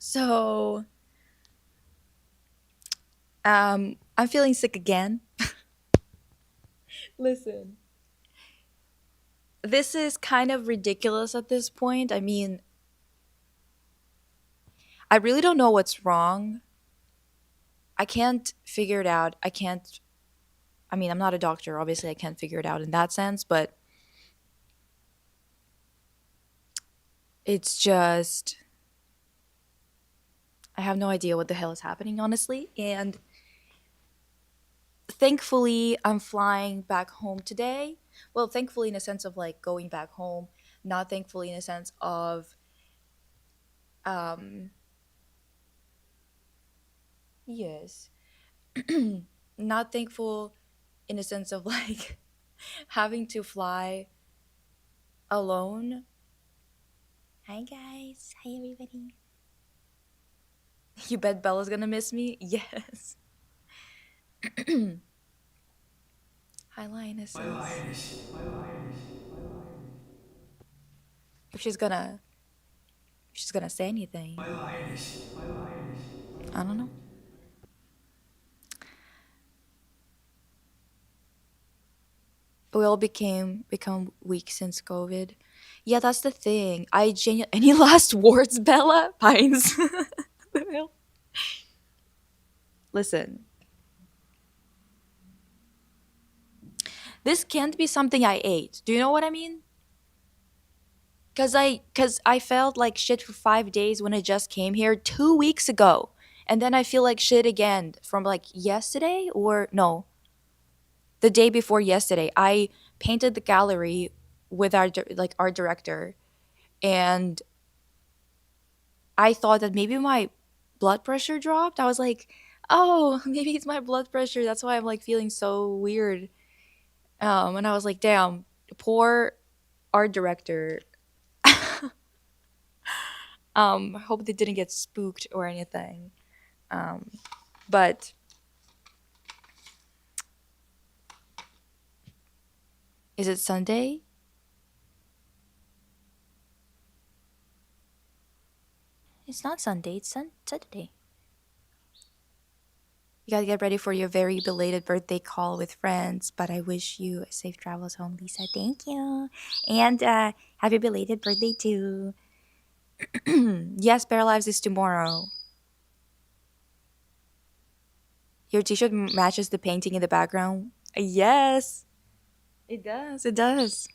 So, I'm feeling sick again. Listen, this is kind of ridiculous at this point. I mean, I really don't know what's wrong. I can't figure it out. I mean, I'm not a doctor. Obviously, I can't figure it out in that sense, but it's just, I have no idea what the hell is happening, honestly. And thankfully, I'm flying back home today. Well, thankfully, in a sense of like going back home, not thankfully in a sense of, um, yes, not thankful in a sense of like having to fly alone. Hi guys, hi everybody. You bet Bella's gonna miss me? Yes. Hi lionesses. If she's gonna say anything. I don't know. We all become weak since COVID. Yeah, that's the thing. Any last words, Bella? Pines. Listen, this can't be something I ate. Do you know what I mean? Cause I felt like shit for 5 days when I just came here 2 weeks ago, and then I feel like shit again from like yesterday or no, the day before yesterday. I painted the gallery with like our director, and I thought that maybe my blood pressure dropped. I was like, oh, maybe it's my blood pressure. That's why I'm like feeling so weird. And I was like, damn, poor art director. I hope they didn't get spooked or anything. Um, but is it Sunday? It's not Sunday. It's Saturday. You gotta get ready for your very belated birthday call with friends. But I wish you a safe travels home, Lisa. Thank you, and happy belated birthday too. Yes, Bear Lives is tomorrow. Your T-shirt matches the painting in the background. Yes, it does. It does.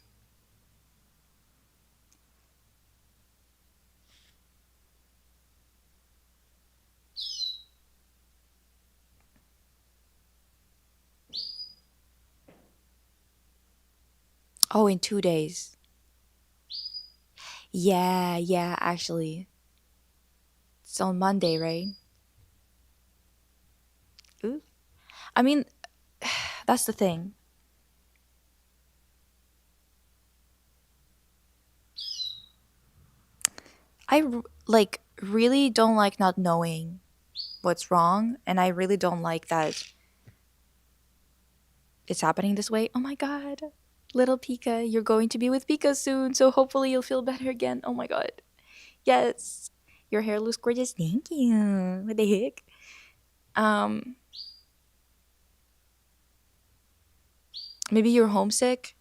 Oh, in 2 days. Yeah, yeah. Actually, it's on Monday, right? Ooh. I mean, that's the thing. Like really don't like not knowing what's wrong, and I really don't like that it's happening this way. Oh my god, little Pika, you're going to be with Pika soon, so hopefully you'll feel better again. Oh my god, yes, your hair looks gorgeous. Thank you. What the heck? Um, Maybe you're homesick.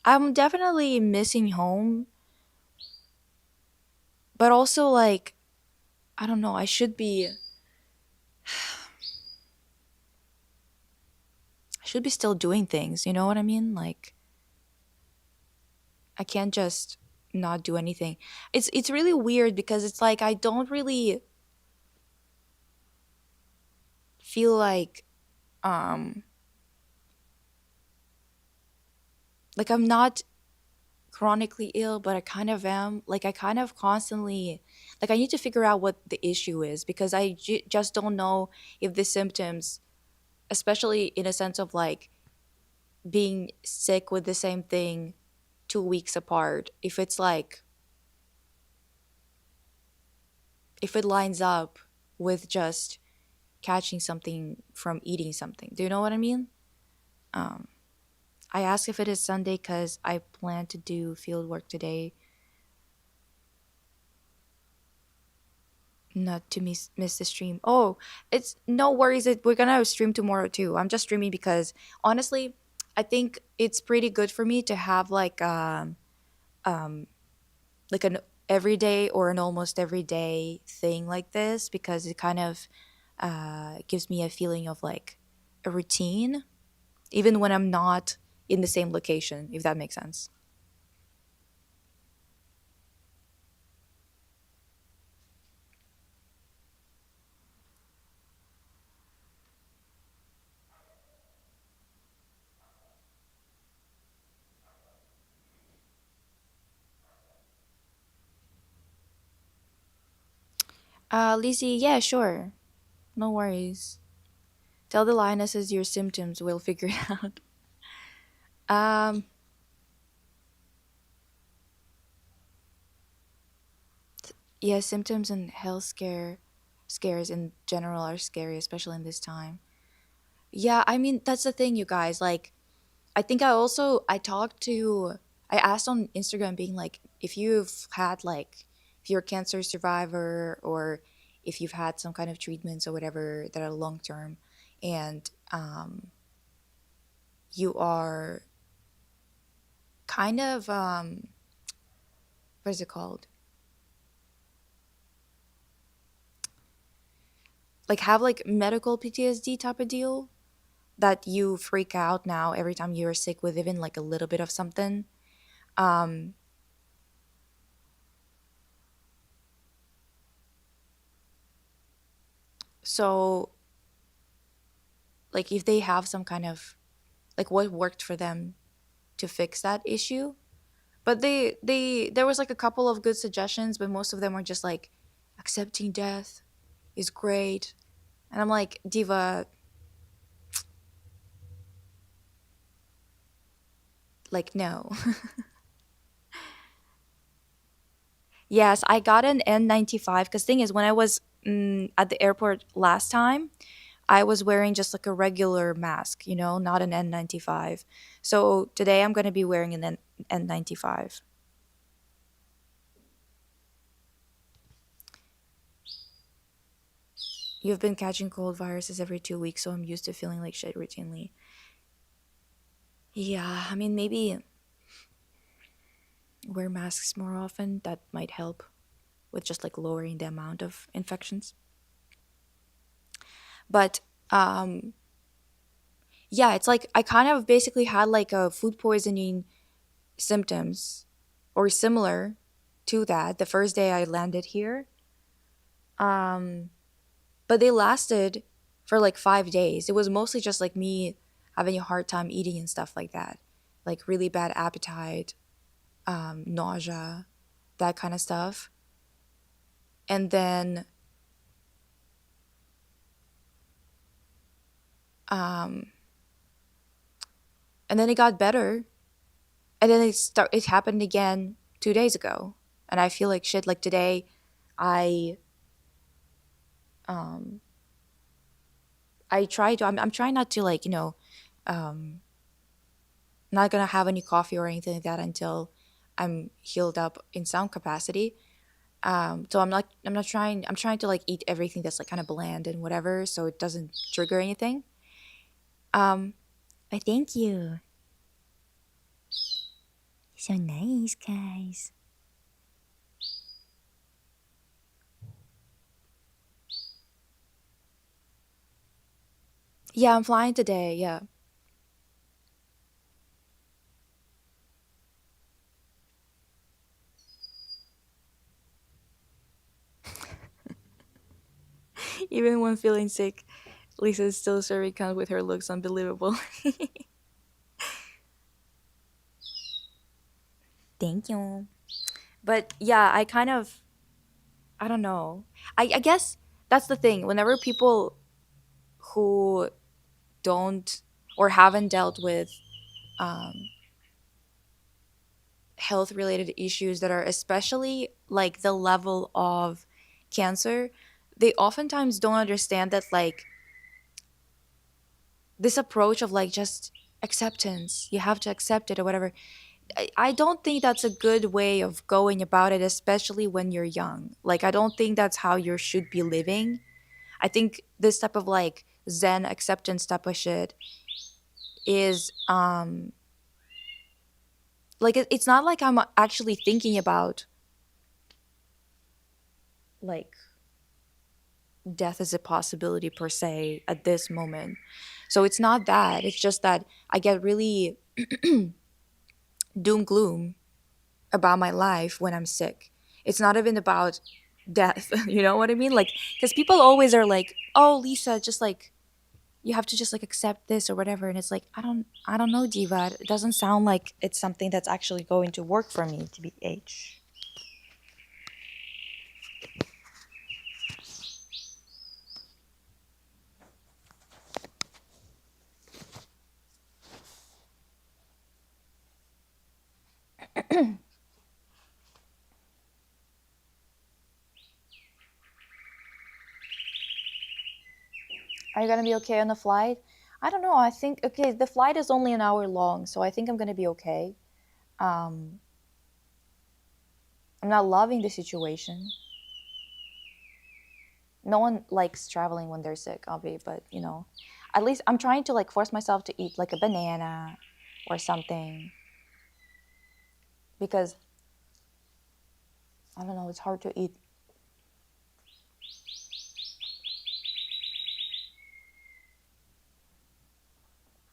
I'm definitely missing home, but also like I don't know. I should be still doing things. You know what I mean? Like I can't just not do anything. It's really weird because it's like I don't really feel um like I'm not chronically ill, but I kind of am. Like I kind of constantly like I need to figure out what the issue is because just don't know if the symptoms, especially in a sense of like being sick with the same thing 2 weeks apart, if it's like if it lines up with just catching something from eating something. Do you know what I mean? Um, I ask if it is Sunday because I plan to do field work today. not to miss the stream. Oh, it's no worries. We're gonna stream tomorrow too. I'm just streaming because honestly, I think it's pretty good for me to have um like an everyday or an almost everyday thing like this because it kind of gives me a feeling of like a routine, even when I'm not in the same location. If that makes sense. Lizzie, yeah, sure, no worries. Tell the lionesses your symptoms. We'll figure it out. Um, yeah, symptoms and health scares in general are scary, especially in this time. Yeah, I mean that's the thing, you guys. Like, I think I talked to I asked on Instagram, being like, if you've had like if you're a cancer survivor or if you've had some kind of treatments or whatever that are long term, and you are kind of what is it called, like have like medical PTSD type of deal, that you freak out now every time you're sick with even like a little bit of something. Um, so like if they have some kind of like what worked for them to fix that issue. But they there was like a couple of good suggestions, but most of them were just like accepting death is great. And I'm like, Diva, like no. Yes, I got an N95 because thing is when I was at the airport last time, I was wearing just like a regular mask, not an N95. So today I'm going to be wearing an N95. You've been catching cold viruses every 2 weeks, so I'm used to feeling like shit routinely. Yeah, I mean, maybe wear masks more often. That might help with just like lowering the amount of infections. But um, yeah, it's like I kind of basically had like a food poisoning symptoms or similar to that the first day I landed here. Um, but they lasted for like 5 days. It was mostly just like me having a hard time eating and stuff like that, like really bad appetite, nausea, that kind of stuff. And then, um, and then it got better, and then it happened again 2 days ago, and I feel like shit. Like today, I um, I try to. I'm trying not to like um, not gonna have any coffee or anything like that until I'm healed up in some capacity. So I'm not trying. I'm trying to like eat everything that's like kind of bland and whatever, so it doesn't trigger anything. Um, I thank you. So nice, guys. Yeah, I'm flying today. Yeah. Even when feeling sick, Lisa is still serving count with her looks unbelievable. Thank you. But yeah, I don't know. I guess that's the thing. Whenever people who don't or haven't dealt with um, health related issues that are especially like the level of cancer, they oftentimes don't understand that like this approach of like just acceptance, you have to accept it or whatever, I don't think that's a good way of going about it, especially when you're young. Like, I don't think that's how you should be living. I think this type of like Zen acceptance type of shit is like it's not like I'm actually thinking about like death as a possibility per se at this moment. So it's not that. It's just that I get really doom gloom about my life when I'm sick. It's not even about death. You know what I mean? Like, because people always are like, "Oh, Lisa, just like you have to just like accept this or whatever," and it's like, I don't know, Diva. It doesn't sound like it's something that's actually going to work for me to be H. Are you gonna be okay on the flight? I don't know. I think okay. The flight is only an hour long, so I think I'm gonna be okay. Um, I'm not loving the situation. No one likes traveling when they're sick, obviously, but you know, at least I'm trying to like force myself to eat like a banana or something because I don't know, it's hard to eat.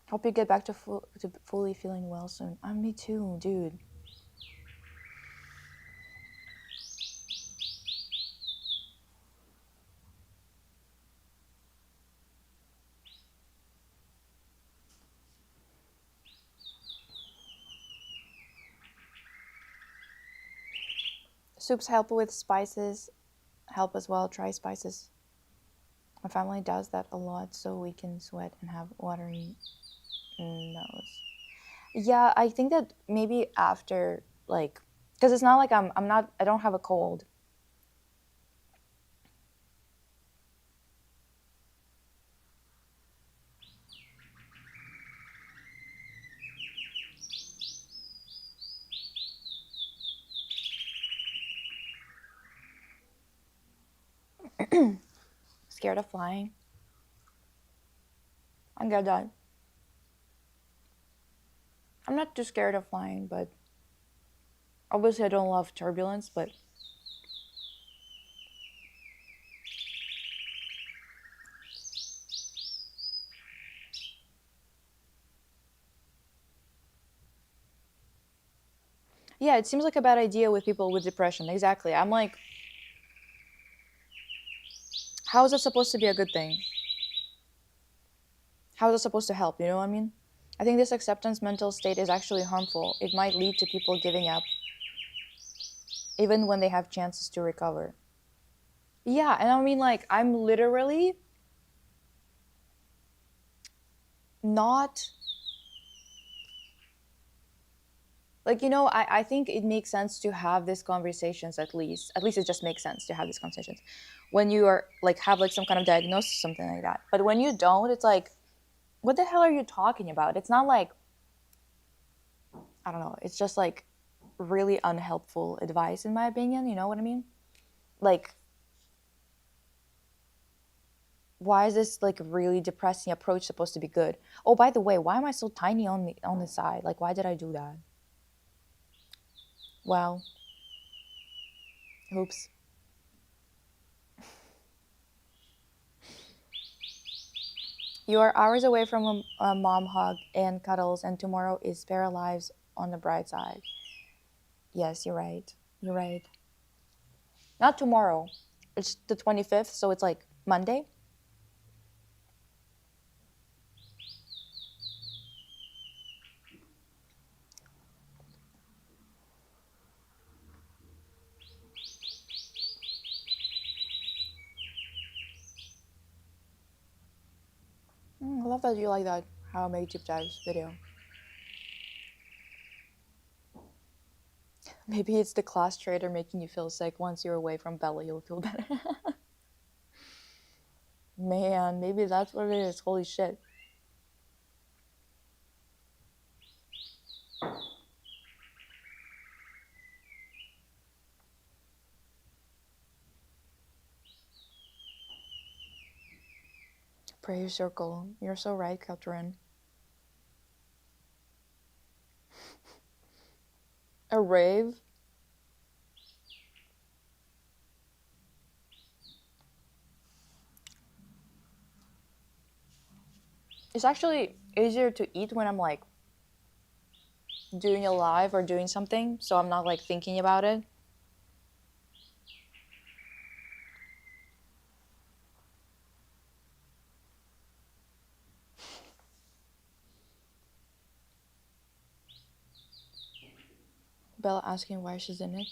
Hope you get back to fully feeling well soon. Me too, dude. Soups help with spices, help as well. Try spices. My family does that a lot, so we can sweat and have watery nose. Yeah, I think that maybe after like, because it's not like I'm not I don't have a cold. Scared of flying. I get that. I'm not too scared of flying, but obviously I don't love turbulence. But yeah, it seems like a bad idea with people with depression. Exactly. I'm like, how is that supposed to be a good thing? How is it supposed to help? You know what I mean? I think this acceptance mental state is actually harmful. It might lead to people giving up even when they have chances to recover. Yeah, and I mean, like, I'm literally not like, you know, I think it makes sense to have these conversations at least it just makes sense to have these conversations when you are like have like some kind of diagnosis, something like that. But when you don't, it's like, what the hell are you talking about? It's not like, I don't know, it's just like really unhelpful advice in my opinion, you know what I mean? Like, why is this like really depressing approach supposed to be good? Oh, by the way, why am I so tiny on the side? Like, why did I do that? Well, oops. You are hours away from a mom hug and cuddles, and tomorrow is spare lives on the bright side. Yes, you're right. You're right. Not tomorrow. It's the 25th, so it's like Monday. I love that you like that How I Made Deep Dives video. Maybe it's the class trader making you feel sick. Once you're away from Bella, you'll feel better. Man, maybe that's what it is. Holy shit. Prayer circle. You're so right, Catherine. A rave? It's actually easier to eat when I'm like doing a live or doing something, so I'm not like thinking about it. Bella asking why she's in it.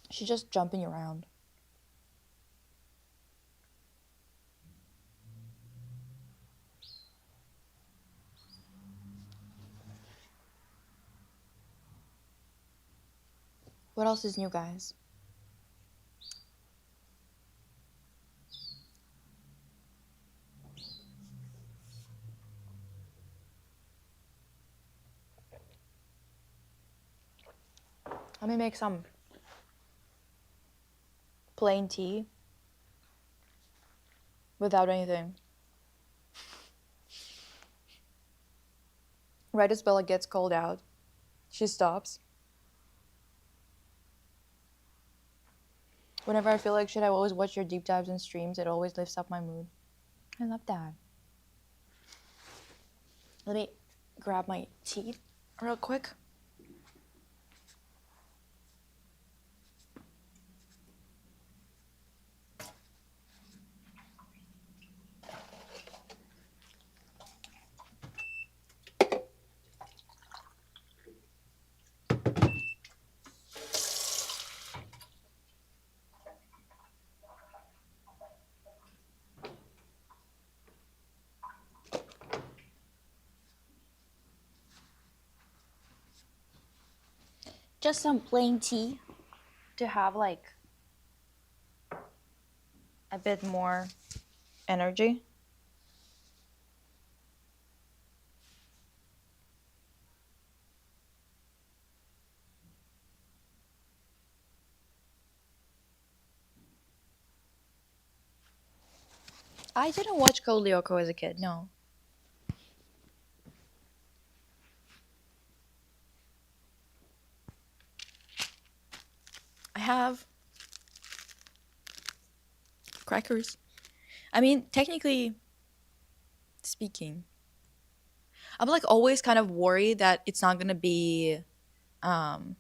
She's just jumping around. What else is new, guys? Let me make some plain tea without anything. Right as Bella gets called out, she stops. Whenever I feel like shit, I always watch your deep dives and streams. It always lifts up my mood. I love that. Let me grab my tea real quick. Just some plain tea to have like a bit more energy. I didn't watch Code Lyoko as a kid, no. I have crackers. I mean, technically speaking, I'm like always kind of worried that it's not gonna be um,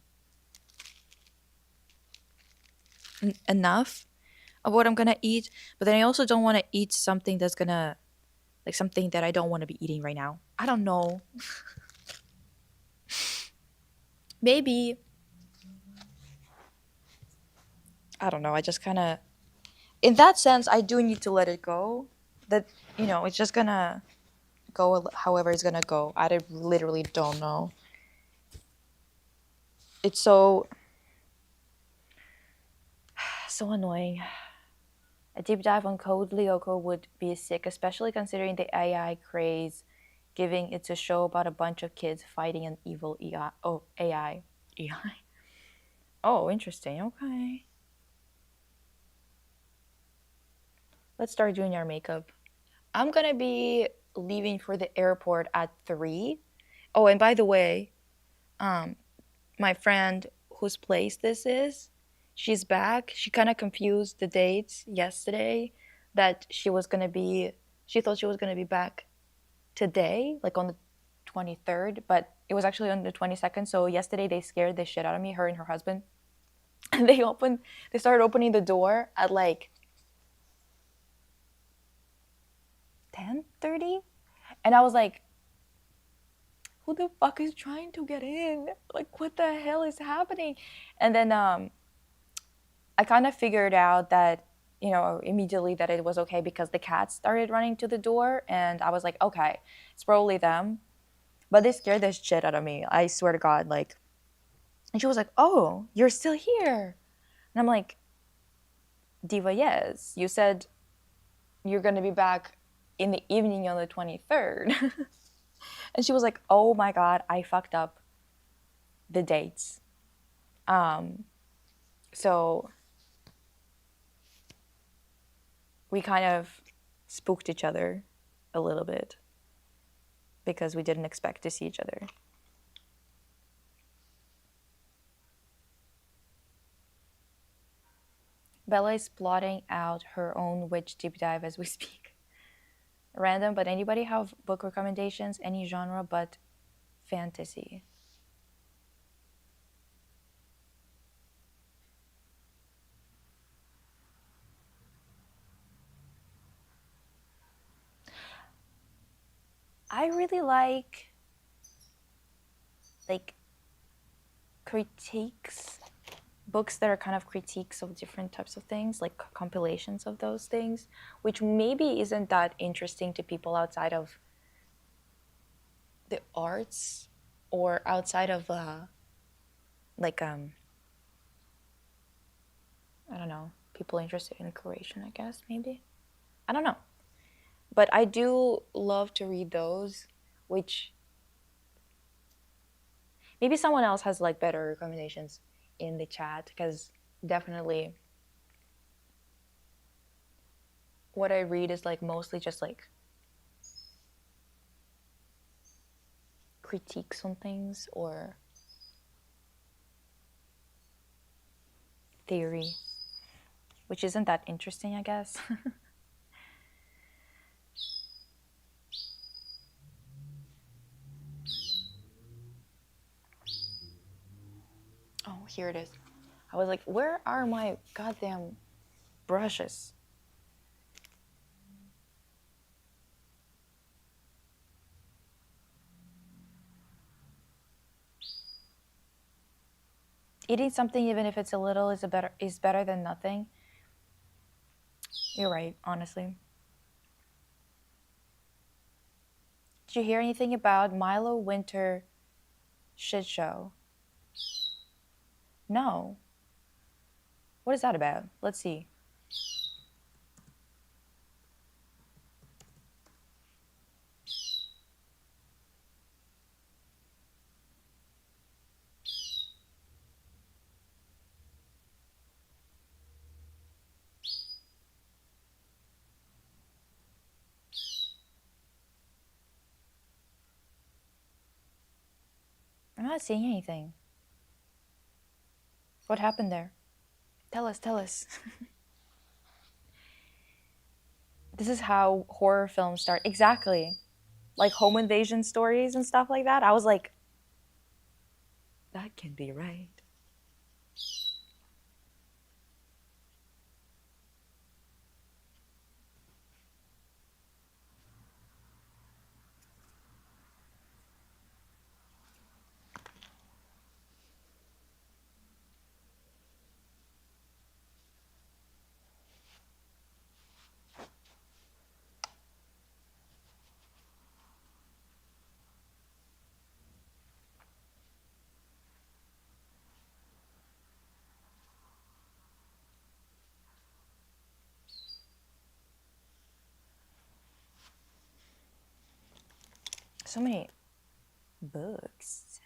enough of what I'm gonna eat, but then I also don't want to eat something that's gonna like something that I don't want to be eating right now. I don't know. Maybe I don't know. I just kind of in that sense I do need to let it go. That it's just gonna go however it's gonna go. Literally don't know. It's so annoying. A deep dive on Code Lyoko would be sick, especially considering the AI craze, giving it's a show about a bunch of kids fighting an evil AI. Oh, AI. AI? Oh, interesting. Okay. Let's start doing our makeup. I'm gonna be leaving for the airport at 3. Oh, and by the way, um, my friend whose place this is, she's back. She kind of confused the dates yesterday that she thought she was gonna be back today, like on the 23rd, but it was actually on the 22nd. So yesterday they scared the shit out of me, her and her husband. And they started opening the door at like 10:30, and I was like, who the fuck is trying to get in? Like, what the hell is happening? And then I kind of figured out that immediately that it was okay because the cats started running to the door, and I was like, okay, it's probably them. But they scared the shit out of me. I swear to God, like, and she was like, "Oh, you're still here," and I'm like, "Diva, yes. You said you're gonna be back in the evening on the 23rd." And she was like, "Oh my God, I fucked up the dates." Um, so we kind of spooked each other a little bit because we didn't expect to see each other. Bella is plotting out her own witch deep dive as we speak. Random, but anybody have book recommendations? Any genre but fantasy? I really like critiques, books that are kind of critiques of different types of things, like compilations of those things, which maybe isn't that interesting to people outside of the arts or outside of like I don't know, people interested in curation, I guess, maybe. I don't know. But I do love to read those, which maybe someone else has like better recommendations in the chat, because definitely what I read is like mostly just like critiques on things or theory, which isn't that interesting, I guess. Oh, here it is. I was like, where are my goddamn brushes? Eating something, even if it's a little, is better than nothing. You're right, honestly. Did you hear anything about Milo Winter shit show? No. What is that about? Let's see. I'm not seeing anything. What happened there? Tell us, tell us. This is how horror films start. Exactly. Like home invasion stories and stuff like that. I was like, that can be right. So many books.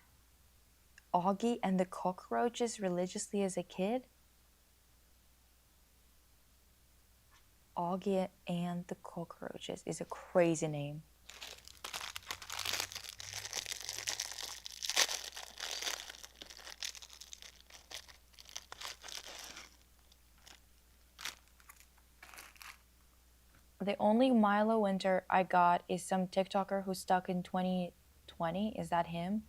Augie and the Cockroaches religiously as a kid? Augie and the Cockroaches is a crazy name. The only Milo Winter I got is some TikToker who's stuck in 2020. Is that him?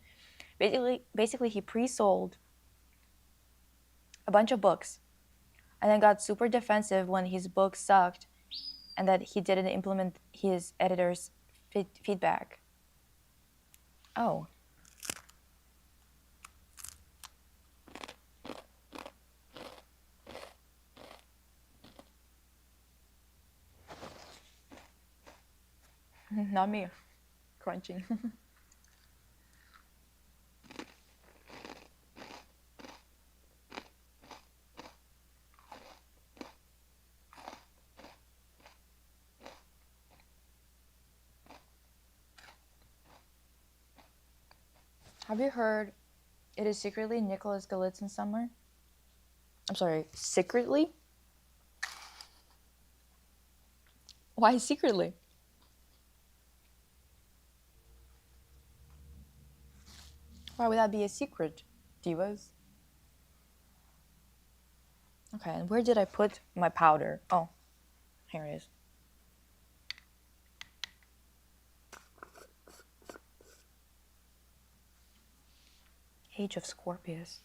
Basically, he pre-sold a bunch of books and then got super defensive when his book sucked and that he didn't implement his editor's feedback. Oh. Not me. Crunching. Have you heard it is secretly Nicholas Galitzin summer? I'm sorry, secretly? Why secretly? Why would that be a secret, divas? Okay, and where did I put my powder? Oh, here it is. Age of Scorpius.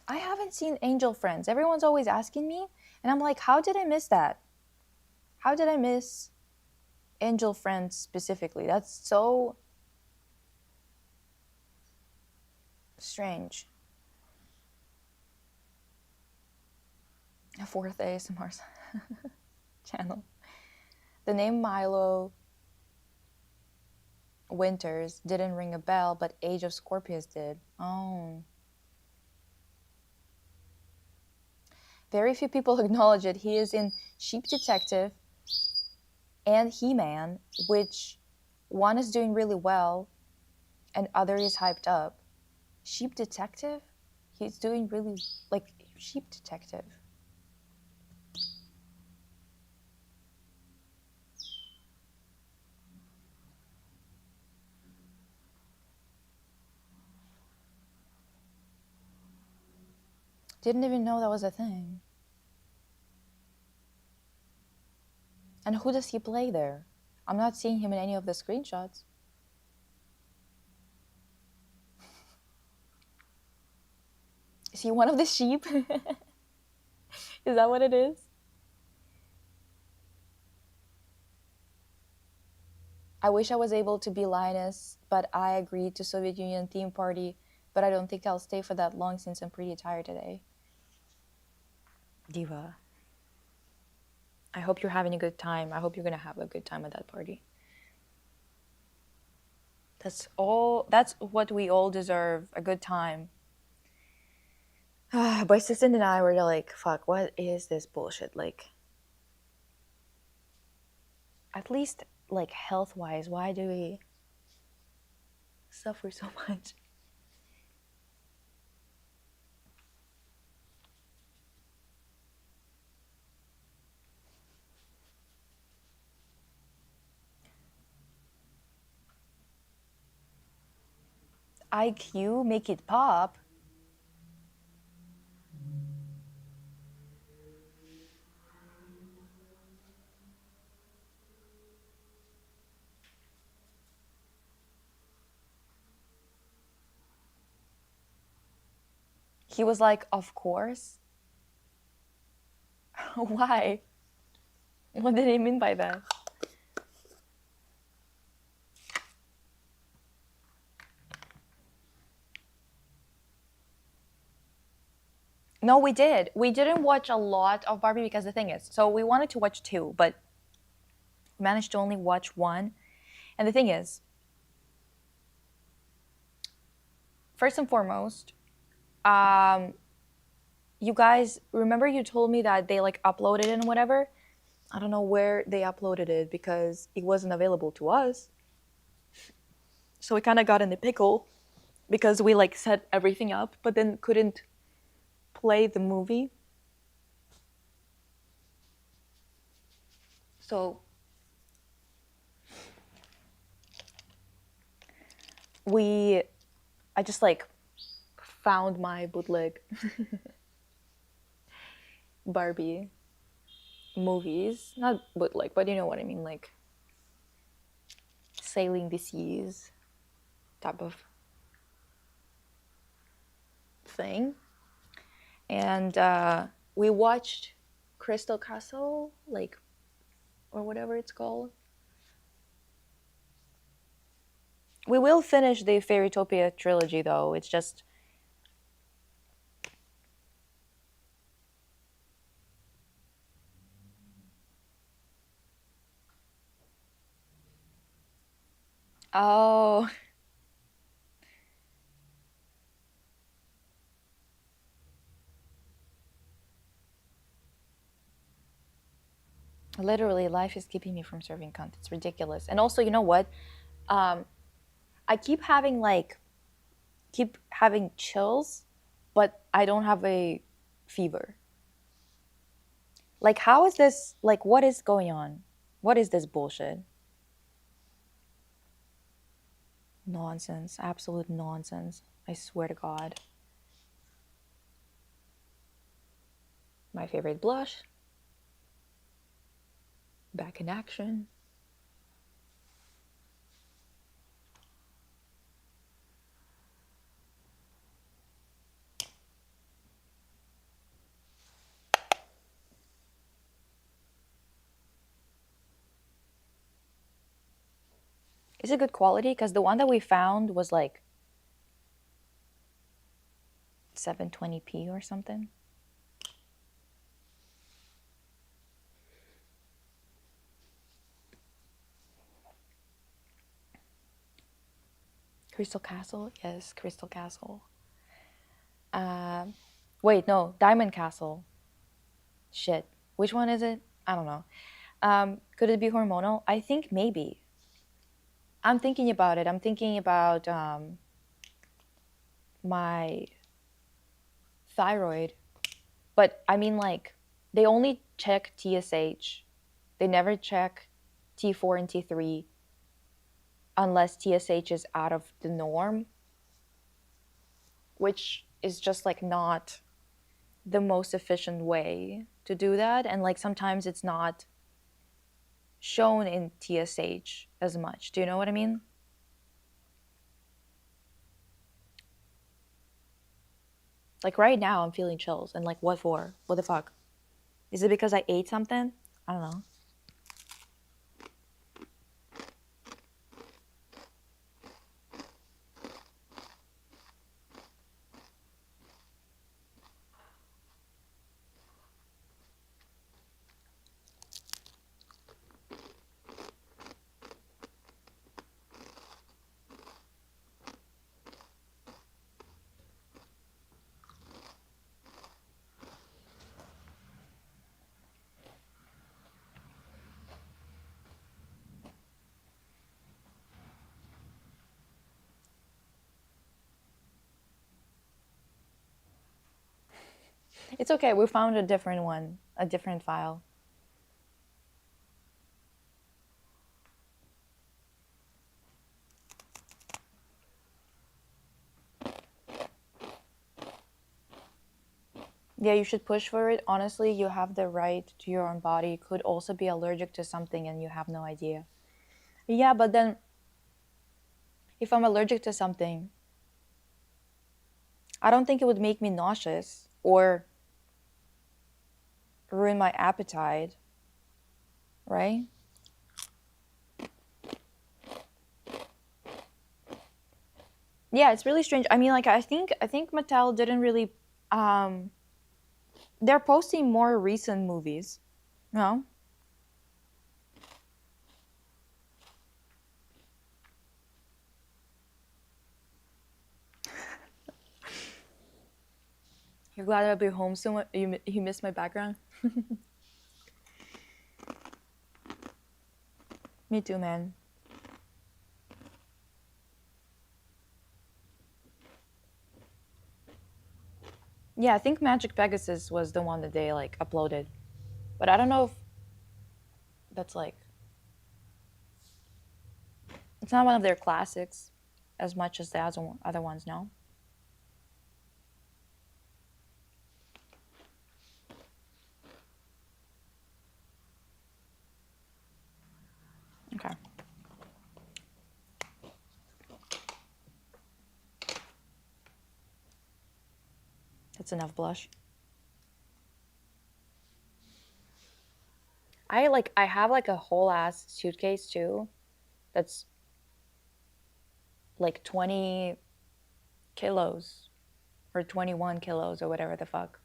I haven't seen Angel Friends. Everyone's always asking me, and I'm like, how did I miss that? How did I miss Angel Friends specifically? That's so strange. A fourth ASMR channel. The name Milo Winters didn't ring a bell, but Age of Scorpius did. Oh. Very few people acknowledge it. He is in Sheep Detective and He-Man, which one is doing really well and other is hyped up. Sheep Detective? He's doing really, like, Sheep Detective. Didn't even know that was a thing. And who does he play there? I'm not seeing him in any of the screenshots. Is he one of the sheep? Is that what it is? I wish I was able to be Linus, but I agreed to Soviet Union theme party, but I don't think I'll stay for that long since I'm pretty tired today. Diva. I hope you're having a good time. I hope you're gonna have a good time at that party. That's what we all deserve, a good time. My assistant and I were like, fuck, what is this bullshit? Like, at least, like, health-wise, why do we suffer so much? IQ, make it pop. He was like, of course. Why? What did he mean by that? No, we did. We didn't watch a lot of Barbie because the thing is, so we wanted to watch two, but managed to only watch one. And the thing is, first and foremost, you guys remember you told me that they like uploaded it and whatever. I don't know where they uploaded it because it wasn't available to us. So we kind of got in the pickle because we like set everything up, but then couldn't play the movie. So I just like found my bootleg Barbie movies. Not bootleg, but you know what I mean, like sailing the seas type of thing. And we watched Crystal Castle, like, or whatever it's called. We will finish the Fairytopia trilogy, though. It's just Oh, literally, life is keeping me from serving cunt. It's ridiculous. And also, you know what? Um, I keep having chills, but I don't have a fever. Like, how is this? Like, what is going on? What is this bullshit? Nonsense. Absolute nonsense. I swear to God. My favorite blush. Back in action. Is it good quality? Because the one that we found was like 720p or something. Crystal Castle? Yes, Crystal Castle. Um, Wait, no, Diamond Castle. Shit. Which one is it? I don't know. Could it be hormonal? I think maybe. I'm thinking about it. I'm thinking about my thyroid. But I mean, like, they only check TSH. They never check T4 and T3 unless TSH is out of the norm, which is just like not the most efficient way to do that. And like sometimes it's not shown in TSH as much. Do you know what I mean? Like right now, I'm feeling chills. And like, what for? What the fuck? Is it because I ate something? I don't know. It's okay. We found a different one, a different file. Yeah, you should push for it. Honestly, you have the right to your own body. You could also be allergic to something and you have no idea. Yeah, but then if I'm allergic to something, I don't think it would make me nauseous or ruin my appetite, right? Yeah, it's really strange. I mean, like I think Mattel didn't really um they're posting more recent movies. No? You're glad I'll be home soon. You missed my background? Me too, man. Yeah, I think Magic Pegasus was the one that they like uploaded. But I don't know if that's like it's not one of their classics as much as the other ones, no? Okay. That's enough blush. I have like a whole ass suitcase too that's like 20 kilos or 21 kilos or whatever the fuck.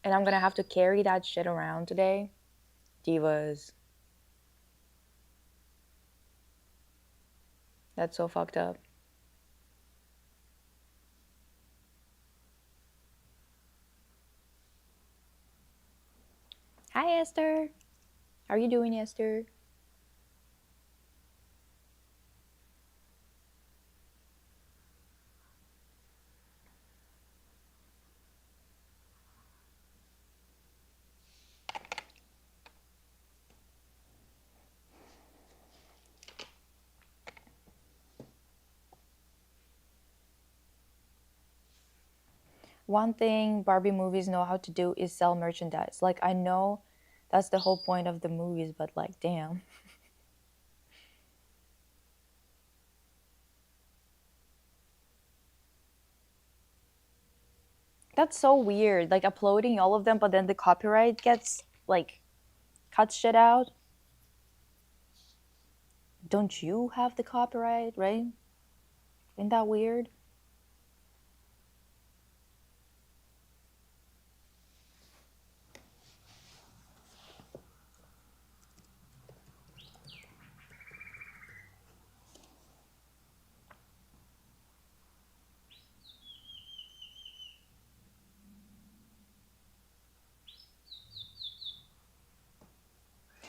And I'm gonna have to carry that shit around today. Divas. That's so fucked up. Hi, Esther. How are you doing, Esther? One thing Barbie movies know how to do is sell merchandise. Like, I know that's the whole point of the movies, but like, damn. That's so weird. Like, uploading all of them, but then the copyright gets, like, cuts shit out. Don't you have the copyright, right? Isn't that weird?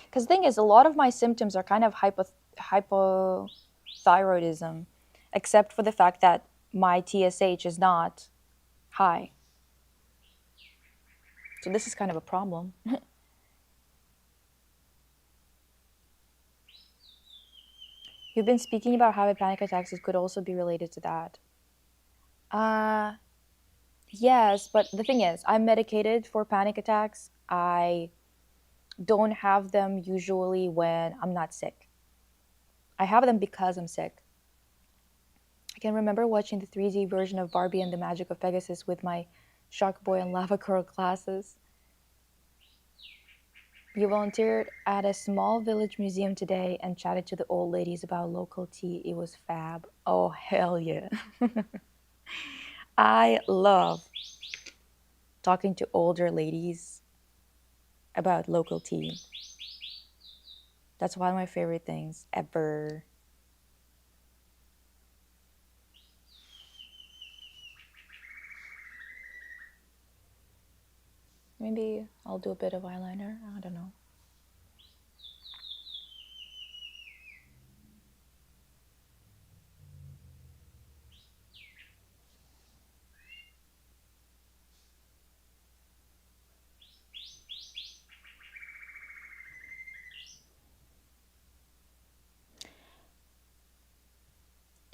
Because the thing is, a lot of my symptoms are kind of hypothyroidism, except for the fact that my TSH is not high. So this is kind of a problem. You've been speaking about how panic attacks could also be related to that. Uh, yes, but the thing is, I'm medicated for panic attacks. I don't have them usually when I'm not sick. I have them because I'm sick. I can remember watching the 3D version of Barbie and the Magic of Pegasus with my Shark Boy and Lava Girl classes. You volunteered at a small village museum today and chatted to the old ladies about local tea. It was fab. Oh, hell yeah. I love talking to older ladies about local tea. That's one of my favorite things ever. Maybe I'll do a bit of eyeliner. I don't know.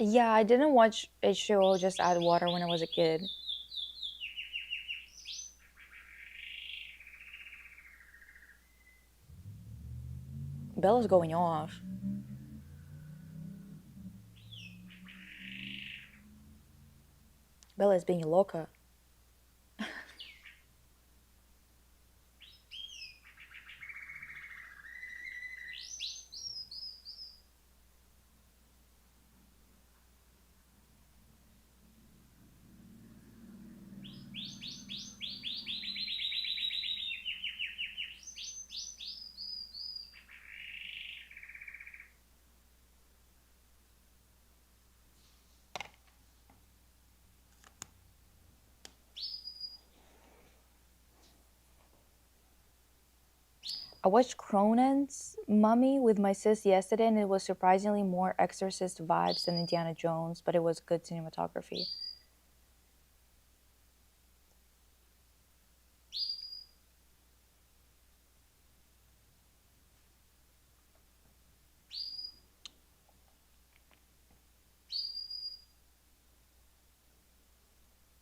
Yeah, I didn't watch H2O Just Add Water when I was a kid. Bella's going off. Bella is being loca. I watched Cronen's Mummy with my sis yesterday, and it was surprisingly more Exorcist vibes than Indiana Jones, but it was good cinematography.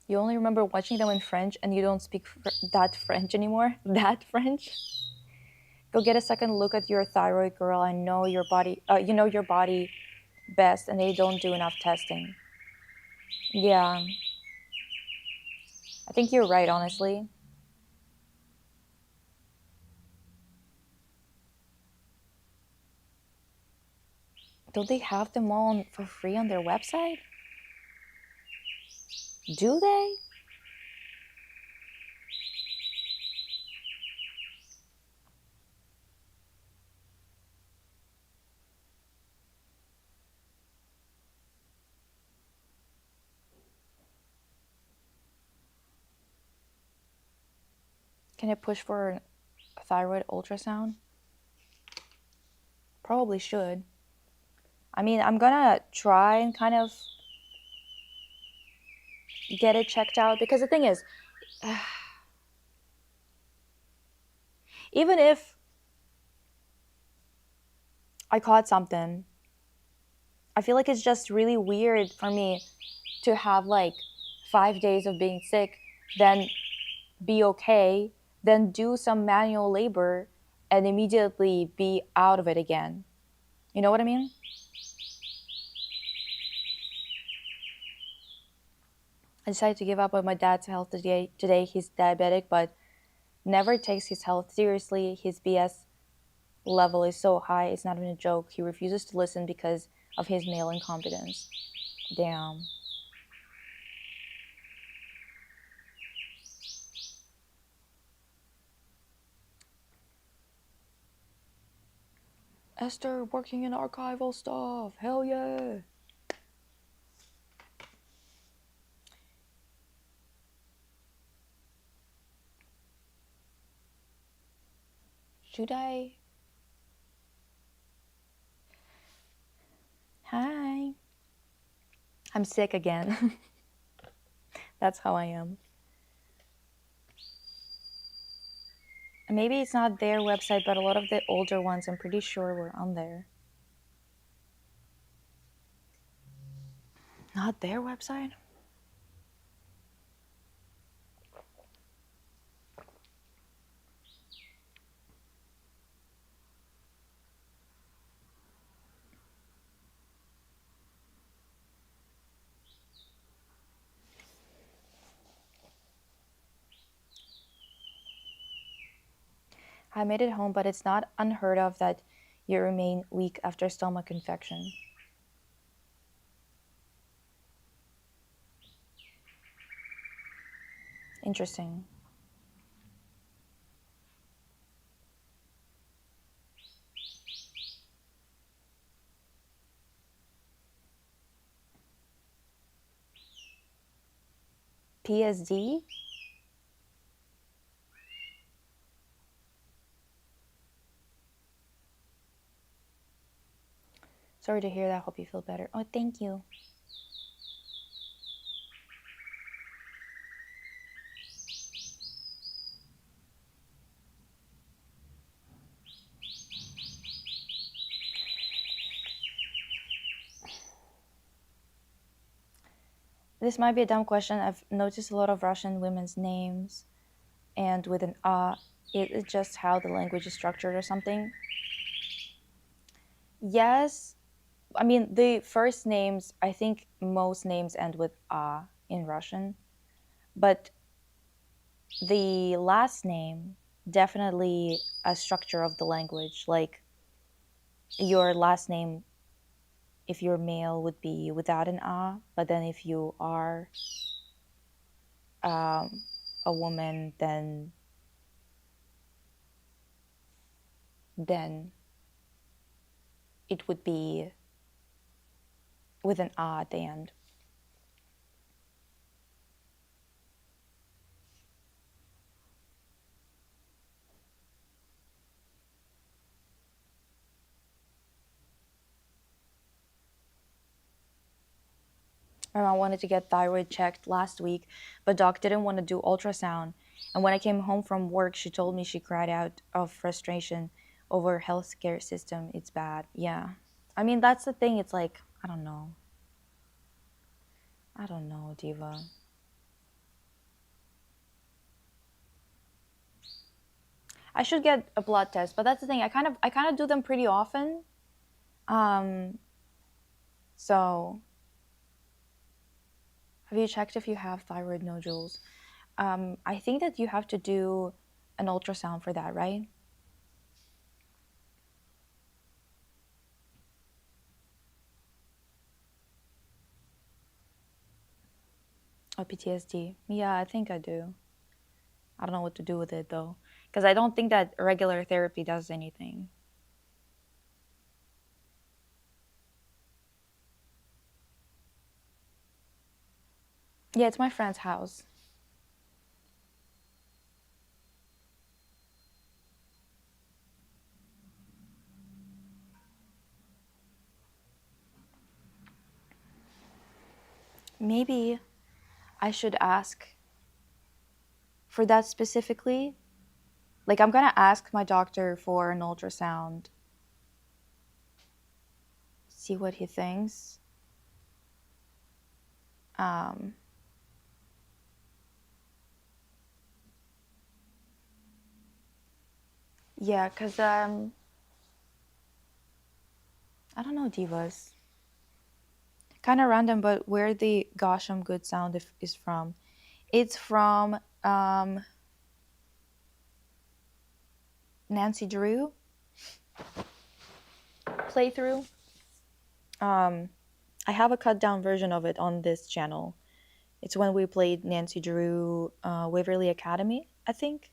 You only remember watching them in French, and you don't speak that French anymore? That French? Go get a second look at your thyroid, girl. I know your body. You know your body best, and they don't do enough testing. Yeah, I think you're right. Honestly, don't they have them all for free on their website? Do they? Can I push for a thyroid ultrasound? Probably should. I mean, I'm gonna try and kind of get it checked out because the thing is, even if I caught something, I feel like it's just really weird for me to have like 5 days of being sick, then be okay, then do some manual labor and immediately be out of it again. You know what I mean? I decided to give up on my dad's health today. Today he's diabetic, but never takes his health seriously. His BS level is so high, it's not even a joke. He refuses to listen because of his male incompetence. Damn. Esther working in archival stuff. Hell yeah. Should I? Hi. I'm sick again. That's how I am. Maybe it's not their website, but a lot of the older ones I'm pretty sure were on there. Not their website? I made it home, but it's not unheard of that you remain weak after stomach infection. Interesting. PSD? Sorry to hear that. Hope you feel better. Oh, thank you. This might be a dumb question. I've noticed a lot of Russian women's names and with an it's just how the language is structured or something. Yes, I mean the first names, I think most names end with in Russian, but the last name definitely a structure of the language. Like your last name, if you're male, would be without an but then if you are um, a woman, then it would be with an at the end. My mom wanted to get thyroid checked last week, but doc didn't want to do ultrasound. And when I came home from work, she told me she cried out of frustration over healthcare system. It's bad. Yeah. I mean, that's the thing. It's like, I don't know. I don't know, Diva. I should get a blood test, but that's the thing. I kind of do them pretty often. Um so have you checked if you have thyroid nodules? I think that you have to do an ultrasound for that, right? Or PTSD. Yeah, I think I do. I don't know what to do with it though, because I don't think that regular therapy does anything. Yeah, it's my friend's house. maybe I should ask for that specifically. Like, I'm gonna ask my doctor for an ultrasound, see what he thinks. Um, yeah, cause I don't know, divas. Kind of random, but where the "Gosh, I'm good" sound is from? It's from Nancy Drew playthrough. Um, I have a cut down version of it on this channel. It's when we played Nancy Drew Waverly Academy, I think.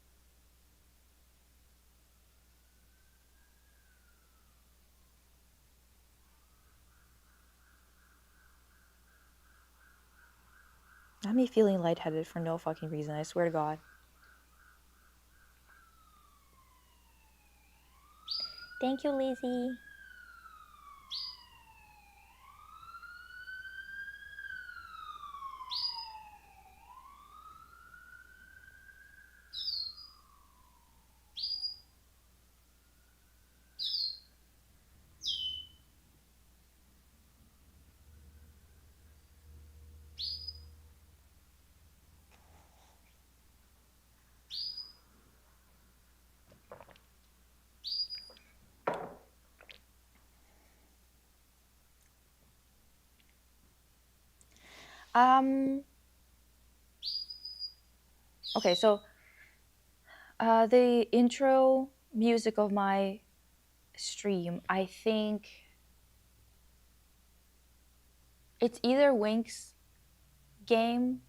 Got me feeling lightheaded for no fucking reason, I swear to God. Thank you, Lizzie. Um, okay, so the intro music of my stream, I think it's either Wink's game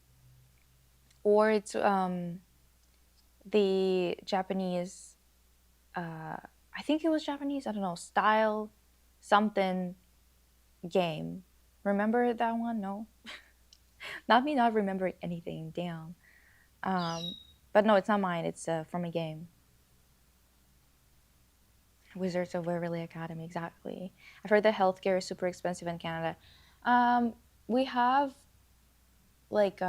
or it's the Japanese. I think it was Japanese. I don't know, style something game. Remember that one? No, not me. Not remembering anything. Damn. Um, but no, it's not mine. It's from a game. Wizards of Waverly Academy, exactly. I've heard that healthcare is super expensive in Canada. Um, we have like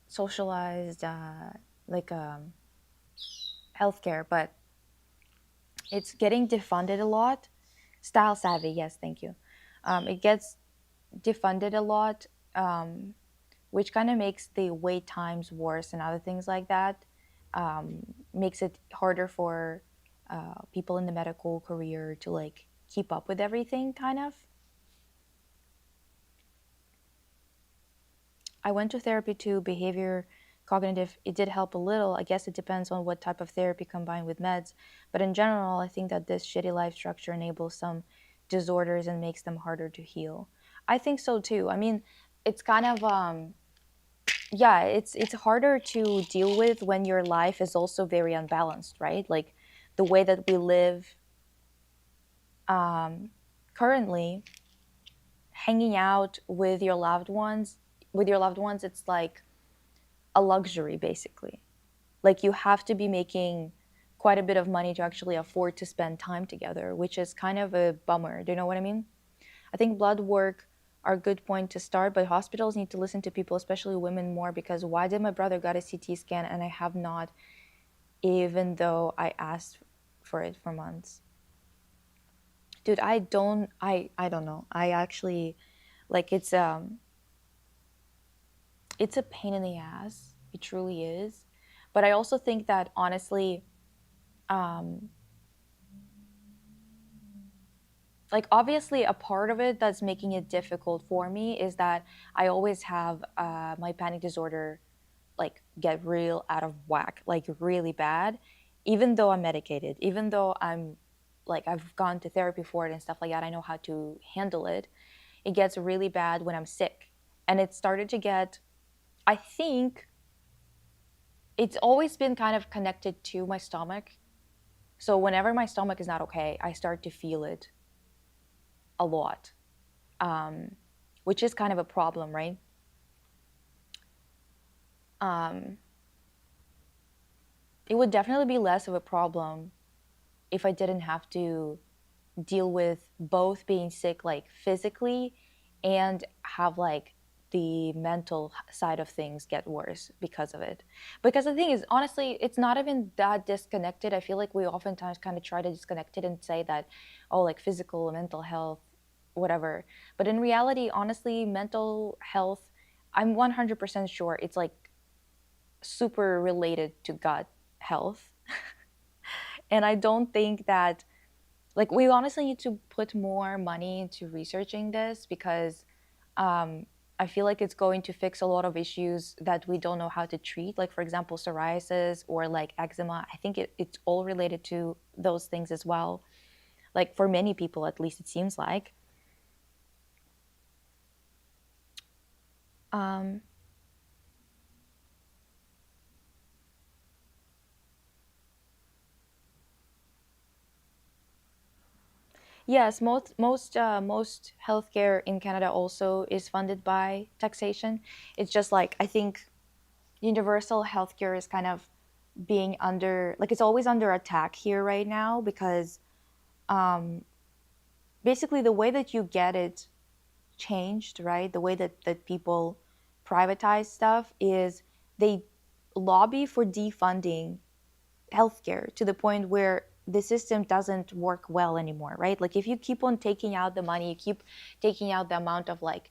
socialized like healthcare, but it's getting defunded a lot. Style savvy, yes, thank you. It gets defunded a lot, which kind of makes the wait times worse and other things like that. Makes it harder for people in the medical career to like keep up with everything, kind of. I went to therapy too, behavior cognitive. It did help a little. I guess it depends on what type of therapy combined with meds. But in general, I think that this shitty life structure enables some disorders and makes them harder to heal. I think so too. I mean, it's kind of yeah, it's harder to deal with when your life is also very unbalanced, right? Like the way that we live um, currently, hanging out with your loved ones, it's like a luxury basically. Like you have to be making quite a bit of money to actually afford to spend time together, which is kind of a bummer. Do you know what I mean? I think blood work are a good point to start, but hospitals need to listen to people, especially women, more because why did my brother got a CT scan and I have not, even though I asked for it for months? Dude, I don't know. I actually like it's a pain in the ass. It truly is. But I also think that honestly, um, like obviously a part of it that's making it difficult for me is that I always have my panic disorder like get real out of whack, like really bad, even though I'm medicated, even though I'm like I've gone to therapy for it and stuff like that. I know how to handle it. It gets really bad when I'm sick, and it started to get. I think it's always been kind of connected to my stomach. So whenever my stomach is not okay, I start to feel it a lot, um, which is kind of a problem, right? Um, it would definitely be less of a problem if I didn't have to deal with both being sick like physically and have like the mental side of things get worse because of it. Because the thing is, honestly, it's not even that disconnected. I feel like we oftentimes kind of try to disconnect it and say that, oh, like physical, mental health, whatever. But in reality, honestly, mental health, I'm 100% sure it's like super related to gut health. And I don't think that, like, we honestly need to put more money into researching this because um, I feel like it's going to fix a lot of issues that we don't know how to treat, like for example psoriasis or like eczema. I think it's all related to those things as well, like for many people at least it seems like. um, yes, most healthcare in Canada also is funded by taxation. It's just like I think universal healthcare is kind of being under, like, it's always under attack here right now because um, basically the way that you get it changed, right? The way that people privatize stuff is they lobby for defunding healthcare to the point where the system doesn't work well anymore, right? Like if you keep on taking out the money, you keep taking out the amount of like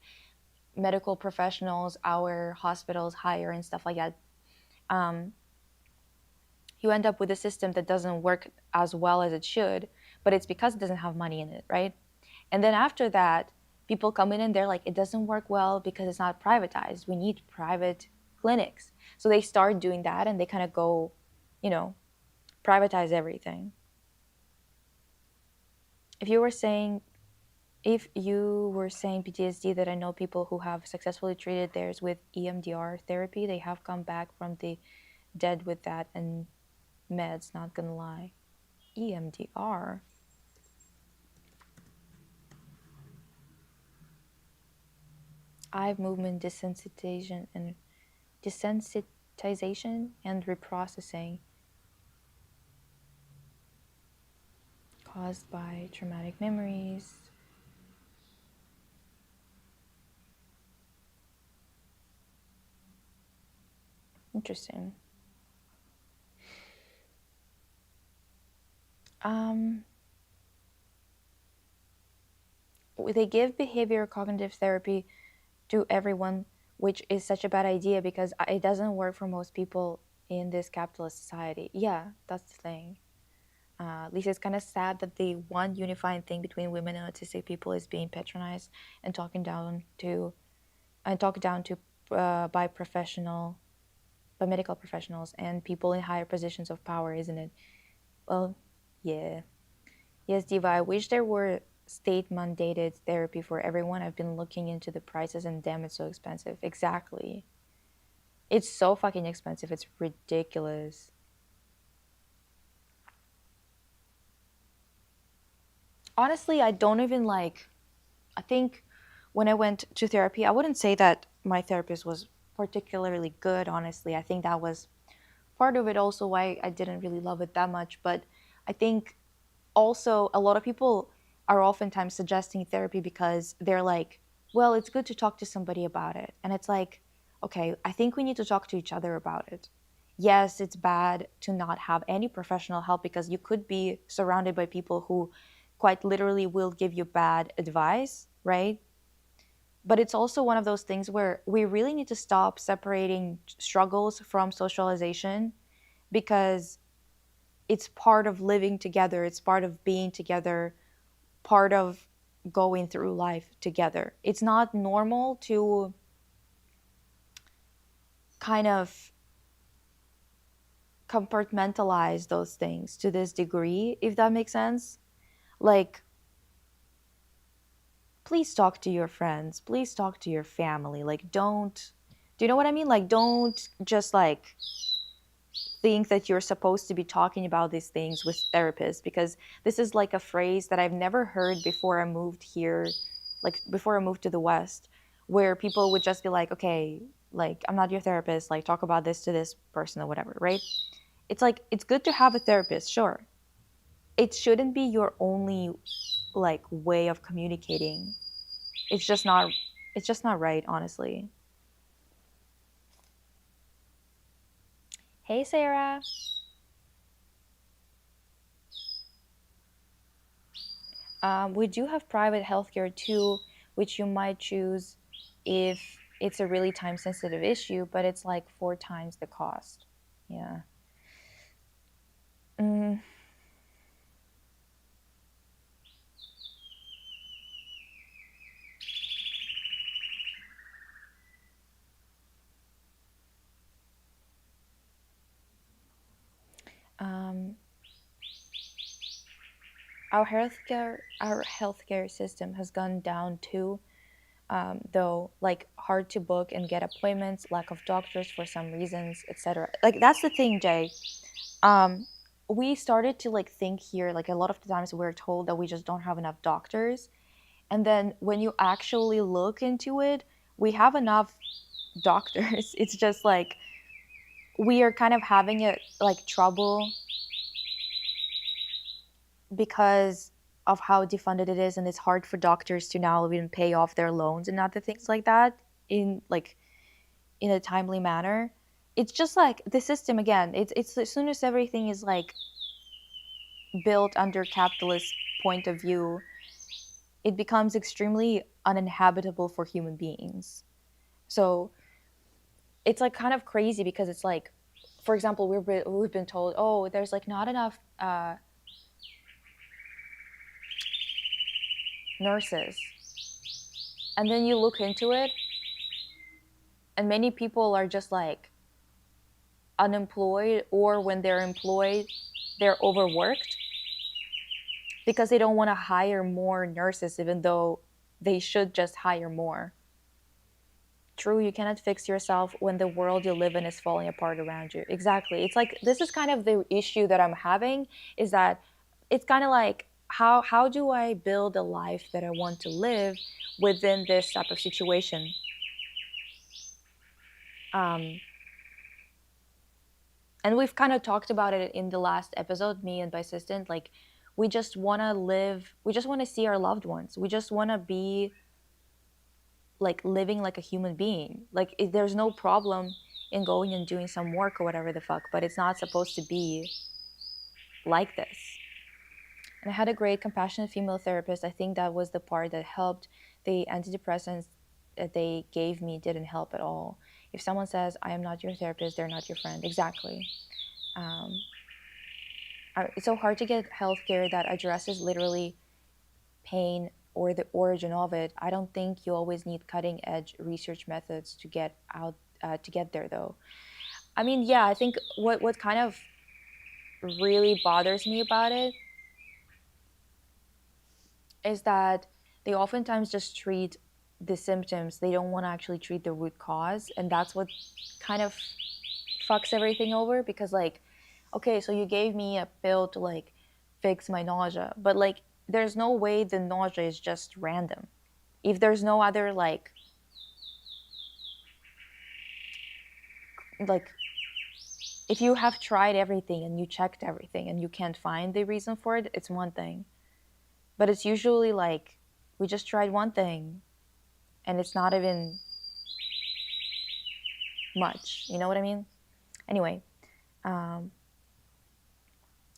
medical professionals our hospitals hire and stuff like that, um, you end up with a system that doesn't work as well as it should, but it's because it doesn't have money in it, right? And then after that, people come in and they're like, it doesn't work well because it's not privatized. We need private clinics. So they start doing that and they kind of go, you know, privatize everything. If you were saying, if you were saying PTSD, that I know people who have successfully treated theirs with EMDR therapy, they have come back from the dead with that and meds, not gonna lie. EMDR. Eye movement desensitization and reprocessing caused by traumatic memories. Interesting. Um, they give behavior cognitive therapy to everyone, which is such a bad idea because it doesn't work for most people in this capitalist society. Yeah, that's the thing. At least it's kind of sad that the one unifying thing between women and autistic people is being patronized and talked down to by by medical professionals and people in higher positions of power, isn't it? Well, yeah. Yes, Diva, I wish there were state mandated therapy for everyone. I've been looking into the prices and damn, it's so expensive. Exactly. It's so fucking expensive. It's ridiculous. Honestly, I don't even like, I think when I went to therapy, I wouldn't say that my therapist was particularly good, honestly. I think that was part of it also why I didn't really love it that much. But I think also a lot of people are oftentimes suggesting therapy because they're like, well, it's good to talk to somebody about it. And it's like, okay, I think we need to talk to each other about it. Yes, it's bad to not have any professional help because you could be surrounded by people who quite literally will give you bad advice, right? But it's also one of those things where we really need to stop separating struggles from socialization because it's part of living together, it's part of being together, part of going through life together. It's not normal to kind of compartmentalize those things to this degree, if that makes sense. Like, please talk to your friends, please talk to your family. Like, don't, do you know what I mean? Like, don't just like think that you're supposed to be talking about these things with therapists because this is like a phrase that I've never heard before I moved here, like before I moved to the West, where people would just be like, okay, like I'm not your therapist, like talk about this to this person or whatever, right? It's like it's good to have a therapist, sure. It shouldn't be your only like way of communicating. It's just not it's just not right, honestly. Hey Sarah. We do have private healthcare too, which you might choose if it's a really time sensitive issue, but it's like 4 times the cost. Yeah. Mm, um, our healthcare system has gone down too, though, like hard to book and get appointments, lack of doctors for some reasons, etc. Like that's the thing, Jay. Um, we started to like think here, like a lot of the times we're told that we just don't have enough doctors, and then when you actually look into it, we have enough doctors. It's just like we are kind of having it like trouble because of how defunded it is, and it's hard for doctors to now even pay off their loans and other things like that in like in a timely manner. It's just like the system again. It's as soon as everything is like built under capitalist point of view, it becomes extremely uninhabitable for human beings. So it's like kind of crazy because it's like, for example, we've been told, oh, there's like not enough nurses, and then you look into it, and many people are just like unemployed, or when they're employed, they're overworked because they don't want to hire more nurses, even though they should just hire more. True, you cannot fix yourself when the world you live in is falling apart around you. Exactly. It's like this is kind of the issue that I'm having, is that it's kind of like how do I build a life that I want to live within this type of situation? Um, and we've kind of talked about it in the last episode, me and my assistant. Like, we just want to live. We just want to see our loved ones. We just want to be like living like a human being. Like there's no problem in going and doing some work or whatever the fuck, but it's not supposed to be like this. And I had a great compassionate female therapist. I think that was the part that helped. The antidepressants that they gave me didn't help at all. If someone says I am not your therapist, they're not your friend. Exactly. um, it's so hard to get healthcare that addresses literally pain or the origin of it. I don't think you always need cutting edge research methods to get there though. I mean, yeah, I think what kind of really bothers me about it is that they oftentimes just treat the symptoms. They don't want to actually treat the root cause, and that's what kind of fucks everything over. Because like, okay, so you gave me a pill to like fix my nausea, but like there's no way the nausea is just random. If there's no other like if you have tried everything and you checked everything and you can't find the reason for it, it's one thing. But it's usually like we just tried one thing and it's not even much. You know what I mean? Anyway, um,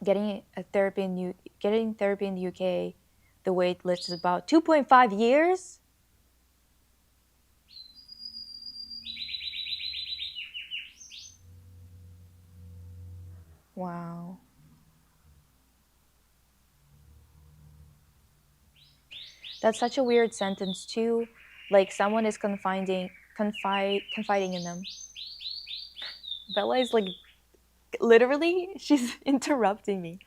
getting therapy in the UK, the wait list is about 2.5 years. Wow. That's such a weird sentence too. Like someone is confiding in them. Bella is like literally she's interrupting me.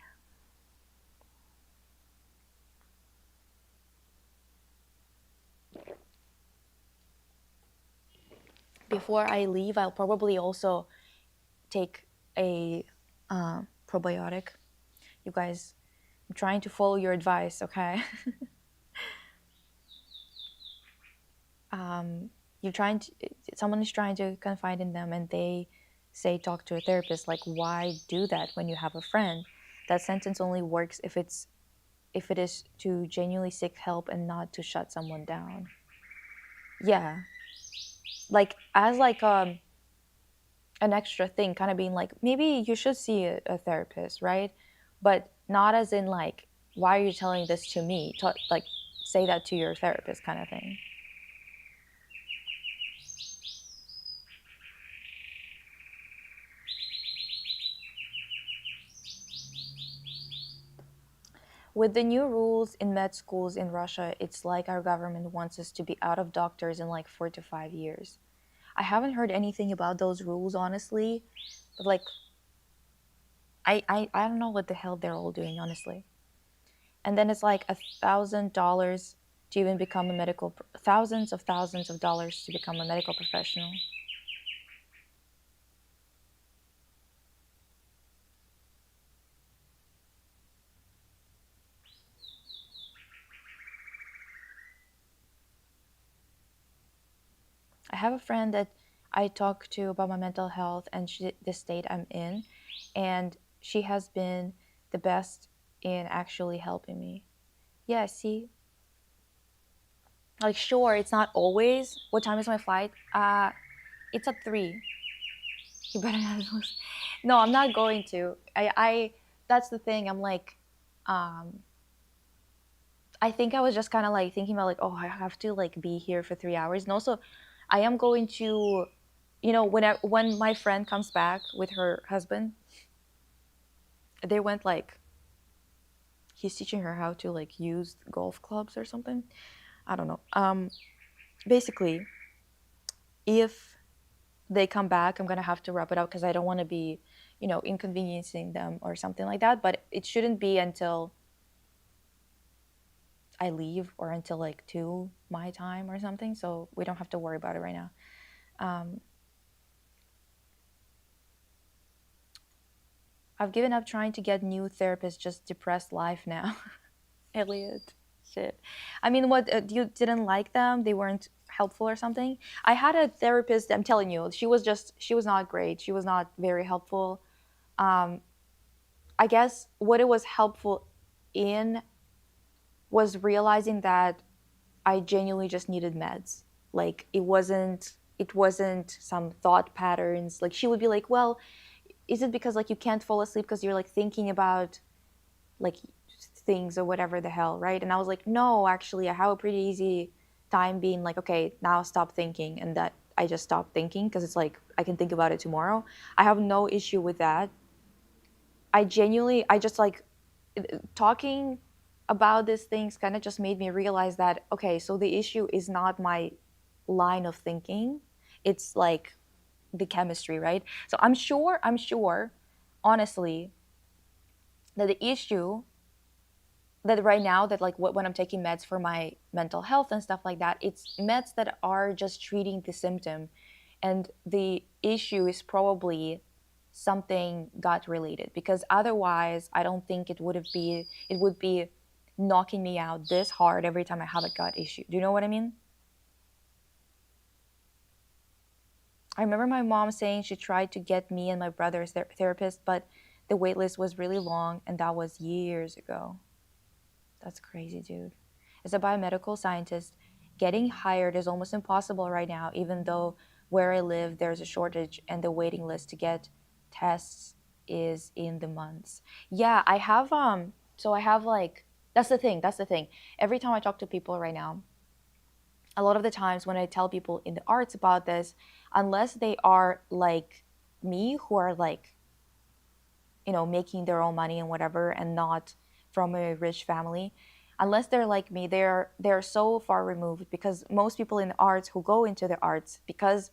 Before I leave, I'll probably also take a probiotic. You guys, I'm trying to follow your advice, okay? You're trying to, someone is trying to confide in them and they say talk to a therapist. Like, why do that when you have a friend? That sentence only works if it's if it is to genuinely seek help and not to shut someone down. Yeah, like as like an extra thing, kind of being like maybe you should see a therapist, right? But not as in like why are you telling this to me? Like say that to your therapist, kind of thing. With the new rules in med schools in Russia, it's like our government wants us to be out of doctors in like 4 to 5 years. I haven't heard anything about those rules, honestly, but like I don't know what the hell they're all doing, honestly. And then it's like $1,000 to even become a medical, thousands of dollars to become a medical professional. I have a friend that I talk to about my mental health and the state I'm in, and she has been the best in actually helping me. Yeah, see, like sure, it's not always. What time is my flight? It's at 3. You better not lose. No, I'm not going to. That's the thing. I'm like, um, I think I was just kind of like thinking about like, oh, I have to like be here for 3 hours. And also, I am going to, when my friend comes back with her husband, they went like, he's teaching her how to like use golf clubs or something. I don't know. Basically, if they come back, I'm gonna have to wrap it up because I don't want to be, inconveniencing them or something like that. But it shouldn't be until I leave or until like 2 my time or something. So we don't have to worry about it right now. Um, I've given up trying to get new therapists, just depressed life now. Elliot, shit. I mean, what, you didn't like them? They weren't helpful or something? I had a therapist, I'm telling you, she was not great. She was not very helpful. Um, I guess what it was helpful in was realizing that I genuinely just needed meds. Like it wasn't some thought patterns. Like she would be like, "Well, is it because like you can't fall asleep because you're like thinking about like things or whatever the hell, right?" And I was like, "No, actually, I have a pretty easy time being like, okay, now stop thinking." And that I just stopped thinking because it's like I can think about it tomorrow. I have no issue with that. I just like talking about these things kind of just made me realize that okay, so the issue is not my line of thinking, it's like the chemistry, right? So I'm sure honestly that the issue that right now that like when I'm taking meds for my mental health and stuff like that, it's meds that are just treating the symptom, and the issue is probably something gut related, because otherwise I don't think it would be knocking me out this hard every time I have a gut issue. Do you know what I mean? I remember my mom saying she tried to get me and my brother's therapist, but the wait list was really long, and that was years ago. That's crazy, dude. As a biomedical scientist, getting hired is almost impossible right now, even though where I live, there's a shortage and the waiting list to get tests is in the months. Yeah, so I have like, that's the thing. Every time I talk to people right now, a lot of the times when I tell people in the arts about this, unless they are like me, who are like, making their own money and whatever, and not from a rich family, unless they're like me, they're so far removed, because most people in the arts who go into the arts, because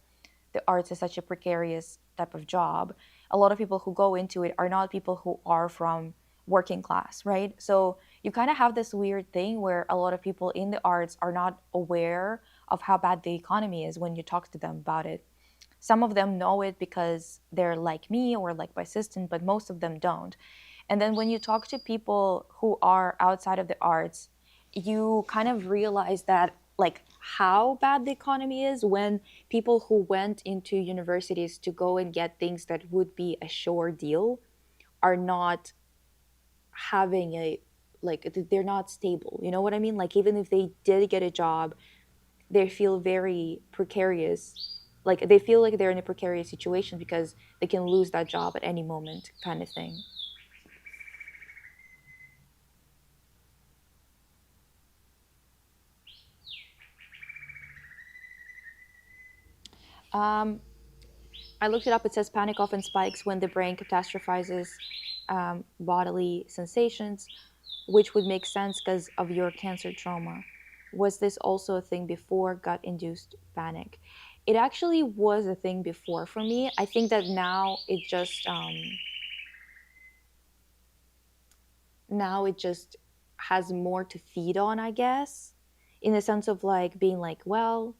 the arts is such a precarious type of job, a lot of people who go into it are not people who are from working class, right? So you kind of have this weird thing where a lot of people in the arts are not aware of how bad the economy is when you talk to them about it. Some of them know it because they're like me or like my assistant, but most of them don't. And then when you talk to people who are outside of the arts, you kind of realize that like how bad the economy is when people who went into universities to go and get things that would be a sure deal are not having a like they're not stable. You know what I mean? Like even if they did get a job, they feel very precarious. Like they feel like they're in a precarious situation because they can lose that job at any moment, kind of thing. Um, I looked it up. It says panic often spikes when the brain catastrophizes bodily sensations, which would make sense because of your cancer trauma. Was this also a thing before gut induced panic? It actually was a thing before for me. I think that now it just has more to feed on, I guess, in the sense of like being like, well,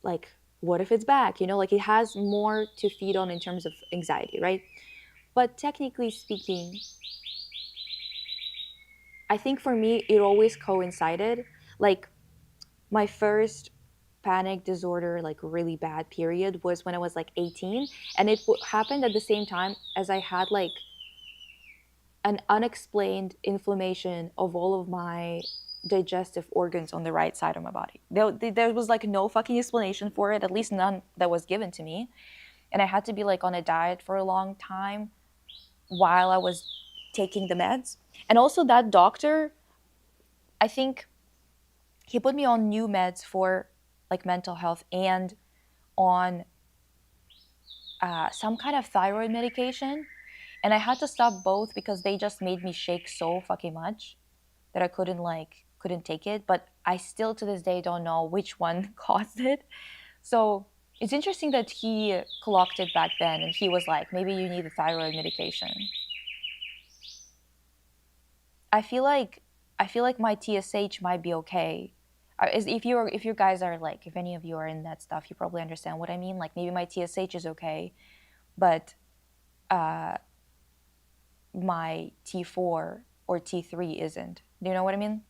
like what if it's back? Like it has more to feed on in terms of anxiety, right? But technically speaking, I think for me it always coincided. Like my first panic disorder, like really bad period, was when I was like 18, and it happened at the same time as I had like an unexplained inflammation of all of my digestive organs on the right side of my body. There was like no fucking explanation for it, at least none that was given to me. And I had to be like on a diet for a long time while I was taking the meds. And also, that doctor, I think he put me on new meds for like mental health and on some kind of thyroid medication. And I had to stop both because they just made me shake so fucking much that I couldn't take it. But I still to this day don't know which one caused it. So it's interesting that he clocked it back then and he was like, maybe you need a thyroid medication. I feel like I feel like my TSH might be okay. If you guys are like, if any of you are in that stuff, you probably understand what I mean. Like maybe my TSH is okay, but uh, my T4 or T3 isn't. Do you know what I mean?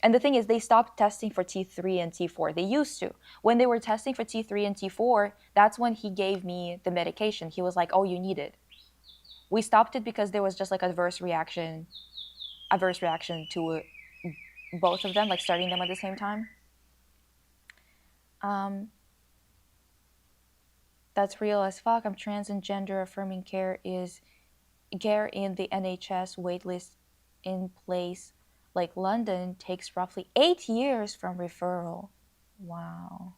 And the thing is, they stopped testing for T3 and T4. They used to. When they were testing for T3 and T4, that's when he gave me the medication. He was like, "Oh, you need it." We stopped it because there was just like adverse reaction to both of them, like starting them at the same time. Um, that's real as fuck. I'm trans and gender affirming care in the NHS waitlist in place like London takes roughly 8 years from referral. Wow.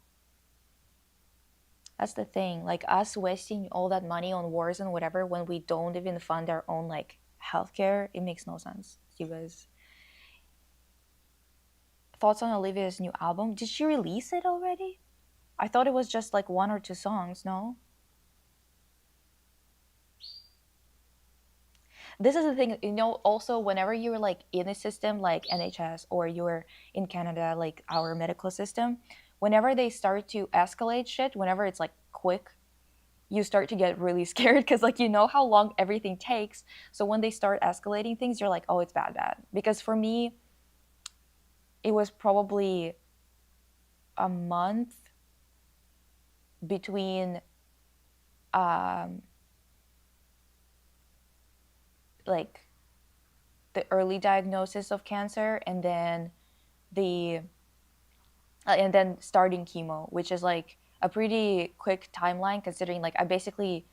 That's the thing. Like us wasting all that money on wars and whatever when we don't even fund our own like healthcare, it makes no sense. You guys, thoughts on Olivia's new album? Did she release it already? I thought it was just like one or two songs. No. This is the thing. Also whenever you're like in a system like NHS or you're in Canada, like our medical system, whenever they start to escalate shit, whenever it's like quick, you start to get really scared because like you know how long everything takes. So when they start escalating things, you're like, oh, it's bad. Because for me, it was probably a month between um like the early diagnosis of cancer the and then starting chemo, which is like a pretty quick timeline considering like I basically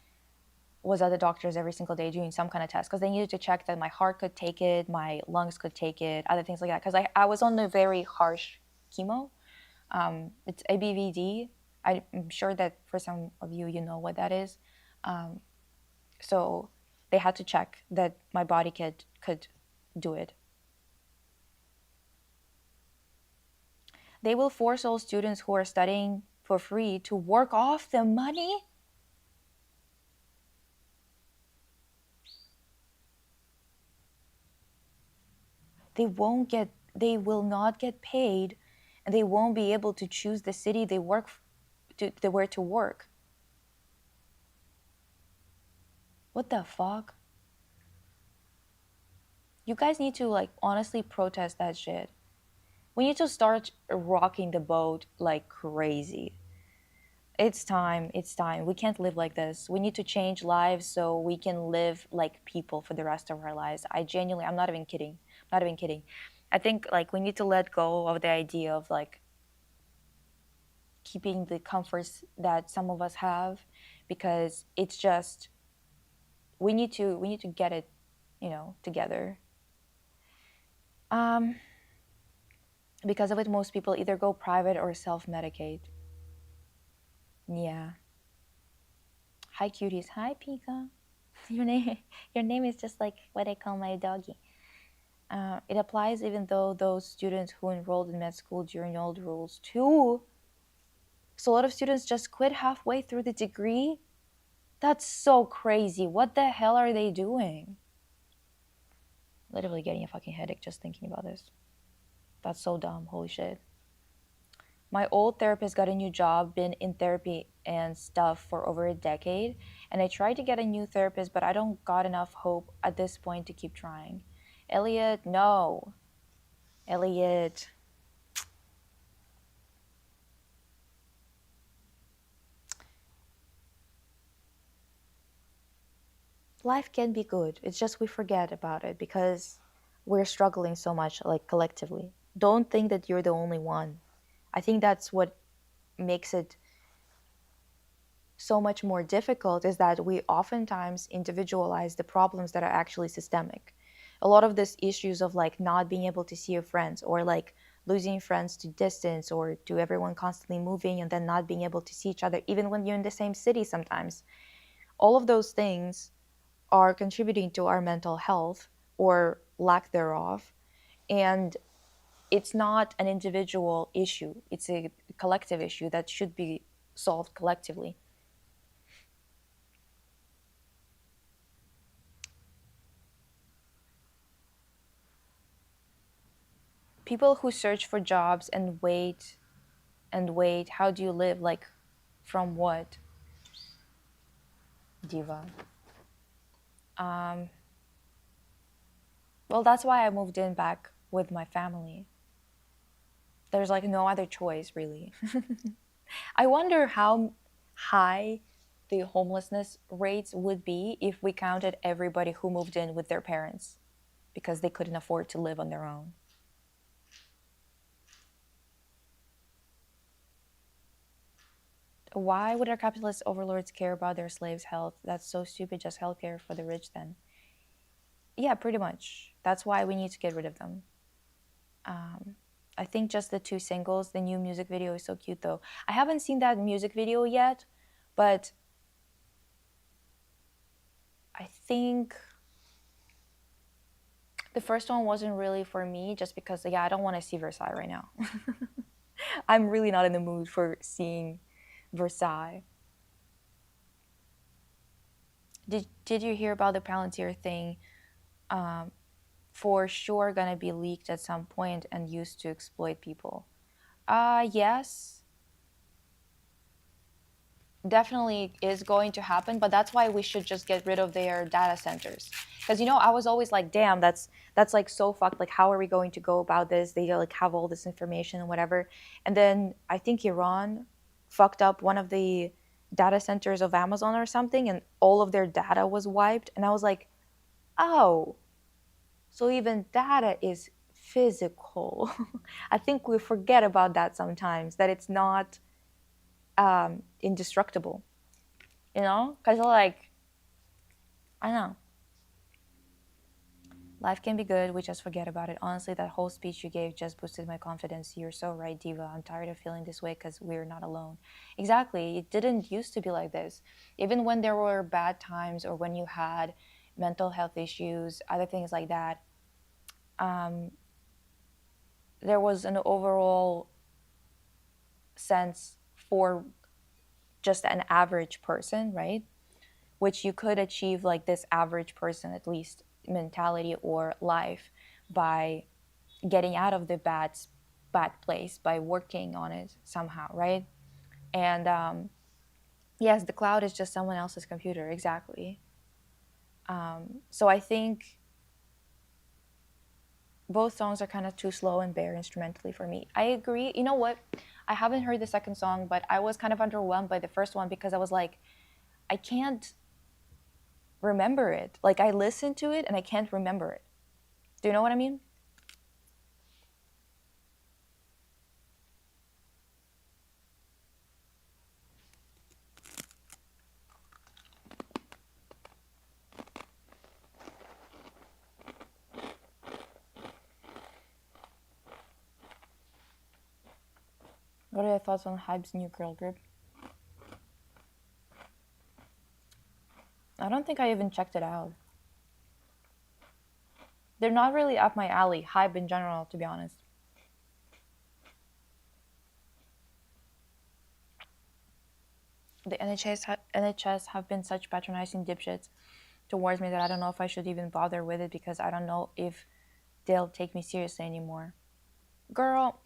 was at the doctors every single day doing some kind of test because they needed to check that my heart could take it, my lungs could take it, other things like that. Because I was on a very harsh chemo. It's ABVD. I'm sure that for some of you, you know what that is. Um, so they had to check that my body could do it. They will force all students who are studying for free to work off the money. They will not get paid, and they won't be able to choose the city they were to work. What the fuck? You guys need to like honestly protest that shit. We need to start rocking the boat like crazy. It's time. It's time. We can't live like this. We need to change lives so we can live like people for the rest of our lives. I genuinely, I'm not even kidding. Not even kidding. I think like we need to let go of the idea of like keeping the comforts that some of us have, because it's just we need to get it, together. Um, because of it, most people either go private or self-medicate. Yeah. Hi, cuties. Hi, Pika. Your name, your name is just like what I call my doggy. It applies even though those students who enrolled in med school during old rules too. So a lot of students just quit halfway through the degree. That's so crazy. What the hell are they doing? Literally getting a fucking headache just thinking about this. That's so dumb. Holy shit. My old therapist got a new job, been in therapy and stuff for over a decade, and I tried to get a new therapist, but I don't got enough hope at this point to keep trying. Elliot, no. Elliot. Life can be good. It's just we forget about it because we're struggling so much, like collectively. Don't think that you're the only one. I think that's what makes it so much more difficult, is that we oftentimes individualize the problems that are actually systemic. A lot of these issues of like not being able to see your friends, or like losing friends to distance, or to everyone constantly moving and then not being able to see each other even when you're in the same city sometimes. All of those things are contributing to our mental health or lack thereof. And it's not an individual issue, it's a collective issue that should be solved collectively. People who search for jobs and wait and wait, how do you live? Like, from what? Diva. Um, well, that's why I moved in back with my family. There's like no other choice, really. I wonder how high the homelessness rates would be if we counted everybody who moved in with their parents because they couldn't afford to live on their own. Why would our capitalist overlords care about their slaves' health? That's so stupid. Just healthcare for the rich, then. Yeah, pretty much. That's why we need to get rid of them. Um, I think just the two singles. The new music video is so cute, though. I haven't seen that music video yet, but I think the first one wasn't really for me, just because, yeah, I don't want to see Versailles right now. I'm really not in the mood for seeing Versailles. Did you hear about the Palantir thing? Um, for sure gonna be leaked at some point and used to exploit people. Yes, definitely is going to happen, but that's why we should just get rid of their data centers. Because I was always like, damn, that's like so fucked. Like, how are we going to go about this? They like have all this information and whatever. And then I think Iran fucked up one of the data centers of Amazon or something, and all of their data was wiped. And I was like, oh, so even data is physical. I think we forget about that sometimes, that it's not indestructible, Because, like, I don't know. Life can be good, we just forget about it. Honestly, that whole speech you gave just boosted my confidence. You're so right, Diva. I'm tired of feeling this way because we're not alone. Exactly. It didn't used to be like this. Even when there were bad times or when you had mental health issues, other things like that, um, there was an overall sense for just an average person, right? Which you could achieve, like this average person at least mentality or life, by getting out of the bad place, by working on it somehow, right? And yes, the cloud is just someone else's computer, exactly. So I think both songs are kind of too slow and bare instrumentally for me. I agree. You know what? I haven't heard the second song, but I was kind of underwhelmed by the first one because I was like, I can't remember it. Like I listened to it and I can't remember it. Do you know what I mean? What are your thoughts on Hype's new girl group? I don't think I even checked it out. They're not really up my alley, Hype in general, to be honest. The NHS have been such patronizing dipshits towards me that I don't know if I should even bother with it because I don't know if they'll take me seriously anymore. Girl,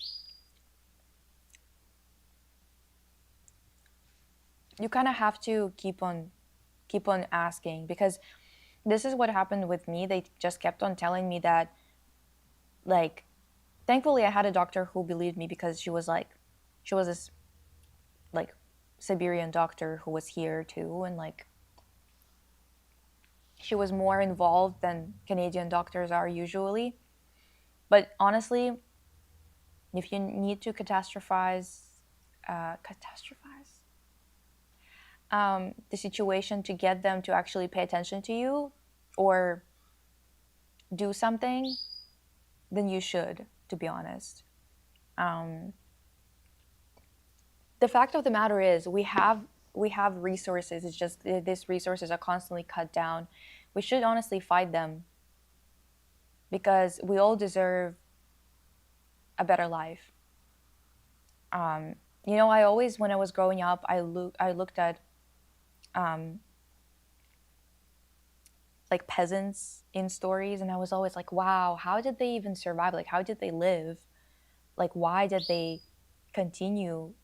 you kind of have to keep on asking because this is what happened with me. They just kept on telling me that, like, thankfully I had a doctor who believed me because she was this like Siberian doctor who was here too, and like she was more involved than Canadian doctors are usually. But honestly, if you need to catastrophize the situation to get them to actually pay attention to you or do something, then you should, to be honest. Um, the fact of the matter is, we have resources. It's just these resources are constantly cut down. We should honestly fight them because we all deserve a better life. Um, I always, when I was growing up, I looked at um, like peasants in stories, and I was always like, wow, how did they even survive? Like, how did they live? Like, why did they continue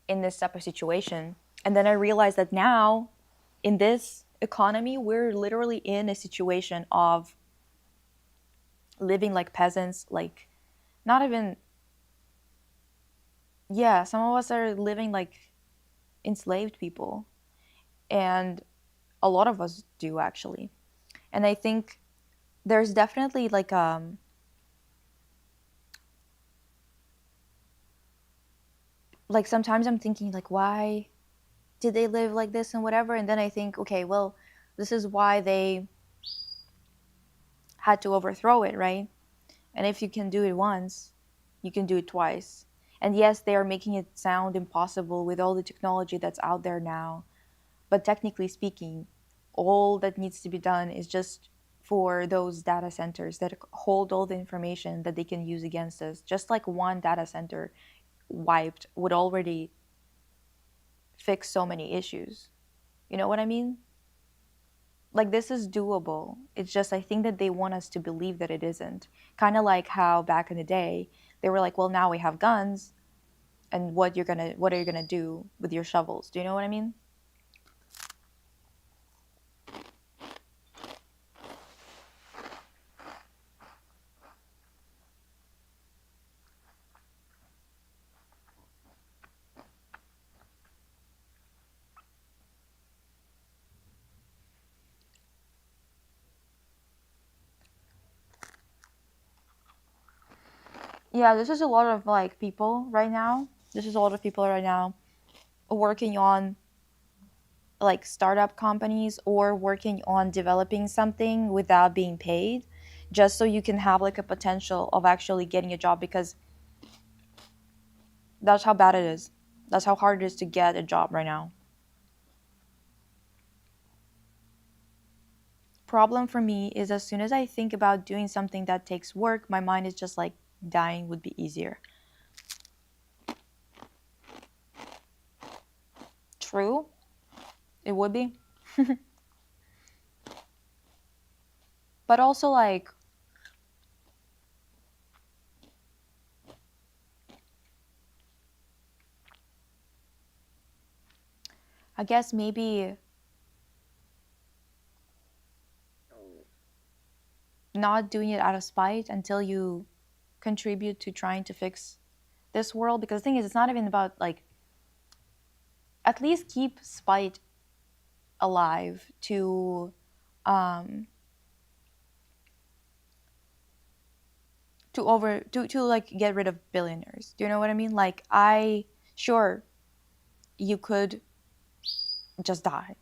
in this type of situation? And then I realized that now, in this economy, we're literally in a situation of living like peasants, like not even, yeah, some of us are living like enslaved people, and a lot of us do actually. And I think there's definitely like sometimes I'm thinking like, why did they live like this and whatever, and then I think, okay, well, this is why they had to overthrow it, right? And if you can do it once, you can do it twice. And yes, they are making it sound impossible with all the technology that's out there now, but technically speaking, all that needs to be done is just for those data centers that hold all the information that they can use against us. Just like one data center wiped would already fix so many issues. You know what I mean? Like, this is doable. It's just, I think that they want us to believe that it isn't. Kind of like how back in the day they were like, well, now we have guns, and what are you gonna do with your shovels? Do you know what I mean? Yeah, this is a lot of like people right now. This is a lot of people right now working on like startup companies or working on developing something without being paid, just so you can have like a potential of actually getting a job, because that's how bad it is. That's how hard it is to get a job right now. Problem for me is, as soon as I think about doing something that takes work, my mind is just like, dying would be easier. True, it would be. But also, like, I guess maybe not doing it out of spite until you contribute to trying to fix this world, because the thing is, it's not even about like, at least keep spite alive um to like get rid of billionaires. Do you know what I mean? Like, I sure, you could just die,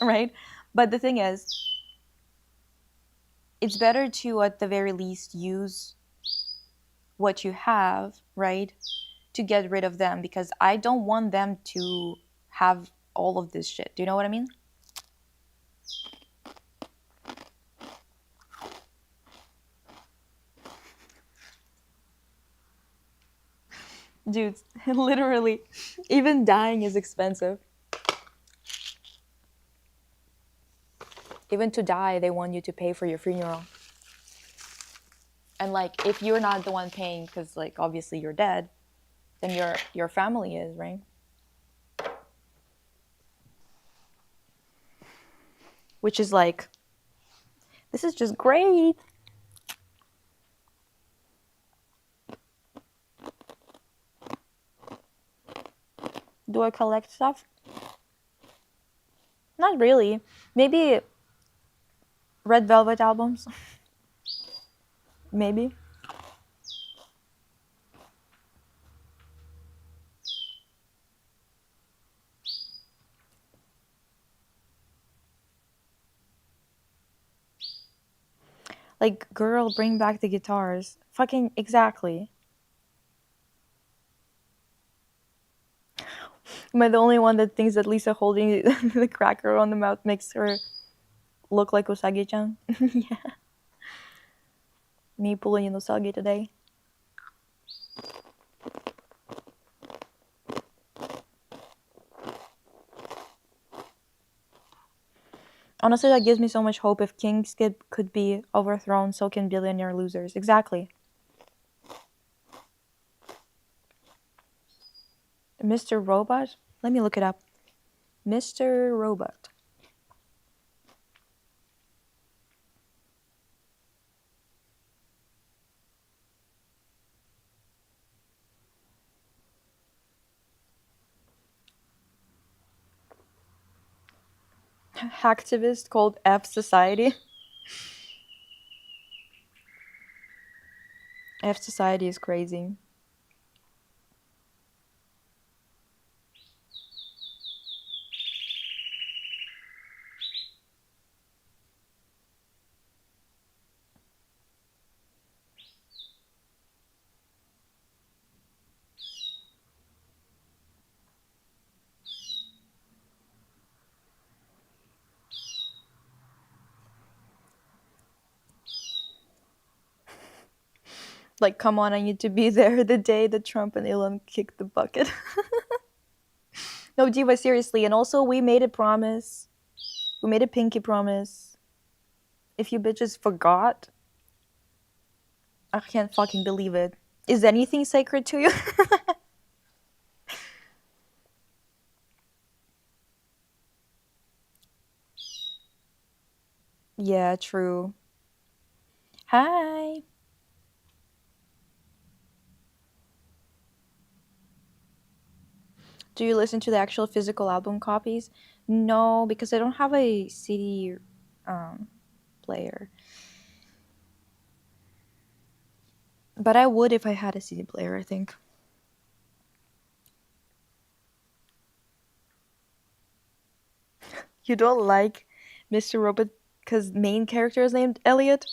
right? But the thing is, it's better to at the very least use what you have, right? To get rid of them, because I don't want them to have all of this shit. Do you know what I mean? Dude, literally, even dying is expensive. Even to die, they want you to pay for your funeral. And like, if you're not the one paying, because like obviously you're dead, then your family is, right? Which is like, this is just great. Do I collect stuff? Not really. Maybe Red Velvet albums. Maybe. Like, girl, bring back the guitars. Fucking exactly. Am I the only one that thinks that Lisa holding the cracker on the mouth makes her look like Usagi-chan? Yeah. Me pulling in Usagi today. Honestly, that gives me so much hope. If King's Kid could be overthrown, so can billionaire losers. Exactly. Mr. Robot? Let me look it up. Mr. Robot. Hacktivist called F Society. F Society is crazy. Like, come on, I need to be there the day that Trump and Elon kicked the bucket. No, Diva, seriously. And also, we made a promise. We made a pinky promise. If you bitches forgot, I can't fucking believe it. Is anything sacred to you? Yeah, true. Hi. Do you listen to the actual physical album copies? No, because I don't have a CD um, player. But I would if I had a CD player, I think. You don't like Mr. Robot because main character is named Elliot?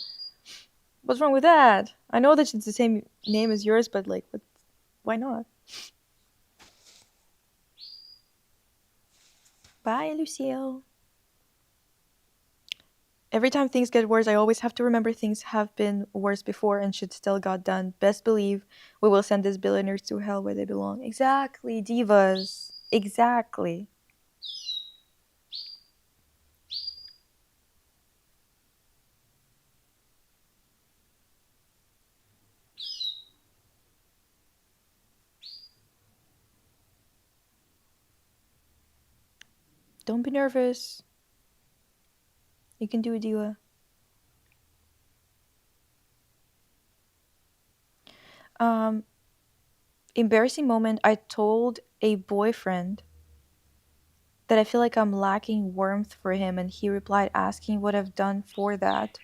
What's wrong with that? I know that it's the same name as yours, but like, why not? Bye, Lucille. Every time things get worse, I always have to remember things have been worse before and shit still got done. Best believe we will send these billionaires to hell where they belong. Exactly, divas. Exactly. Don't be nervous. You can do it, diva. Um, Embarrassing moment, I told a boyfriend that I feel like I'm lacking warmth for him, and he replied asking what I've done for that.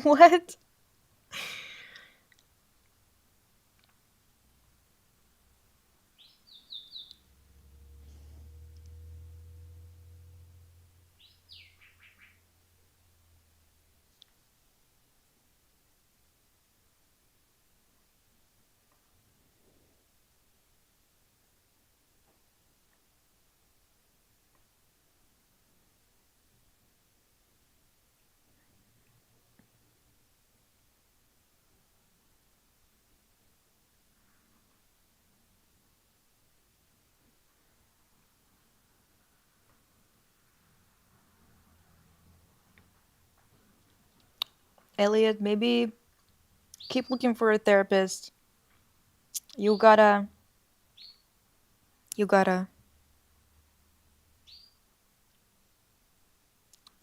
What? Elliot, maybe keep looking for a therapist. You gotta, you gotta,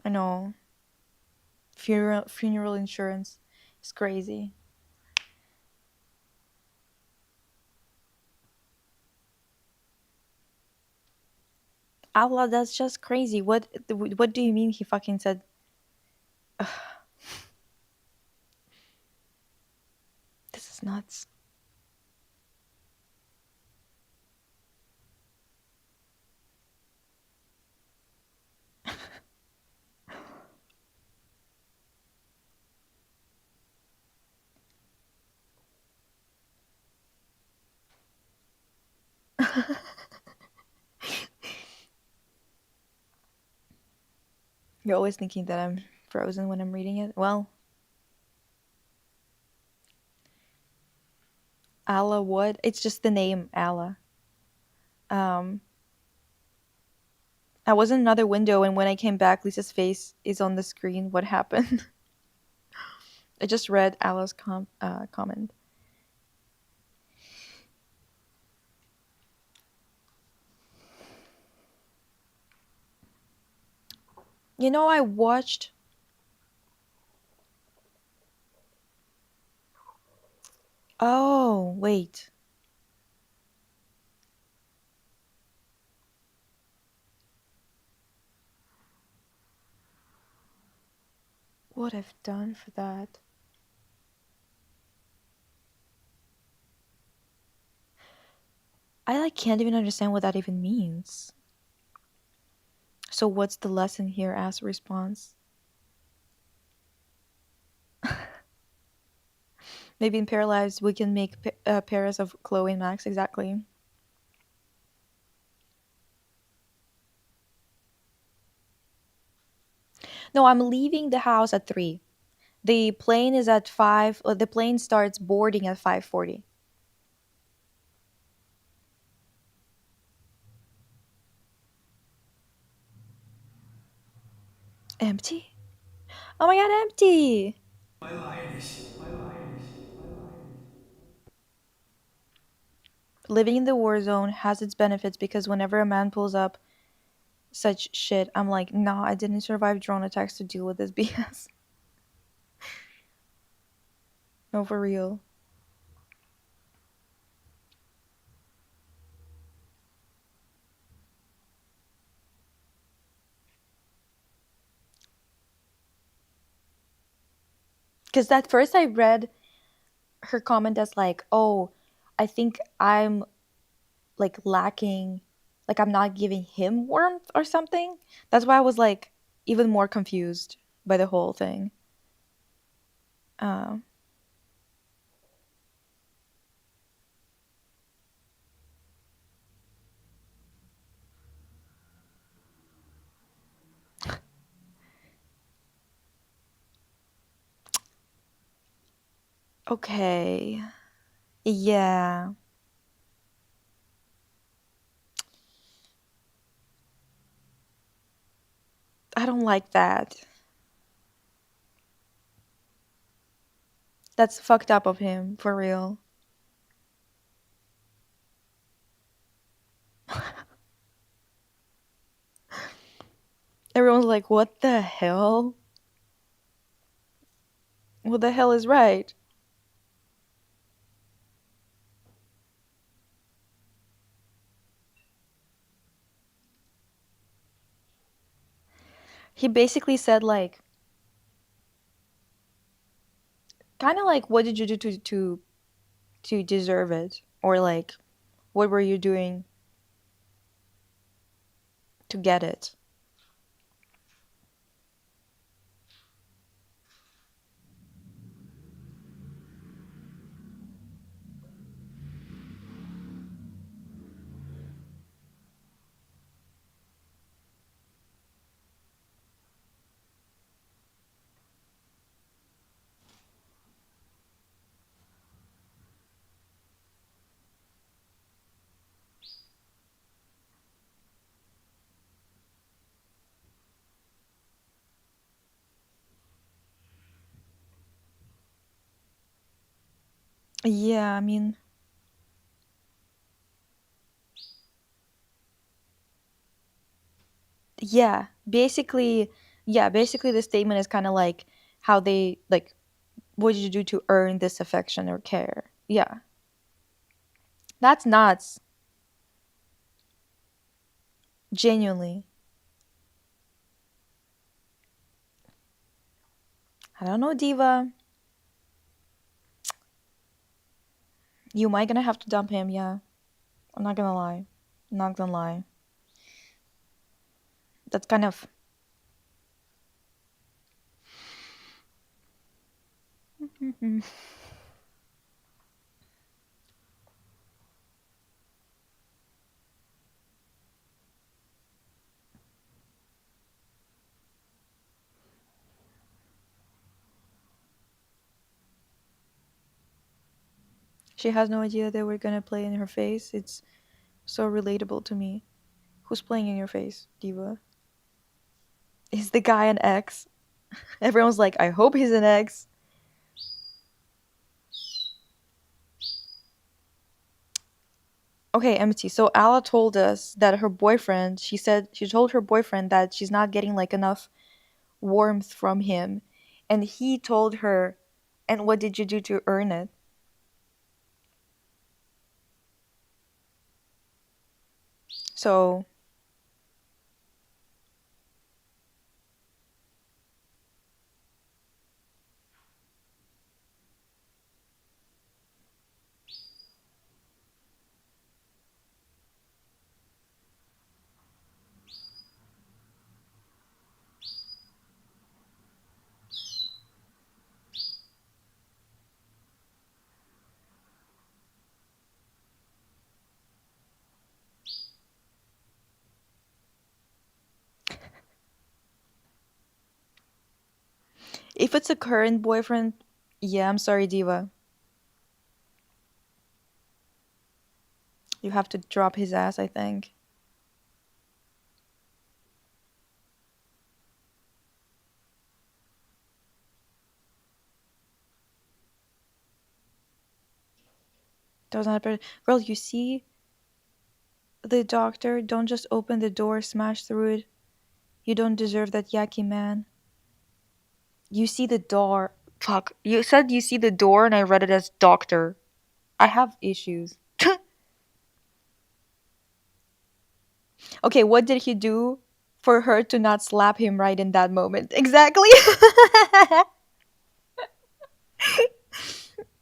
I know, funeral insurance is crazy. Allah, that's just crazy. What do you mean he fucking said? This is nuts. You're always thinking that I'm frozen when I'm reading it. Well, Allah, what? It's just the name Allah. Um, I was in another window, and when I came back, Lisa's face is on the screen. What happened? I just read Allah's comment. You know, I watched. Oh, wait. What I've done for that. I like can't even understand what that even means. So what's the lesson here as a response? Maybe in Pair Lives we can make pairs of Chloe and Max, exactly. No, I'm leaving the house at 3. The plane is at 5. The plane starts boarding at 5:40. Empty? Oh my god, empty! Living in the war zone has its benefits because whenever a man pulls up such shit, I'm like, nah, I didn't survive drone attacks to deal with this BS. No, for real. Because at first I read her comment as like, oh, I think I'm like lacking, like I'm not giving him warmth or something. That's why I was like even more confused by the whole thing. Um, okay. Yeah. I don't like that. That's fucked up of him, for real. Everyone's like, what the hell? What the hell is right? He basically said like, kind of like, what did you do to deserve it, or like, what were you doing to get it? Yeah, I mean, yeah, basically, yeah, basically the statement is kind of like how they like, what did you do to earn this affection or care? Yeah, that's nuts. Genuinely. I don't know, Diva. You might gonna have to dump him, yeah. I'm not gonna lie. Not gonna lie. That's kind of. She has no idea that we're gonna play in her face. It's so relatable to me. Who's playing in your face, Diva? Is the guy an ex? Everyone's like, I hope he's an ex. Okay, empty. So Ala told us that her boyfriend, she said she told her boyfriend that she's not getting like enough warmth from him. And he told her, and what did you do to earn it? So, if it's a current boyfriend, yeah, I'm sorry, Diva. You have to drop his ass, I think. That was not a girl, you see the doctor? Don't just open the door, smash through it. You don't deserve that yucky man. You see the door. Fuck. You said you see the door, and I read it as doctor. I have issues. Okay, what did he do for her to not slap him right in that moment? Exactly.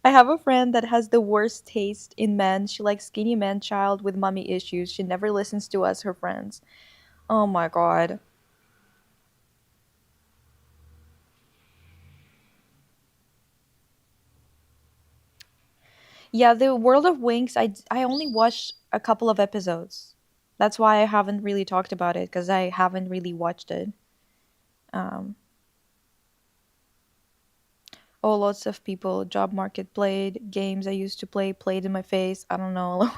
I have a friend that has the worst taste in men. She likes skinny man child with mommy issues. She never listens to us, her friends. Oh my god. Yeah, the World of Winx, I only watched a couple of episodes. That's why I haven't really talked about it because I haven't really watched it. Um, oh, lots of people. Job market played games I used to play played in my face. I don't know.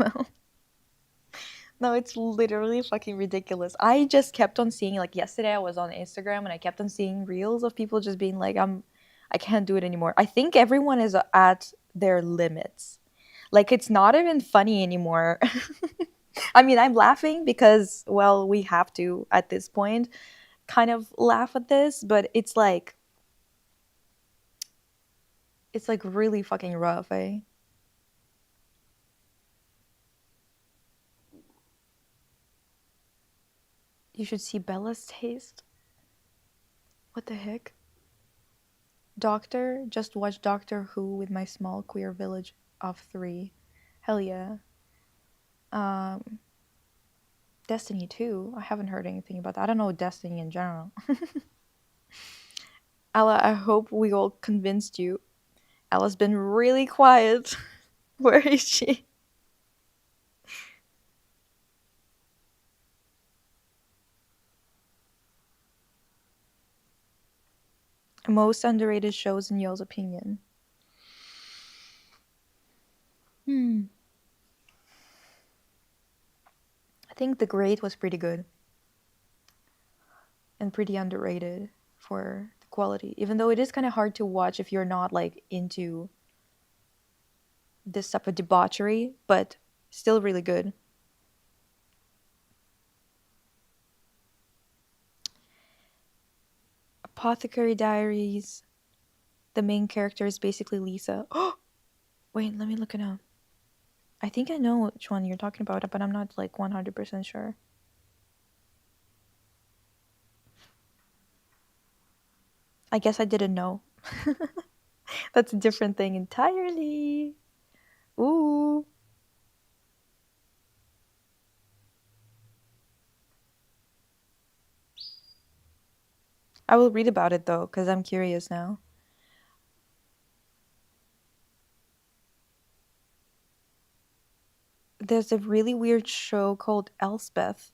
No, it's literally fucking ridiculous. I just kept on seeing like yesterday I was on Instagram and I kept on seeing reels of people just being like I can't do it anymore. I think everyone is at their limits. Like it's not even funny anymore. I mean, I'm laughing because well, we have to at this point, kind of laugh at this, but it's like really fucking rough, eh? You should see Bella's taste. What the heck? Doctor, just watch Doctor Who with my small queer village of three. Hell yeah. Um, Destiny 2. I haven't heard anything about that. I don't know Destiny in general. Ella, I hope we all convinced you. Ella's been really quiet. Where is she? Most underrated shows in y'all's opinion. Hmm. I think The Great was pretty good and pretty underrated for the quality, even though it is kind of hard to watch if you're not like into this type of debauchery, but still really good. Apothecary Diaries. The main character is basically Lisa. Wait, let me look it up. I think I know which one you're talking about, but I'm not like 100% sure. I guess I didn't know. That's a different thing entirely. Ooh. I will read about it though, because I'm curious now. There's a really weird show called Elspeth.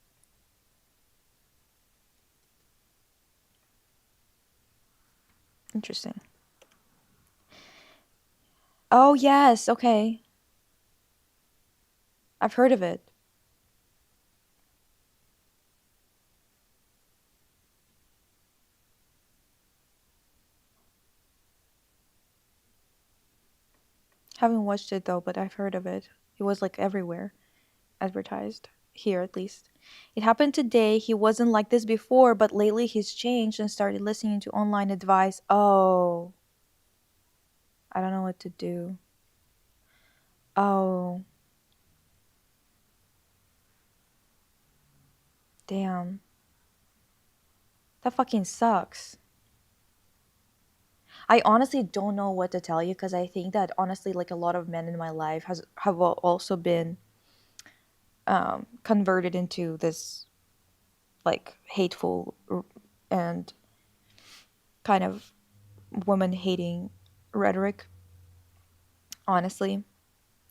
Interesting. Oh, yes. Okay. I've heard of it. Haven't watched it though, but I've heard of it. It was like everywhere advertised, here at least. It happened today. He wasn't like this before, but lately he's changed and started listening to online advice. Oh, I don't know what to do. Oh, damn. That fucking sucks. I honestly don't know what to tell you because I think that honestly, like a lot of men in my life have also been converted into this like hateful and kind of woman hating rhetoric. Honestly,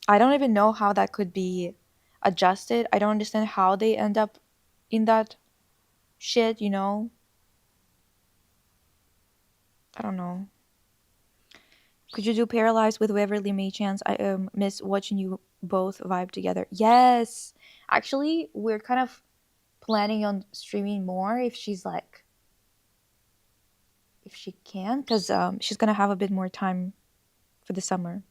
I don't even know how that could be adjusted. I don't understand how they end up in that shit. I don't know. Could you do Paralyzed with Waverly May Chance? I miss watching you both vibe together. Yes, actually, we're kind of planning on streaming more if she's like if she can, because she's gonna have a bit more time for the summer.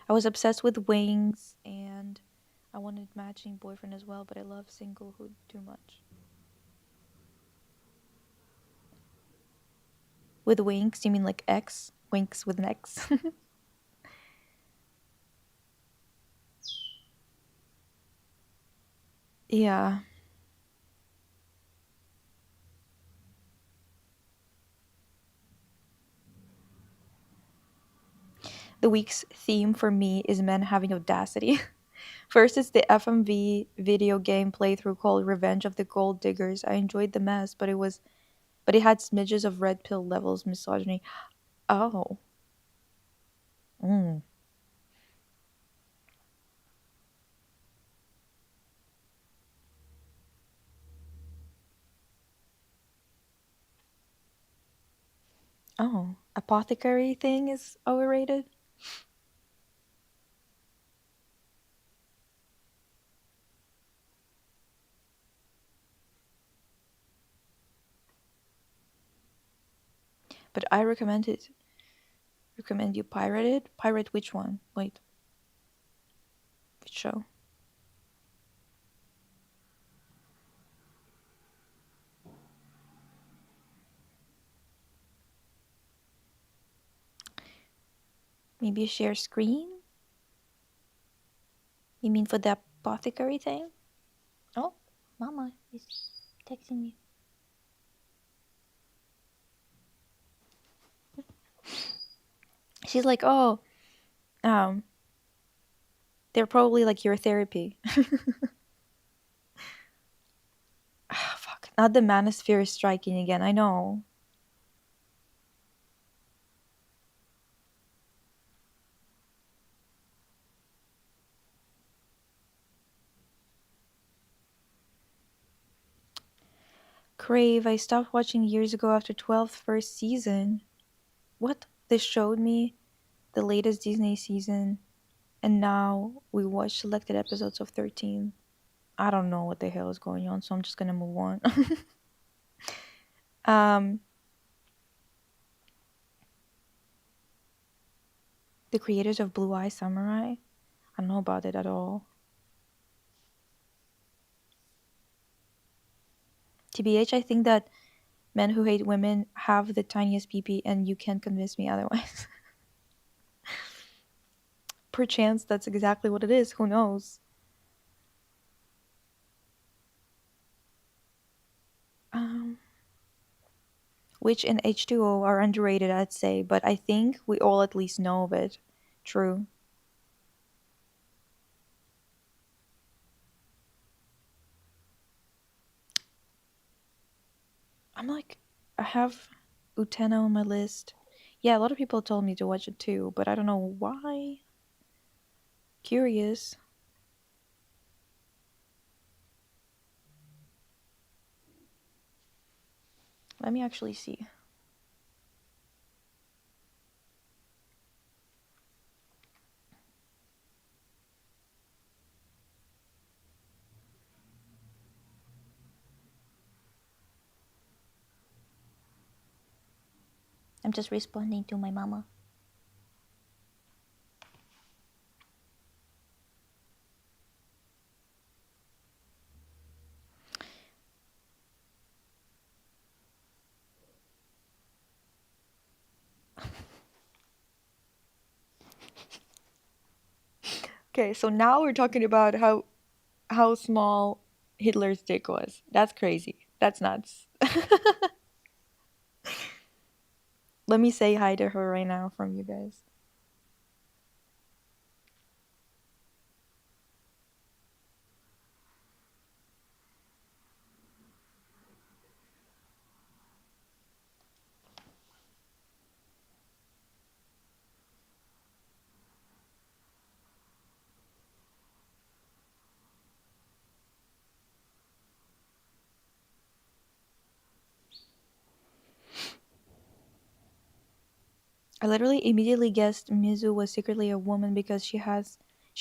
I was obsessed with Wings and I wanted matching boyfriend as well, but I love singlehood too much. With Winks, you mean like X? Winks with an X. Yeah. The week's theme for me is men having audacity. First is the FMV video game playthrough called Revenge of the Gold Diggers. I enjoyed the mess, but it had smidges of red pill levels misogyny. Oh. Mm. Oh. Apothecary thing is overrated? But I recommend it. Recommend you pirate it? Pirate which one? Wait, which show? Maybe share screen? You mean for the apothecary thing? Oh, Mama is texting me. She's like, oh, um, they're probably like your therapy. Ah, fuck. Not the manosphere is striking again. I know. Crave, I stopped watching years ago after 12th first season. What? They showed me the latest Disney season, and now we watch selected episodes of 13. I don't know what the hell is going on, so I'm just gonna move on. um, the creators of Blue Eye Samurai? I don't know about it at all. TBH, I think that men who hate women have the tiniest PP, and you can't convince me otherwise. Perchance that's exactly what it is. Who knows? Um, which in H2O are underrated, I'd say, but I think we all at least know of it. True. I'm like, I have Utena on my list. Yeah, a lot of people told me to watch it too, but I don't know why. Curious. Let me actually see. I'm just responding to my mama. Okay, so now we're talking about how small Hitler's dick was. That's crazy. That's nuts. Let me say hi to her right now from you guys. I literally immediately guessed Mizu was secretly a woman because she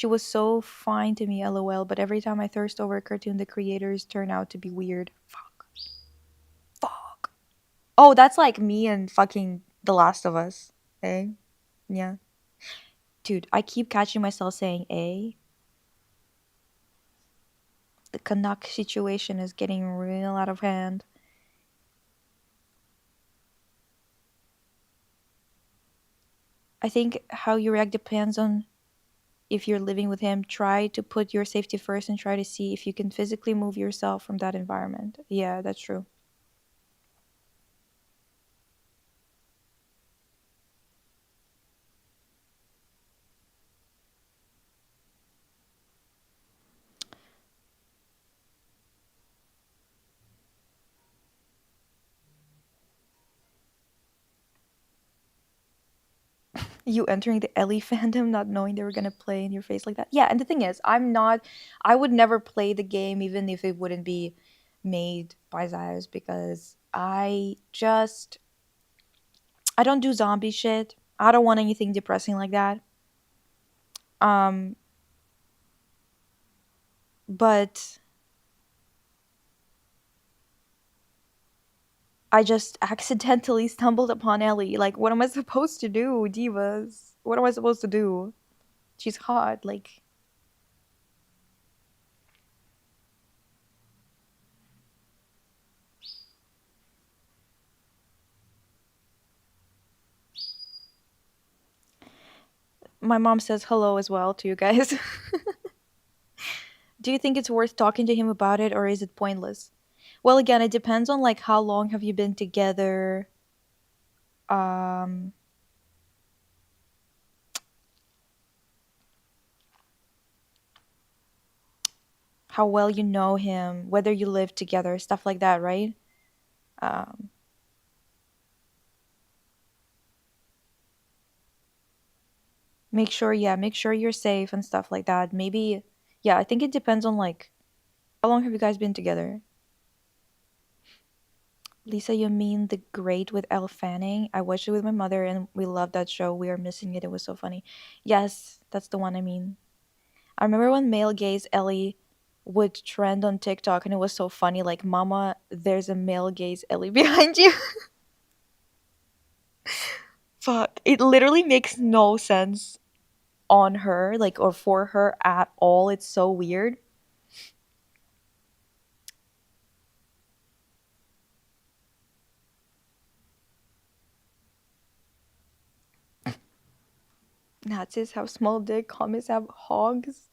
was so fine to me, lol, but every time I thirst over a cartoon the creators turn out to be weird. Fuck. Fuck. Oh, that's like me and fucking The Last of Us. Eh? Yeah. Dude, I keep catching myself saying A. The Canuck situation is getting real out of hand. I think how you react depends on if you're living with him. Try to put your safety first and try to see if you can physically move yourself from that environment. Yeah, that's true. You entering the Ellie fandom not knowing they were gonna play in your face like that. Yeah, and the thing is, I would never play the game even if it wouldn't be made by Zaius because I don't do zombie shit. I don't want anything depressing like that. Um but I just accidentally stumbled upon Ellie. Like, what am I supposed to do, divas? What am I supposed to do? She's hot. Like, My mom says hello as well to you guys. Do you think it's worth talking to him about it or is it pointless? Well, again, it depends on like how long have you been together. Um how well you know him, whether you live together, stuff like that, right? Um make sure, yeah, make sure you're safe and stuff like that. Maybe yeah, I think it depends on like how long have you guys been together? Lisa, you mean The Great with Elle Fanning? I watched it with my mother and we loved that show. We are missing it. It was so funny. Yes, that's the one I mean. I remember when male gaze Ellie would trend on TikTok and it was so funny. Like, Mama, there's a male gaze Ellie behind you. Fuck. It literally makes no sense on her, like, or for her at all. It's so weird. Nazis have small dick, commies have hogs.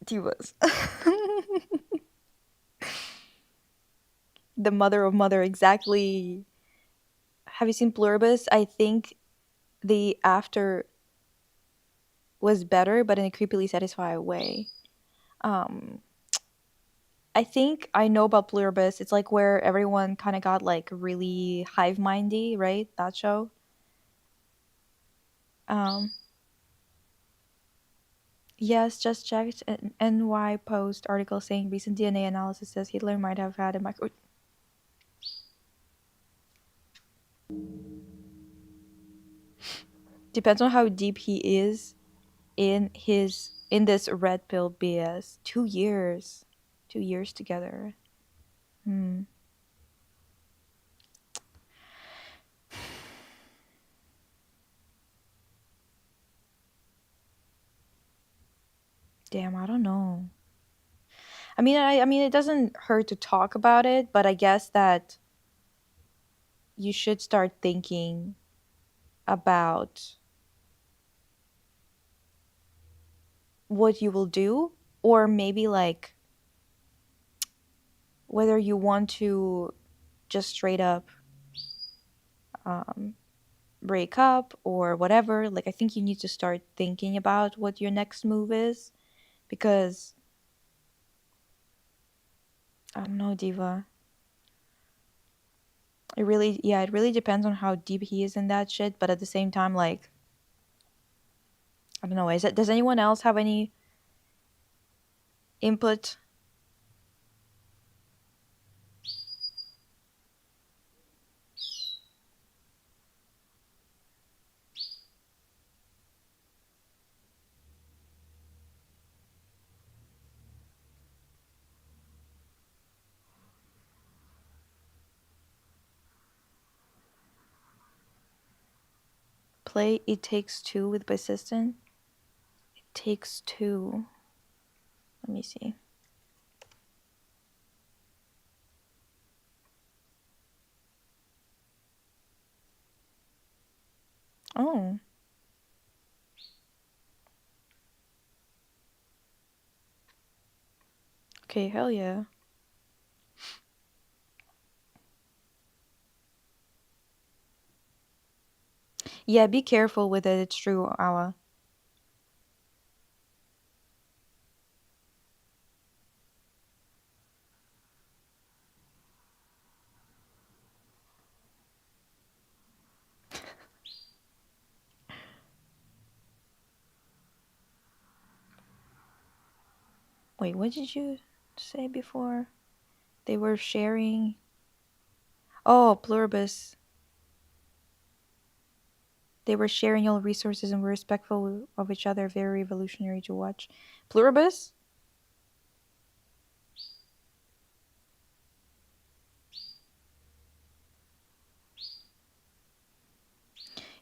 Divas. The mother of mother, exactly. Have you seen Pluribus? I think the after was better, but in a creepily satisfying way. Um, I think I know about Pluribus. It's like where everyone kind of got like really hive mindy, right? That show. Um, yes, just checked an NY Post article saying recent DNA analysis says Hitler might have had a micro. Depends on how deep he is in this red pill BS. 2 years, 2 years together. Hmm. Damn, I don't know. I mean, it doesn't hurt to talk about it, but I guess that you should start thinking about what you will do, or maybe like whether you want to just straight up um, break up or whatever. Like, I think you need to start thinking about what your next move is because I don't know, Diva. It really, yeah, it really depends on how deep he is in that shit. But at the same time, like, I don't know. Is it? Does anyone else have any input? Play It Takes Two with Persistent. It Takes Two. Let me see. Oh, okay, hell yeah. Yeah, be careful with it. It's true, Awa. Wait, what did you say before? They were sharing. Oh, Pluribus. They were sharing all resources and were respectful of each other. Very revolutionary to watch. Pluribus?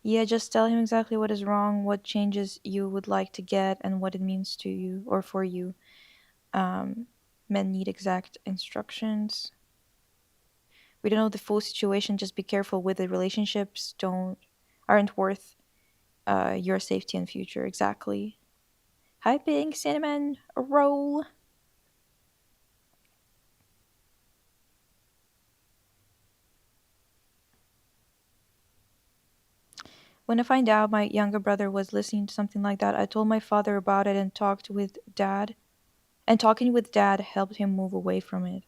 Yeah, just tell him exactly what is wrong, what changes you would like to get, and what it means to you or for you. Um, Men need exact instructions. We don't know the full situation. Just be careful with it. Relationships don't aren't worth your safety and future. Exactly. Hi, Pink Cinnamon Roll. When I find out my younger brother was listening to something like that, I told my father about it and talked with dad. And talking with dad helped him move away from it.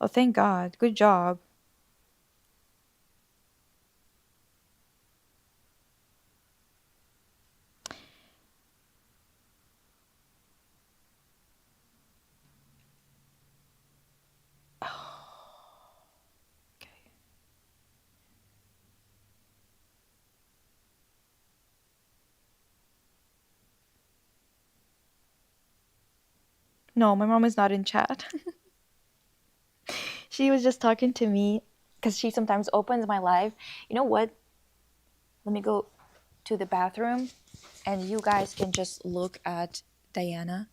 Oh, thank God. Good job. Okay. No, my mom is not in chat. She was just talking to me because she sometimes opens my live. You know what? Let me go to the bathroom and you guys can just look at Diana.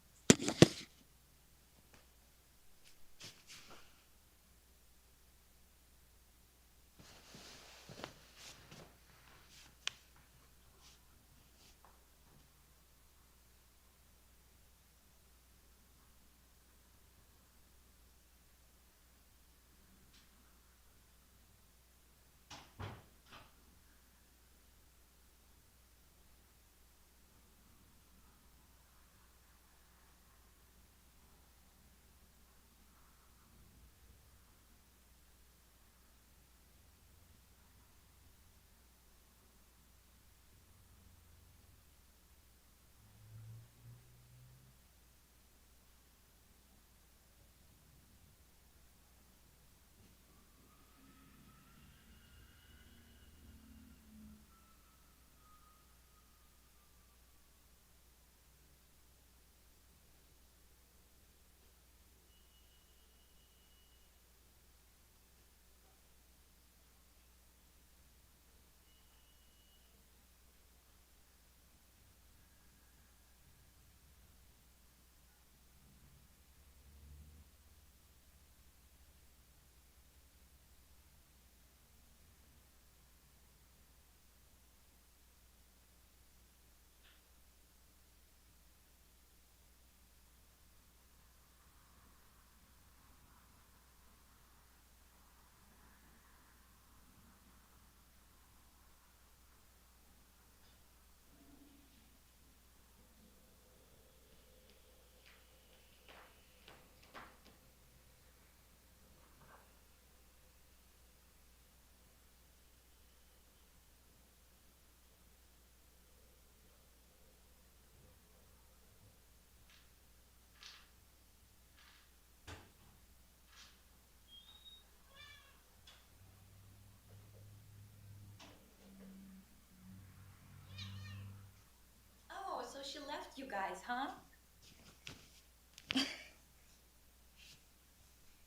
Oh, so she left you guys, huh?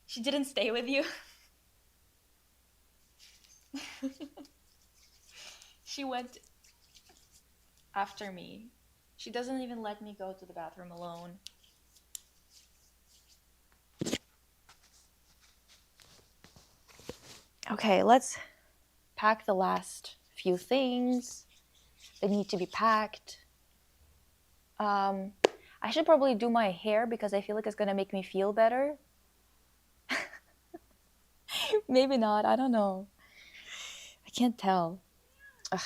She didn't stay with you? She went after me. She doesn't even let me go to the bathroom alone. Okay, let's pack the last few things that need to be packed. Um, I should probably do my hair because I feel like it's gonna make me feel better. Maybe not. I don't know. I can't tell. Ugh.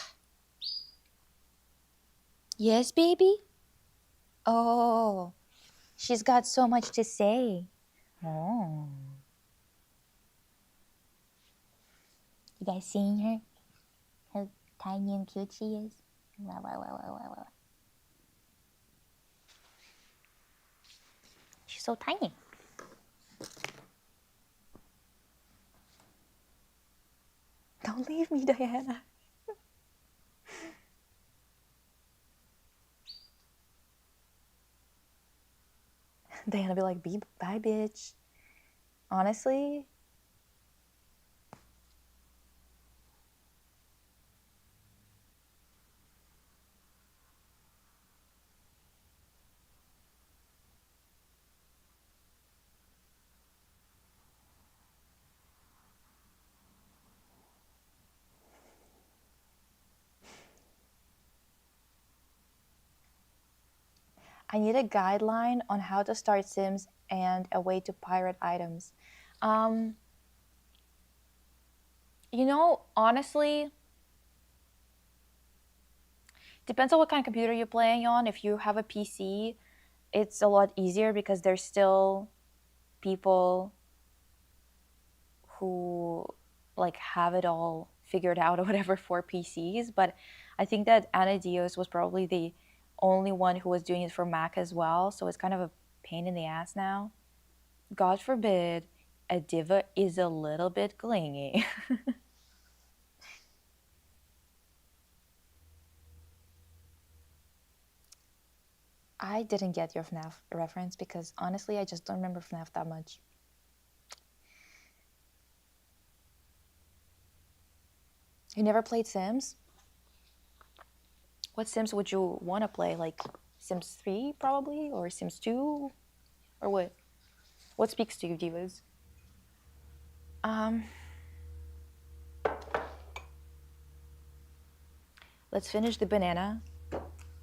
Yes, baby? Oh, she's got so much to say. Oh. You guys seeing her? How tiny and cute she is? Wow, wow, wow, wow, wow, wow. She's so tiny. Don't leave me, Diana. Diana be like, bye, bitch. Honestly, I need a guideline on how to start Sims and a way to pirate items. Um, honestly, depends on what kind of computer you're playing on. If you have a PC, it's a lot easier because there's still people who like have it all figured out or whatever for PCs. But I think that Ana Dios was probably the only one who was doing it for Mac as well. So it's kind of a pain in the ass now. God forbid a diva is a little bit clingy. I didn't get your FNAF reference because honestly, I just don't remember FNAF that much. You never played Sims? What Sims would you want to play? Like Sims 3 probably or Sims 2 or what? What speaks to you, divas? Um, let's finish the banana.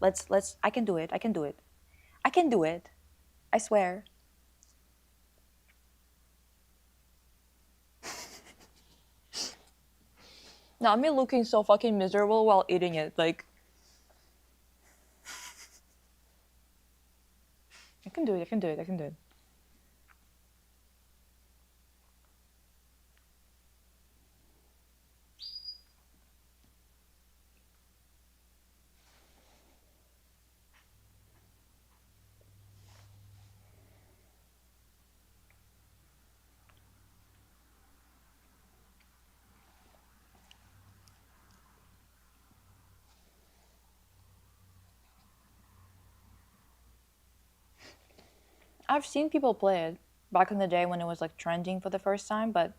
Let's I can do it. I can do it. I can do it. I swear. Not me looking so fucking miserable while eating it. Like I can do it. I can do it. I can do it. I've seen people play it back in the day when it was like trending for the first time, but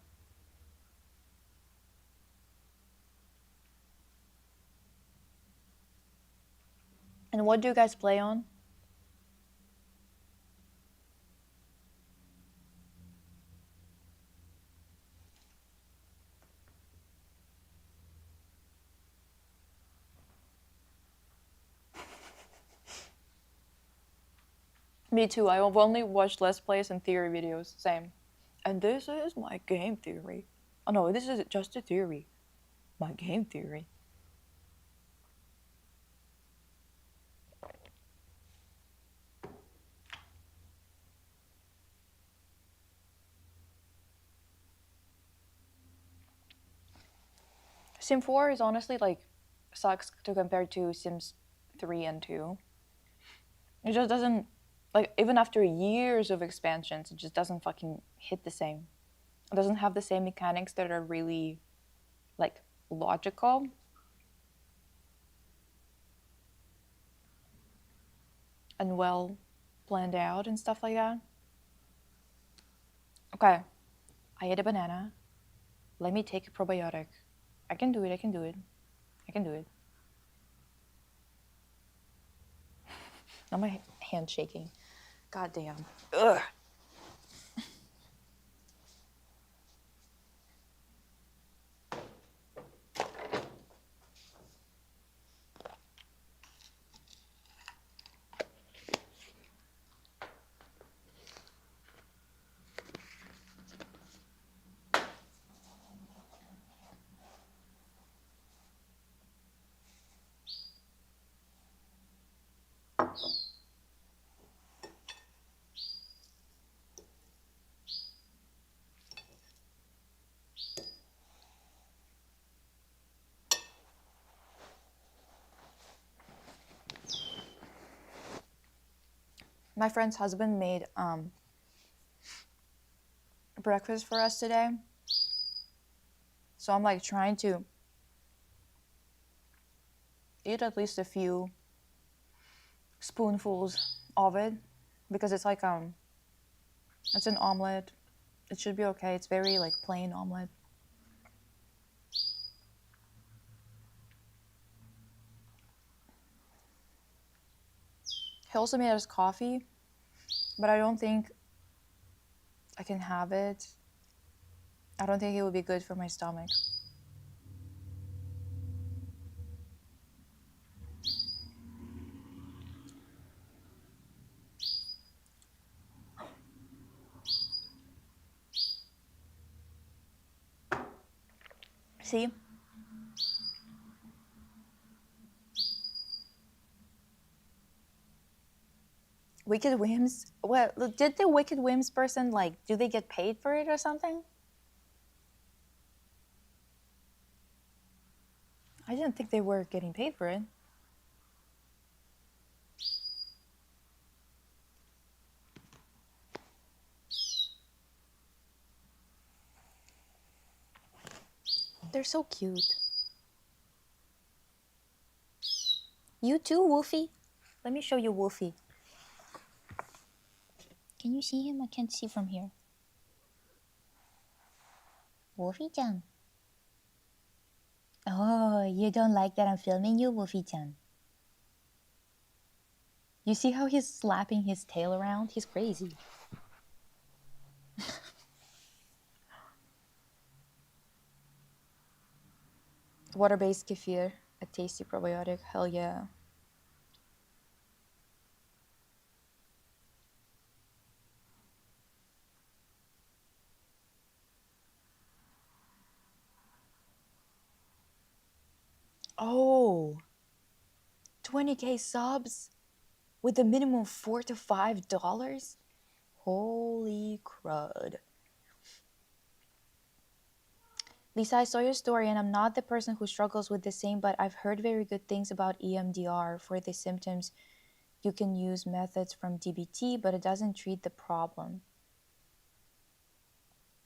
and what do you guys play on? Me too. I've only watched Let's Plays and theory videos. Same. And this is my game theory. Oh no, this is just a theory. My game theory. Sim 4 is honestly like sucks to compare to Sims 3 and 2. It just doesn't like even after years of expansions, it just doesn't fucking hit the same. It doesn't have the same mechanics that are really like logical and well planned out and stuff like that. Okay, I ate a banana. Let me take a probiotic. I can do it. I can do it. I can do it. Now my hand shaking. God damn. Ugh. My friend's husband made breakfast for us today. So I'm like trying to eat at least a few spoonfuls of it because it's like it's an omelet. It should be okay. It's very like plain omelet. He also made us coffee, but I don't think I can have it. I don't think it would be good for my stomach. See? Wicked Whims? Well, did the Wicked Whims person, like, do they get paid for it or something? I didn't think they were getting paid for it. They're so cute. You too, Wolfie? Let me show you Wolfie. Can you see him? I can't see from here. Wolfie-chan. Oh, you don't like that I'm filming you, Wolfie-chan? You see how he's slapping his tail around? He's crazy. Water-based kefir, a tasty probiotic. Hell yeah. Oh, 20K subs with a minimum of $4 to $5? Holy crud. Lisa, I saw your story and I'm not the person who struggles with the same, but I've heard very good things about EMDR for the symptoms. You can use methods from DBT, but it doesn't treat the problem.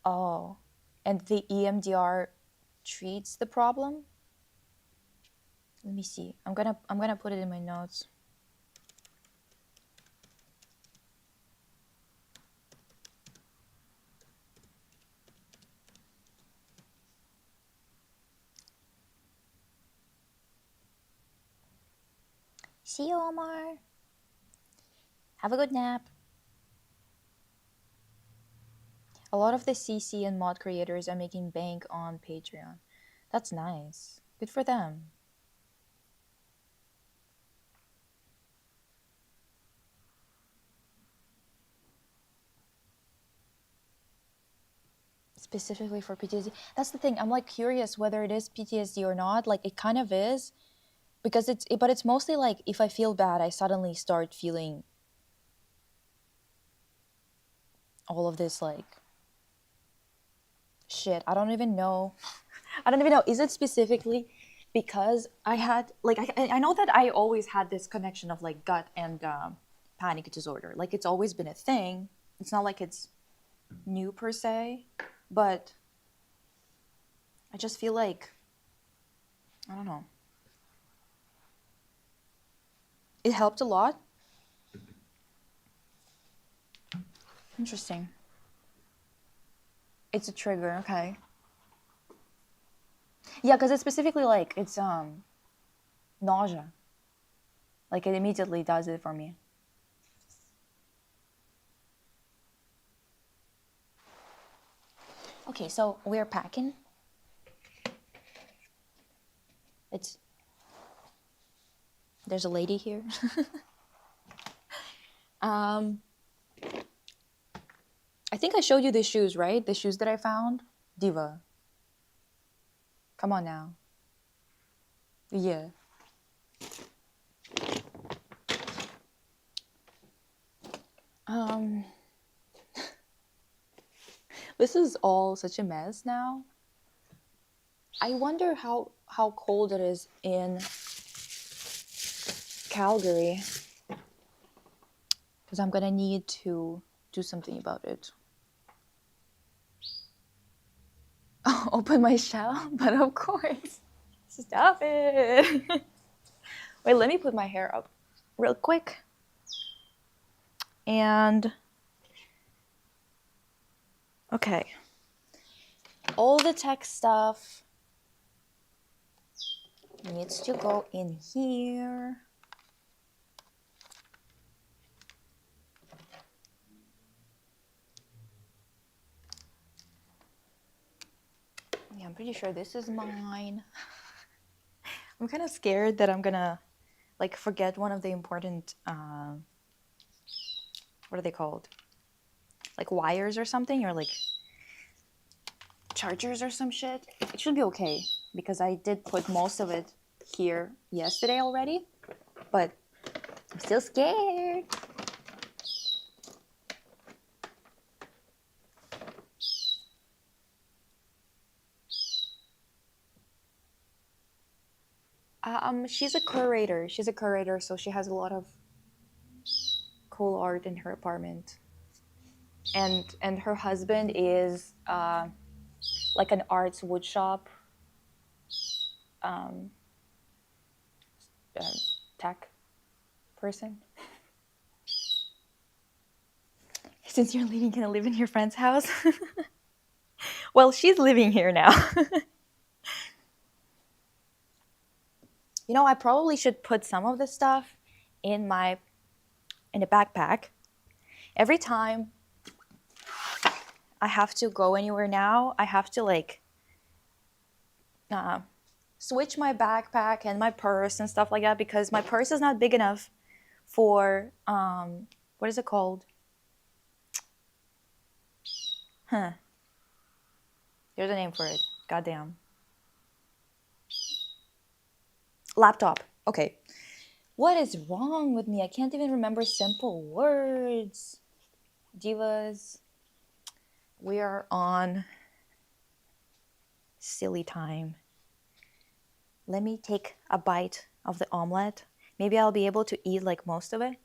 Oh, and the EMDR treats the problem? Let me see. I'm gonna put it in my notes. See you, Omar. Have a good nap. A lot of the CC and mod creators are making bank on Patreon. That's nice. Good for them. Specifically for PTSD. That's the thing. I'm like curious whether it is PTSD or not. Like it kind of is, because but it's mostly like if I feel bad, I suddenly start feeling all of this like shit. I don't even know. Is it specifically because I had like I know that I always had this connection of like gut and panic disorder. Like it's always been a thing. It's not like it's new per se, but I just feel like I don't know. It helped a lot. Interesting. It's a trigger, okay. Yeah, because it's specifically like it's nausea. Like it immediately does it for me. Okay, so we're packing. There's a lady here. I think I showed you the shoes, right? The shoes that I found. Diva. Come on now. Yeah. This is all such a mess now. I wonder how cold it is in Calgary, because I'm gonna need to do something about it. Open my shell, but of course. Stop it. Wait, let me put my hair up real quick. And okay. All the tech stuff needs to go in here. Yeah, I'm pretty sure this is mine. I'm kind of scared that I'm gonna like forget one of the important what are they called? Like wires or something, or like chargers or some shit. It should be okay because I did put most of it here yesterday already, but I'm still scared. She's a curator. She's a curator, so she has a lot of cool art in her apartment. And her husband is like an arts woodshop um, uh, tech person. Since you're leaving, can I live in your friend's house? Well, she's living here now. You know, I probably should put some of the stuff in my in a backpack. Every time I have to go anywhere now, I have to like uh, switch my backpack and my purse and stuff like that because my purse is not big enough for what is it called? Huh. There's a name for it. Goddamn. Laptop. Okay. What is wrong with me? I can't even remember simple words. Divas. We are on silly time. Let me take a bite of the omelet. Maybe I'll be able to eat like most of it.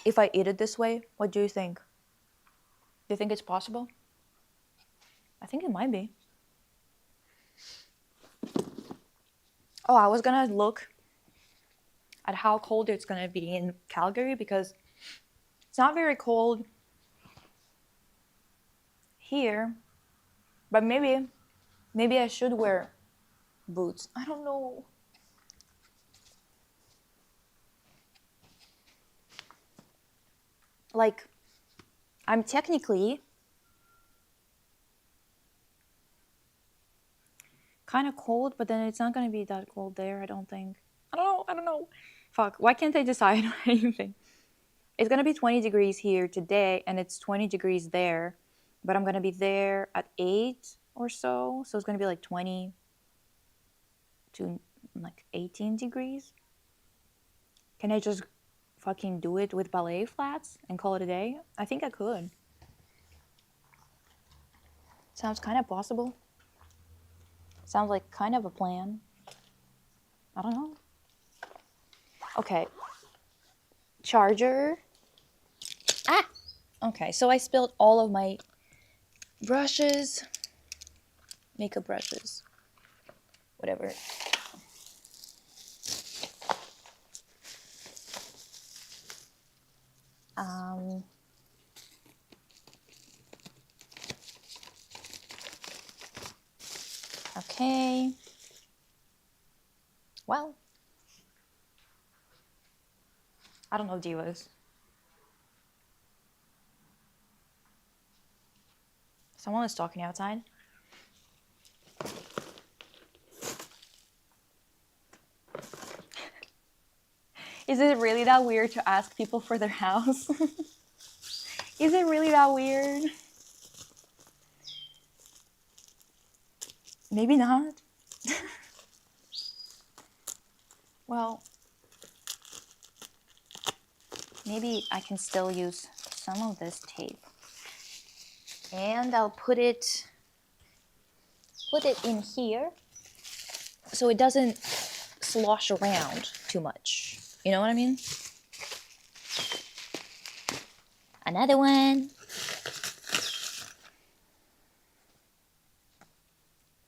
If I eat it this way, what do you think? Do you think it's possible? I think it might be. Oh, I was gonna look at how cold it's gonna be in Calgary because it's not very cold here, but maybe I should wear boots. I don't know. Like, I'm technically kind of cold, but then it's not gonna be that cold there, I don't think. I don't know. Fuck, why can't I decide anything? It's gonna be 20 degrees here today, and it's 20 degrees there, but I'm gonna be there at 8 or so, so it's gonna be like 20 to like 18 degrees. Can I just fucking do it with ballet flats and call it a day? I think I could. Sounds kind of possible. Sounds like kind of a plan. I don't know. Okay. Charger. Ah! Okay, so I spilled all of my brushes. Makeup brushes. Whatever. Um, okay. Well, I don't know, divas. Someone is talking outside. Is it really that weird to ask people for their house? Is it really that weird? Maybe not. Well, maybe I can still use some of this tape. And I'll put it in here so it doesn't slosh around too much. You know what I mean? Another one.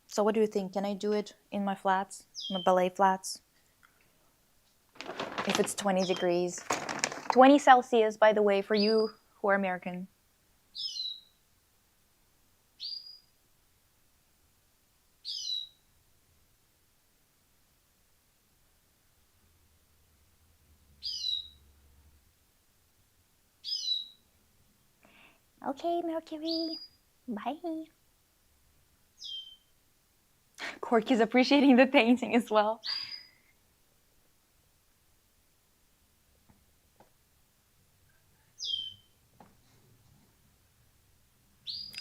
So what do you think? Can I do it in my flats? My ballet flats? If it's 20 degrees. 20 Celsius, by the way, for you who are American. Okay, Mercury. Bye. Corky's appreciating the painting as well.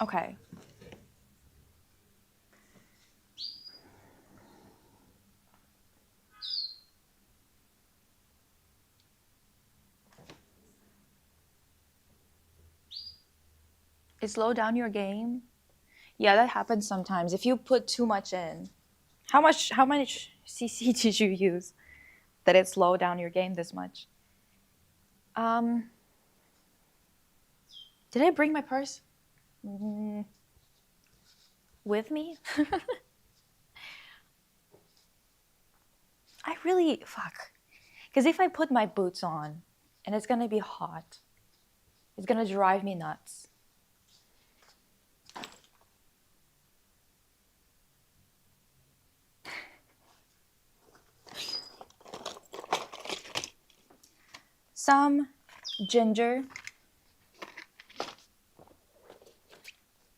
Okay. It slow down your game. Yeah, that happens sometimes. If you put too much in. How much CC did you use that it slowed down your game this much? Um, did I bring my purse with me? I really fuck. Because if I put my boots on and it's gonna be hot, it's gonna drive me nuts. Some ginger,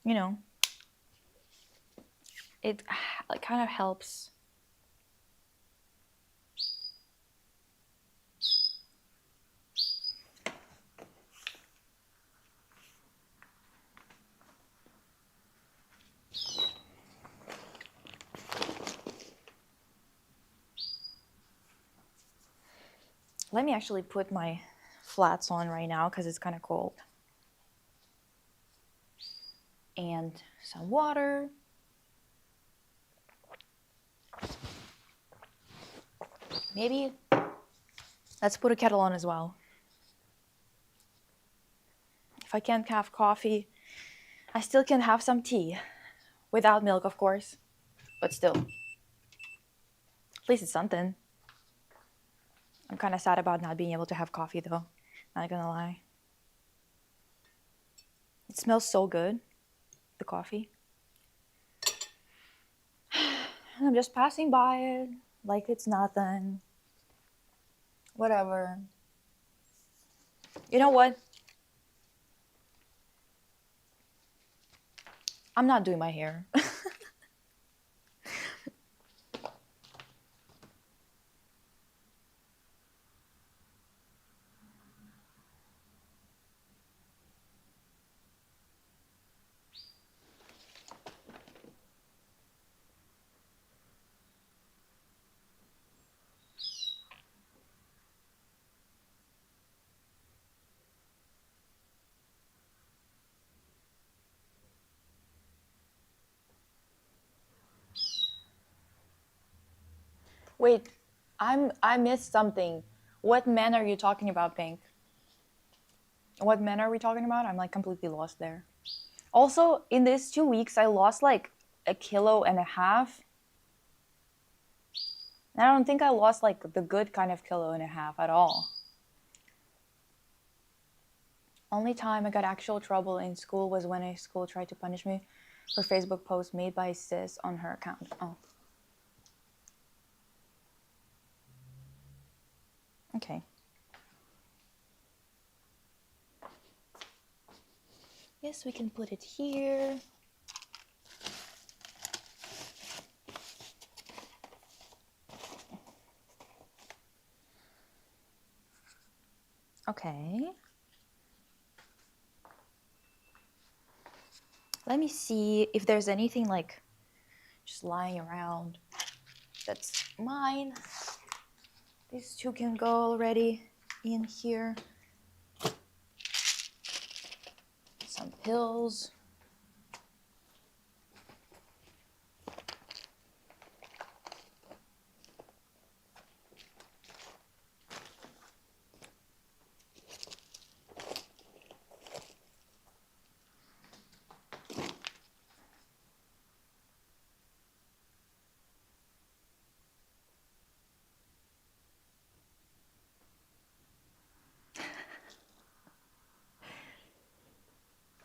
you know, it kind of helps. Let me actually put my flats on right now because it's kind of cold. And some water. Maybe let's put a kettle on as well. If I can't have coffee, I still can have some tea. Without milk, of course. But still. At least it's something. I'm kind of sad about not being able to have coffee though. Not gonna lie. It smells so good, the coffee. I'm just passing by it like it's nothing. Whatever. You know what? I'm not doing my hair. Wait, I missed something. What man are you talking about, Pink? What men are we talking about? I'm like completely lost there. Also, in these 2 weeks, I lost like 1.5 kilos. And I don't think I lost like the good kind of 1.5 kilos at all. Only time I got actual trouble in school was when a school tried to punish me for Facebook posts made by a sis on her account. Oh. Okay. Yes, we can put it here. Okay. Let me see if there's anything like just lying around that's mine. These two can go already in here. Some pills.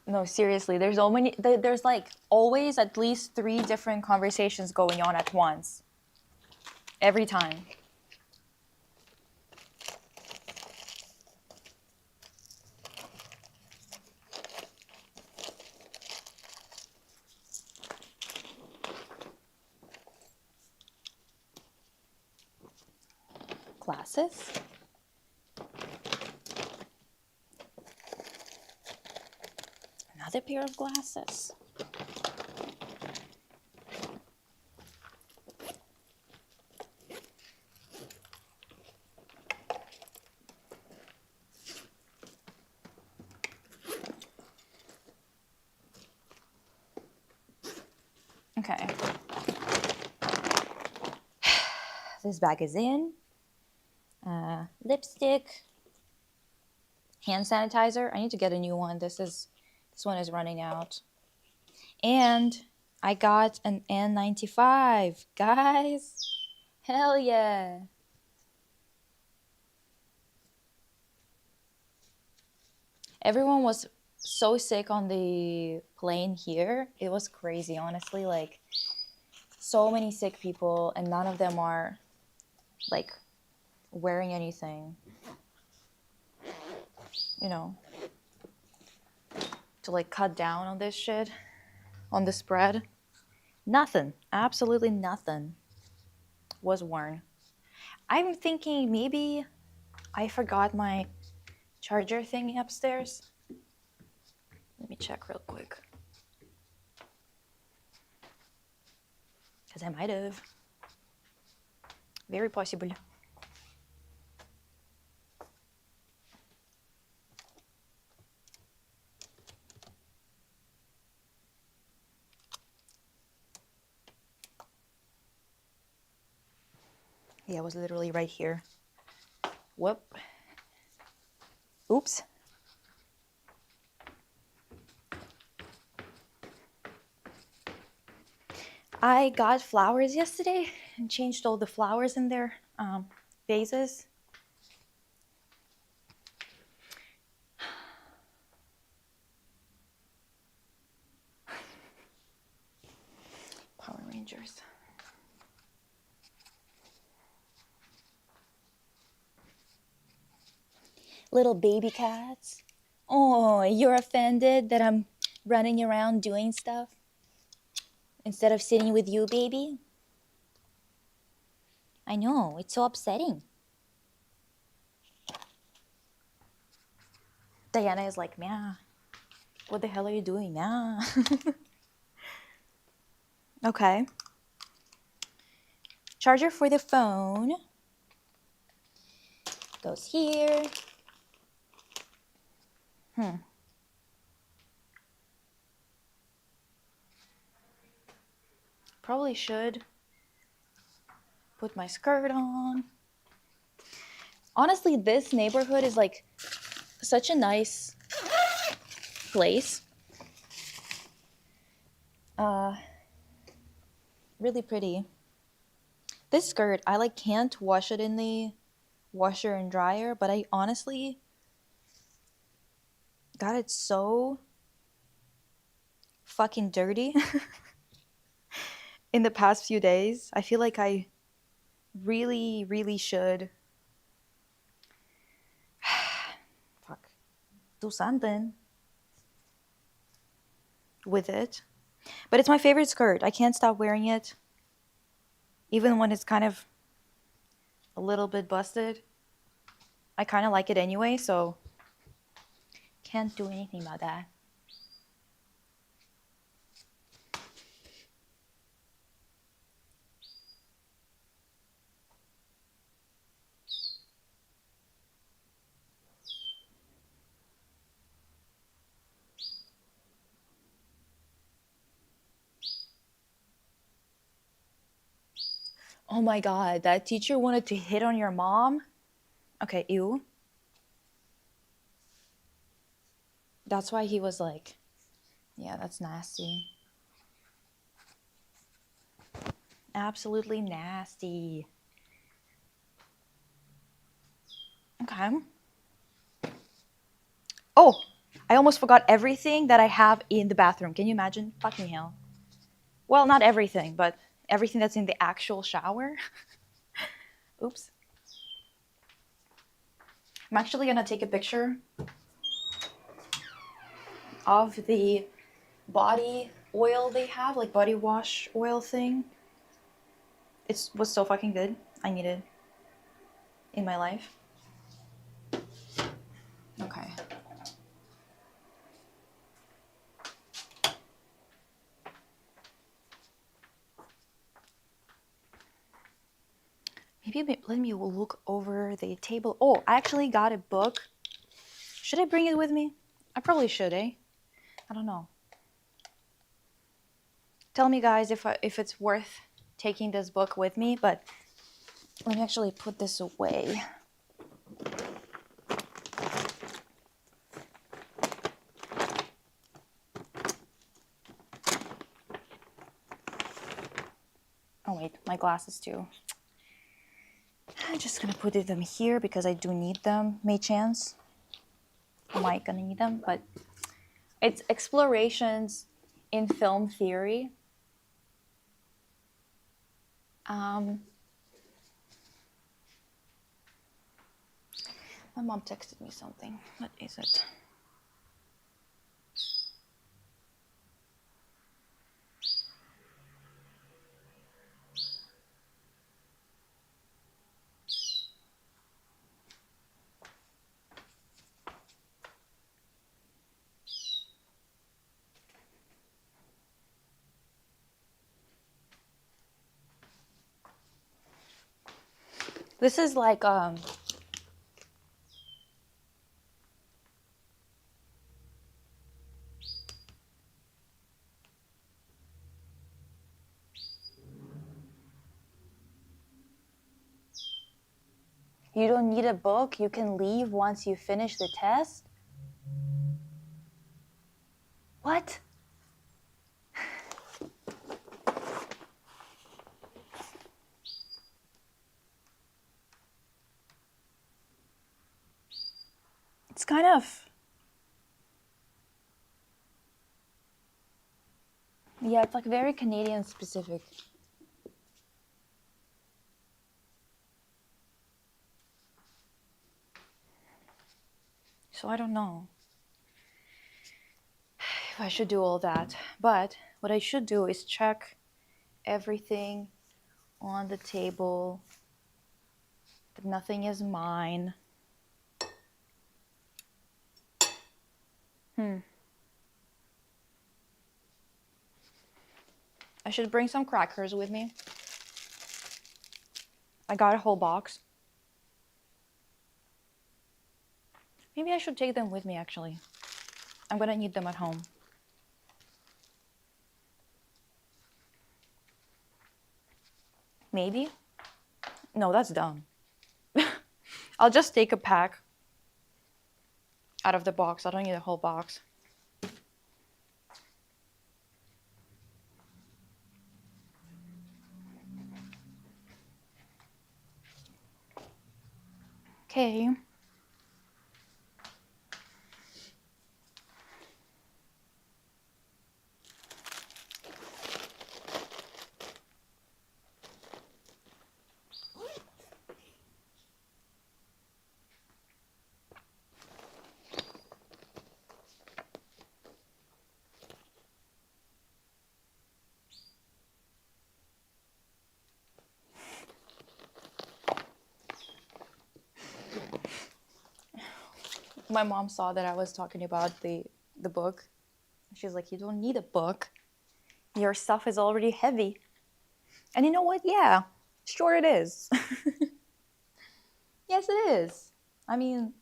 No, seriously, there's like always at least 3 different conversations going on at once. Every time. Glasses? Another pair of glasses. Okay. This bag is in. Lipstick. Hand sanitizer. I need to get a new one. This one is running out. And I got an N95, guys. Hell yeah. Everyone was so sick on the plane here. It was crazy, honestly. Like, so many sick people, and none of them are, like, wearing anything, you know, to, like, cut down on this shit, on the spread. Nothing. Absolutely nothing was worn. I'm thinking maybe I forgot my charger thingy upstairs. Let me check real quick. Because I might have. Very possible. Yeah, it was literally right here. Whoop. Oops. I got flowers yesterday and changed all the flowers in their vases. Power Rangers. Little baby cats. Oh, you're offended that I'm running around doing stuff instead of sitting with you, baby? I know, it's so upsetting. Diana is like, meow. What the hell are you doing now? Okay. Charger for the phone goes here. Probably should put my skirt on. Honestly, this neighborhood is like such a nice place. Really pretty. This skirt, I like can't wash it in the washer and dryer, but I honestly got it so fucking dirty in the past few days. I feel like I really, really should do something with it. But it's my favorite skirt. I can't stop wearing it. Even when it's kind of a little bit busted. I kind of like it anyway, so can't do anything about that. Oh my god, that teacher wanted to hit on your mom? Okay, ew. That's why he was like, yeah, that's nasty. Absolutely nasty. Okay. Oh, I almost forgot everything that I have in the bathroom. Can you imagine? Fucking hell. Well, not everything, but everything that's in the actual shower. Oops. I'm actually gonna take a picture of the body oil they have, like body wash oil thing. It was so fucking good. I need it in my life. Okay. Maybe let me look over the table. Oh, I actually got a book. Should I bring it with me? I probably should, eh? I don't know. Tell me, guys, if it's worth taking this book with me. But let me actually put this away. Oh wait, my glasses too. I'm just gonna put them here because I do need them. May chance, I might gonna need them, but it's Explorations in Film Theory. My mom texted me something. What is it? This is like you don't need a book. You can leave once you finish the test. What? It's kind of, yeah, it's like very Canadian specific. So I don't know if I should do all that. But what I should do is check everything on the table, that nothing is mine. I should bring some crackers with me. I got a whole box. Maybe I should take them with me, actually. I'm gonna need them at home. Maybe? No, that's dumb. I'll just take a pack out of the box. I don't need a whole box. Okay. My mom saw that I was talking about the book. She's like, you don't need a book. Your stuff is already heavy. And you know what? Yeah, sure it is. Yes, it is. I mean,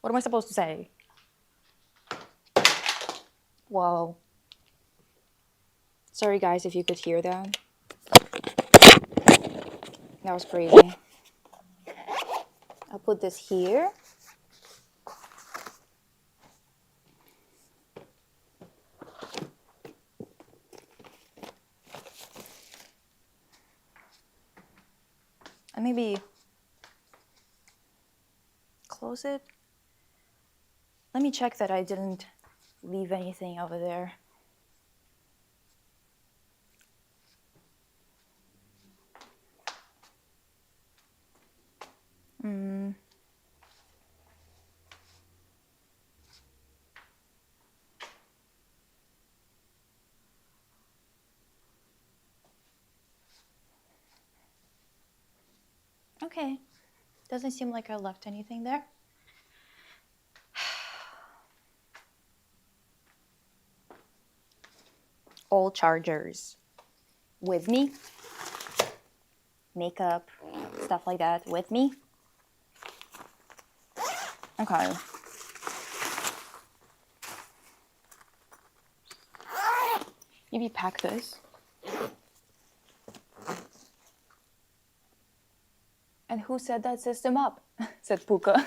what am I supposed to say? Whoa. Sorry, guys, if you could hear that. That was crazy. I'll put this here. And maybe close it. Let me check that I didn't leave anything over there. Okay. Doesn't seem like I left anything there. All chargers with me. Makeup, stuff like that with me. Okay. Maybe pack this. And who set that system up? Said Puka.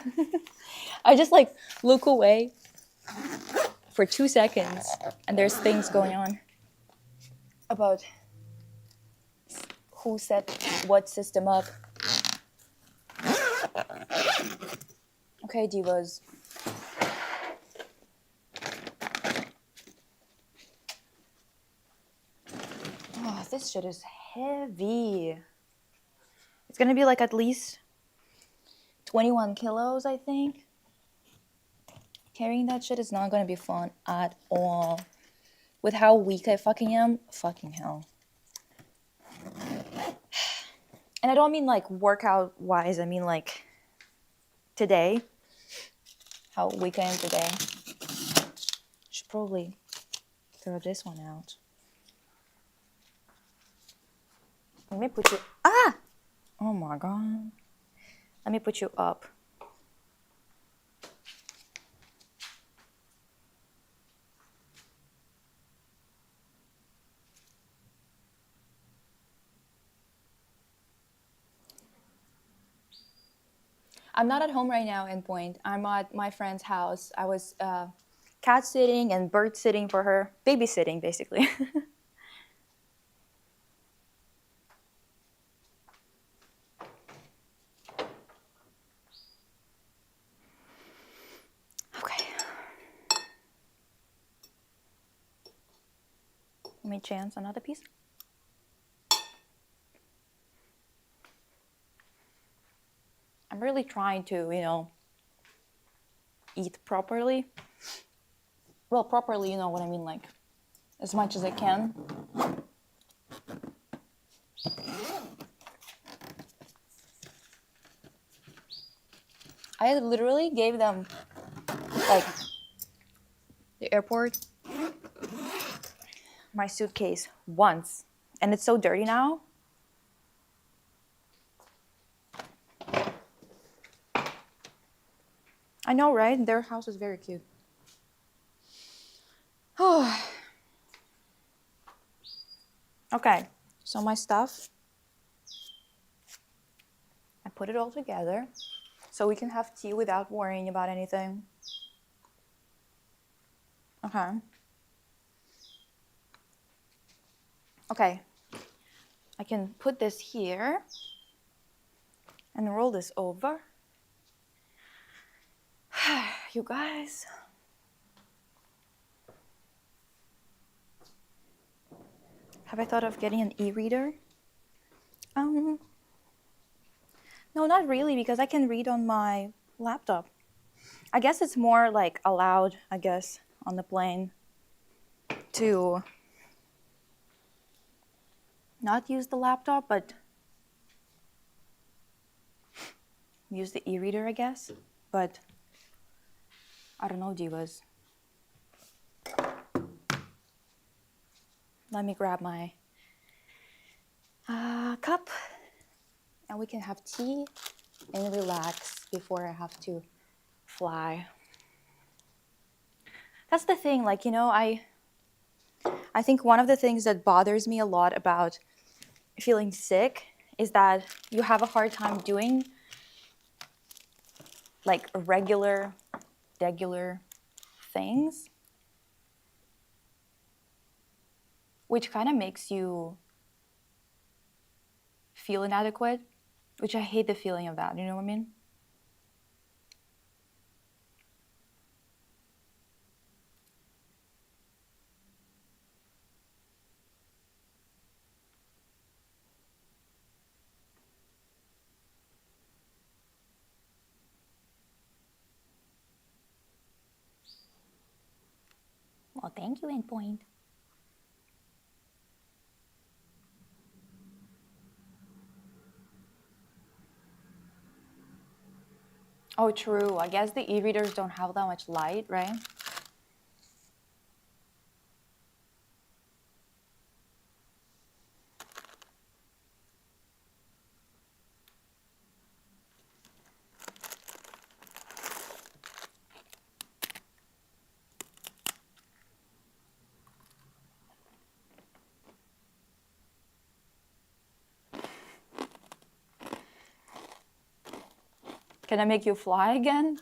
I just like look away for 2 seconds and there's things going on about who set what system up. Okay, divas. Oh, this shit is heavy. It's gonna be like at least 21 kilos, I think. Carrying that shit is not gonna be fun at all. With how weak I fucking am, fucking hell. And I don't mean like workout wise, I mean like today. How weak I am today. Should probably throw this one out. Let me put you. Ah! Oh my god. Let me put you up. I'm not at home right now, Endpoint. I'm at my friend's house. I was cat sitting and bird sitting for her. Babysitting, basically. Okay. Let me chance another piece. I'm really trying to, eat properly. Well, properly, you know what I mean, like, as much as I can. I literally gave them, like, the airport, my suitcase once. And it's so dirty now. I know, right? Their house is very cute. Oh. Okay, so my stuff, I put it all together so we can have tea without worrying about anything. Okay. Okay, I can put this here and roll this over. You guys. Have I thought of getting an e-reader? No, not really, because I can read on my laptop. I guess it's more like allowed, I guess, on the plane to not use the laptop, but use the e-reader, I guess. But I don't know, divas. Let me grab my cup and we can have tea and relax before I have to fly. That's the thing, like, I think one of the things that bothers me a lot about feeling sick is that you have a hard time doing like regular things, which kind of makes you feel inadequate, which I hate the feeling of that, you know what I mean? Well, thank you, Endpoint. Oh, true. I guess the e-readers don't have that much light, right? Can I make you fly again?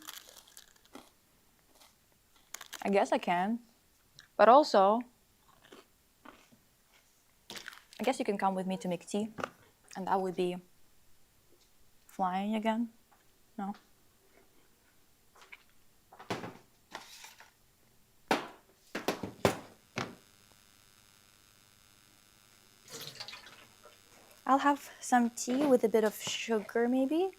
I guess I can. But also, I guess you can come with me to make tea. And that would be flying again. No? I'll have some tea with a bit of sugar, maybe.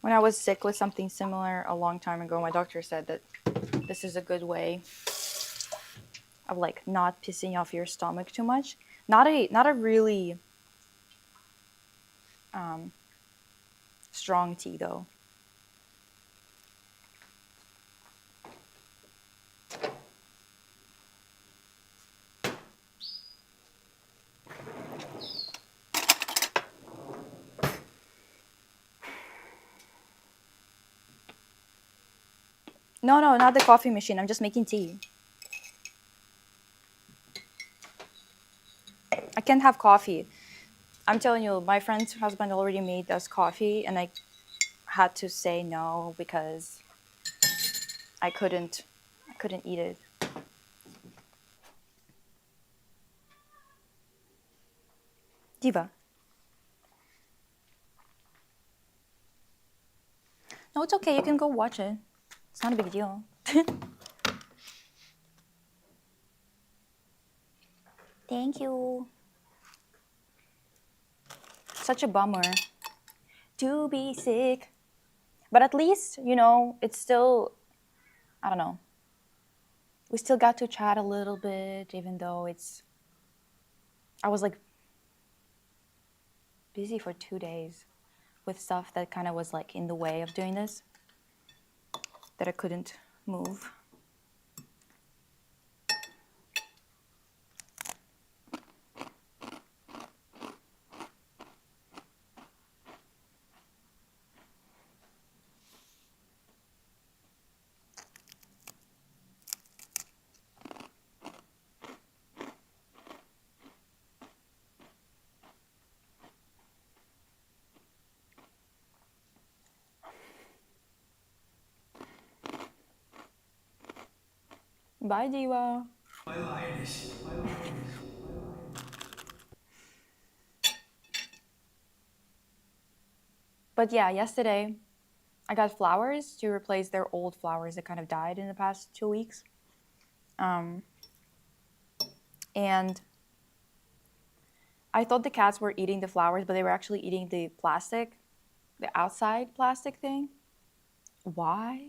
When I was sick with something similar a long time ago, my doctor said that this is a good way of like not pissing off your stomach too much. Not a really strong tea though. No, not the coffee machine. I'm just making tea. I can't have coffee. I'm telling you, my friend's husband already made us coffee, and I had to say no because I couldn't eat it. Diva. No, it's okay. You can go watch it. It's not a big deal. Thank you. Such a bummer to be sick. But at least, it's still, I don't know. We still got to chat a little bit, even though I was like busy for 2 days with stuff that kind of was like in the way of doing this, that I couldn't move. Bye, Diva. But yeah, yesterday I got flowers to replace their old flowers that kind of died in the past 2 weeks. And I thought the cats were eating the flowers, but they were actually eating the plastic, the outside plastic thing. Why?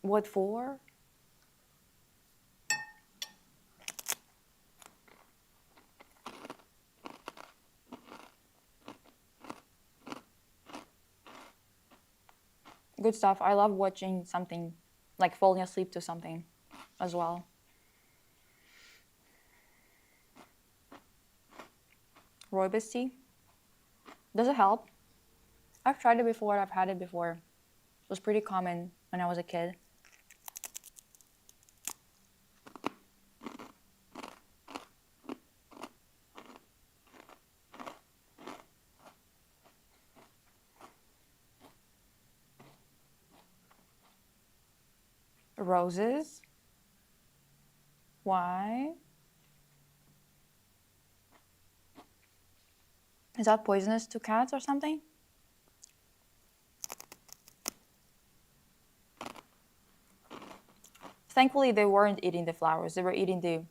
What for? Good stuff. I love watching something, like falling asleep to something as well. Rooibos tea. Does it help? I've tried it before. I've had it before. It was pretty common when I was a kid. Roses? Why? Is that poisonous to cats or something? Thankfully, they weren't eating the flowers. They were eating the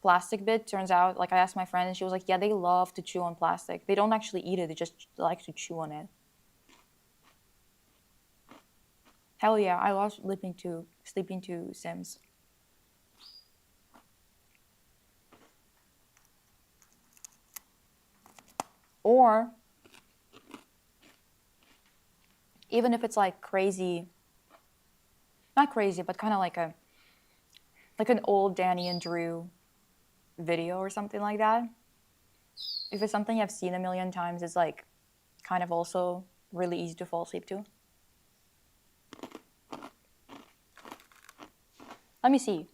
plastic bit. Turns out, like I asked my friend and she was like, yeah, they love to chew on plastic. They don't actually eat it. They just like to chew on it. Hell yeah, I love sleeping to Sims. Or even if it's like crazy, not crazy, but kind of like an old Danny and Drew video or something like that. If it's something I've seen a million times, it's like kind of also really easy to fall asleep to. Let me see.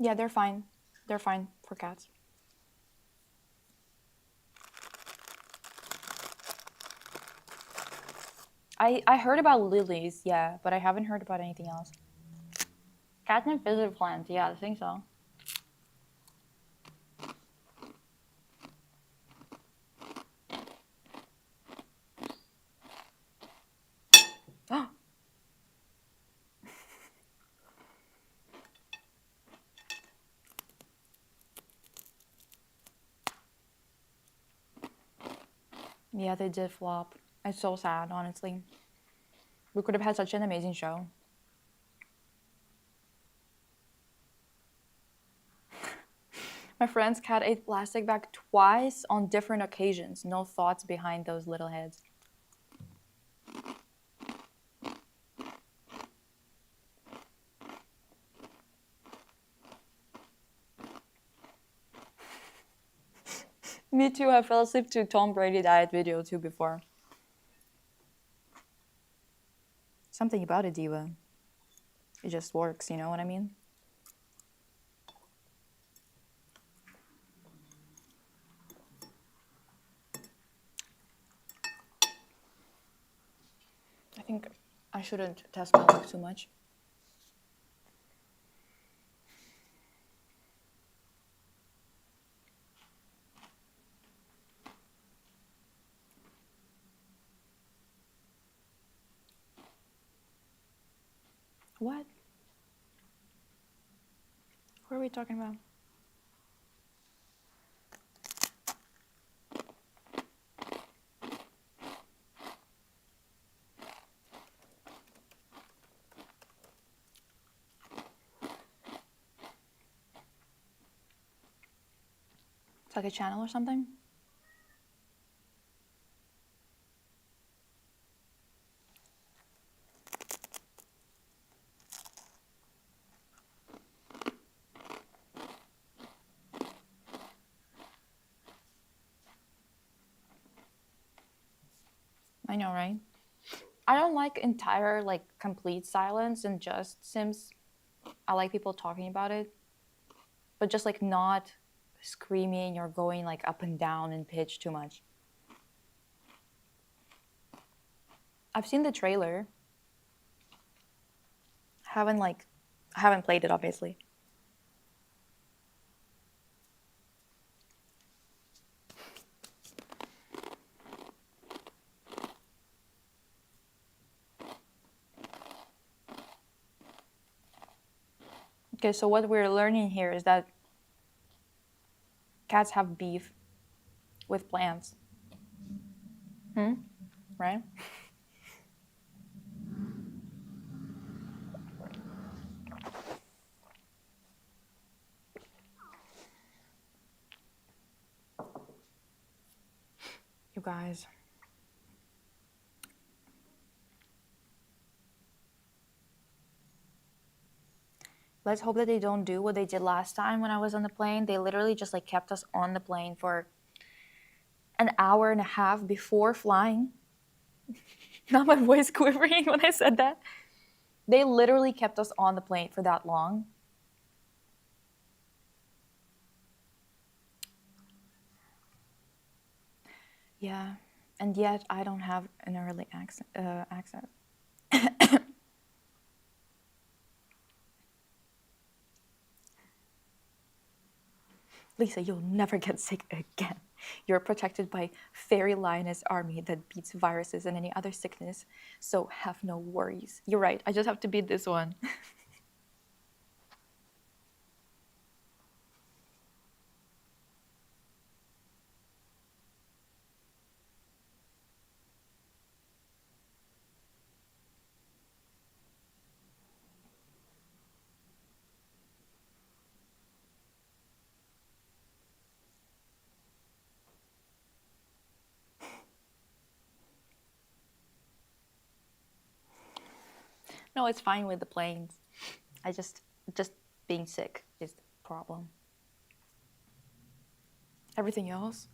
Yeah, they're fine. They're fine for cats. I heard about lilies, yeah, but I haven't heard about anything else. Catnip visit plants, yeah, I think so. Yeah, they did flop. It's so sad, honestly. We could have had such an amazing show. My friend's cat ate plastic bag twice on different occasions. No thoughts behind those little heads. Me too, I fell asleep to Tom Brady diet video too before. Something about it, Diva. It just works, you know what I mean? I think I shouldn't test my luck too much. What? What are we talking about? It's like a channel or something? I know, right? I don't like entire, like, complete silence and just Sims. I like people talking about it, but just like not screaming or going like up and down in pitch too much. I've seen the trailer. Haven't played it obviously. Okay, so what we're learning here is that cats have beef with plants. Right? You guys. Let's hope that they don't do what they did last time when I was on the plane. They literally just like kept us on the plane for an hour and a half before flying. Not my voice quivering when I said that. They literally kept us on the plane for that long. Yeah, and yet I don't have an early accent. Lisa, you'll never get sick again. You're protected by Fairy Lioness army that beats viruses and any other sickness, so have no worries. You're right, I just have to beat this one. No, it's fine with the planes. I just being sick is the problem. Everything else,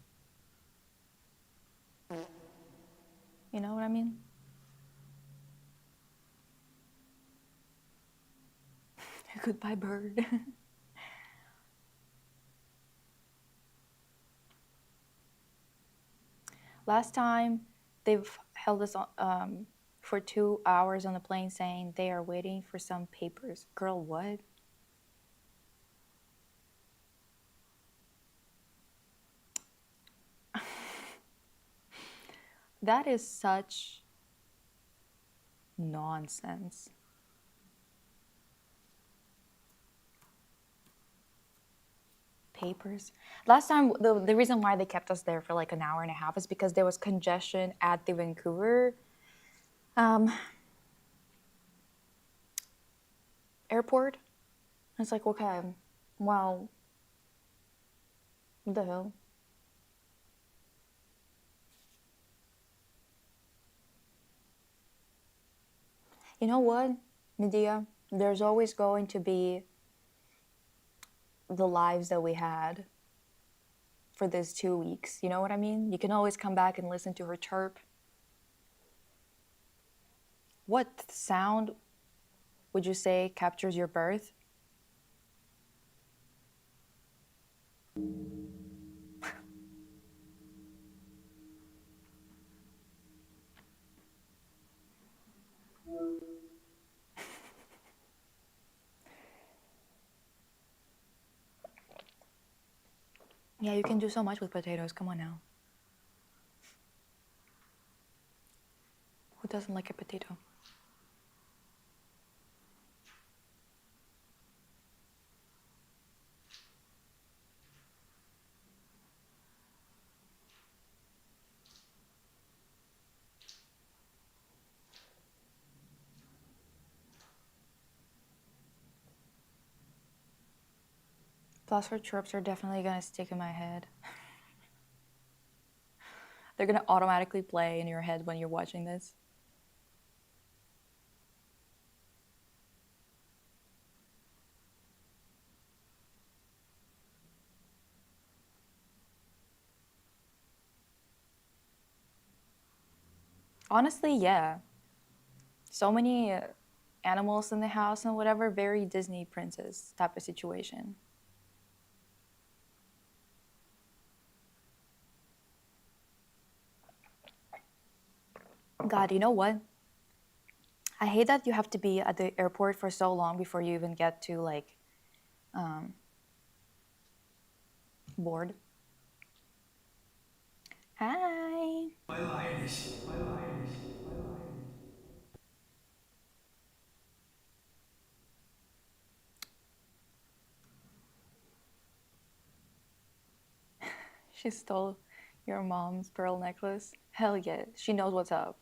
you know what I mean? Goodbye, bird. Last time they've held us on, for 2 hours on the plane saying they are waiting for some papers. Girl, what? That is such nonsense. Papers. Last time, the reason why they kept us there for like an hour and a half is because there was congestion at the Vancouver um, airport. It's like, okay, well, what the hell? You know what, Medea? There's always going to be the lives that we had for these 2 weeks. You know what I mean? You can always come back and listen to her chirp. What sound would you say captures your birth? Yeah, you can do so much with potatoes. Come on now. Who doesn't like a potato? Plus, her chirps are definitely gonna stick in my head. They're gonna automatically play in your head when you're watching this. Honestly, yeah. So many animals in the house and whatever, very Disney princess type of situation. God, you know what? I hate that you have to be at the airport for so long before you even get to like um, board. Hi. She stole your mom's pearl necklace. Hell yeah, she knows what's up.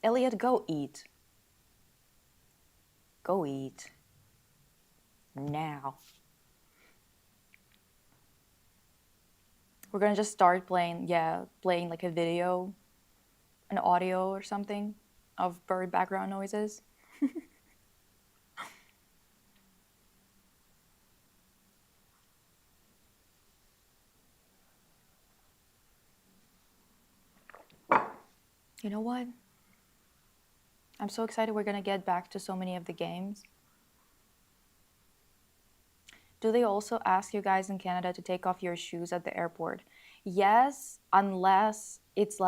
Elliot, go eat. Go eat. Now. We're gonna just start playing, yeah, playing like a video, an audio or something of bird background noises. You know what? I'm so excited we're gonna get back to so many of the games. Do they also ask you guys in Canada to take off your shoes at the airport? Yes, unless it's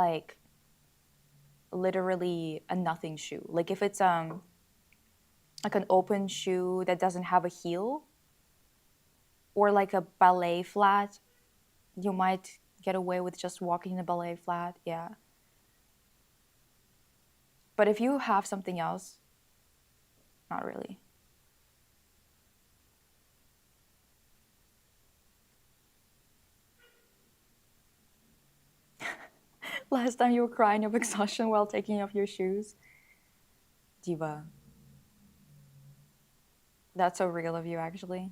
literally a nothing shoe. Like if it's like an open shoe that doesn't have a heel or like a ballet flat, you might get away with just walking in a ballet flat. Yeah. But if you have something else, not really. Last time you were crying of exhaustion while taking off your shoes. Diva. That's so real of you, actually.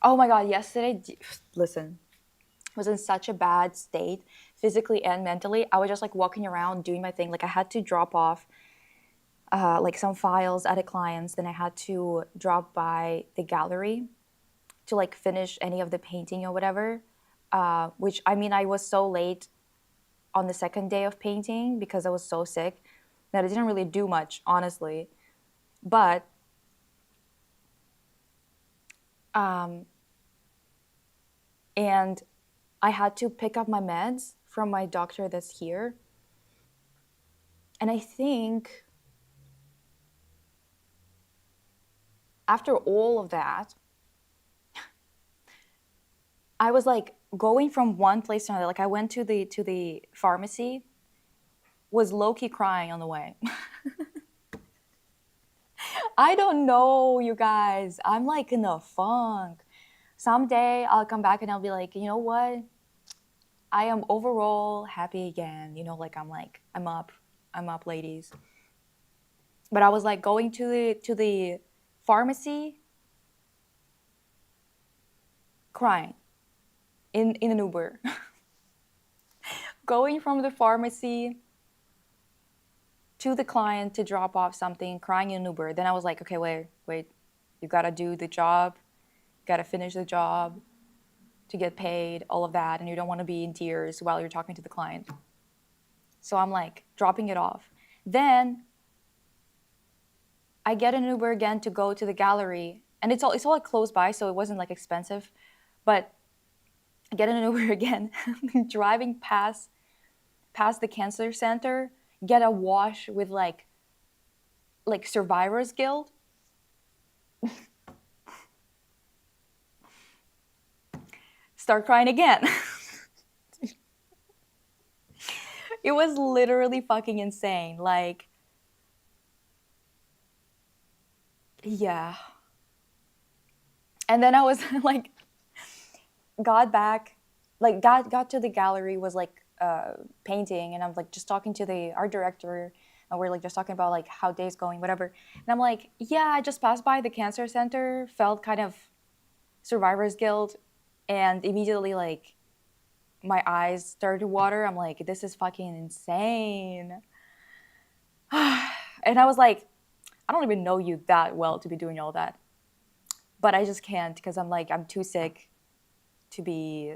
Oh my god, yesterday, listen, was in such a bad state, physically and mentally. I was just like walking around doing my thing. Like I had to drop off like some files at a client's, then I had to drop by the gallery to like finish any of the painting or whatever. Which I mean, I was so late on the second day of painting because I was so sick that I didn't really do much, honestly. But Um, and I had to pick up my meds from my doctor that's here. And I think after all of that, I was like going from one place to another. Like I went to the pharmacy, was low key crying on the way. I don't know, you guys. I'm like in a funk. Someday I'll come back and I'll be like, you know what? I am overall happy again. Like I'm up, ladies. But I was like going to the pharmacy, crying in an Uber. Going from the pharmacy to the client to drop off something, crying in an Uber. Then I was like, okay, wait, you gotta do the job, you gotta finish the job to get paid, all of that, and you don't want to be in tears while you're talking to the client. So I'm like dropping it off. Then I get an Uber again to go to the gallery, and it's all like close by, so it wasn't like expensive. But I get an Uber again, driving past the cancer center, get a wash with like Survivors Guild. Start crying again. It was literally fucking insane. Like, yeah. And then I was like, got back, like got to the gallery, was like painting, and I'm like just talking to the art director, and we're like just talking about like how day's going, whatever. And I'm like, yeah, I just passed by the cancer center, felt kind of Survivors Guild, and immediately like my eyes started to water. I'm like, this is fucking insane. And I was like, I don't even know you that well to be doing all that. But I just can't because I'm like, I'm too sick to be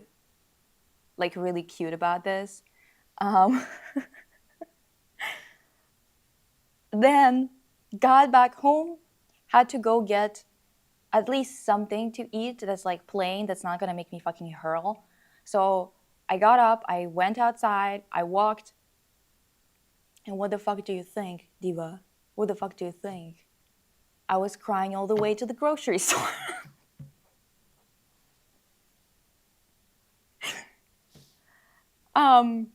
like really cute about this. Um, then got back home, had to go get at least something to eat that's like plain, that's not gonna make me fucking hurl. So I got up, I went outside, I walked, and what the fuck do you think, Diva? What the fuck do you think? I was crying all the way to the grocery store. um,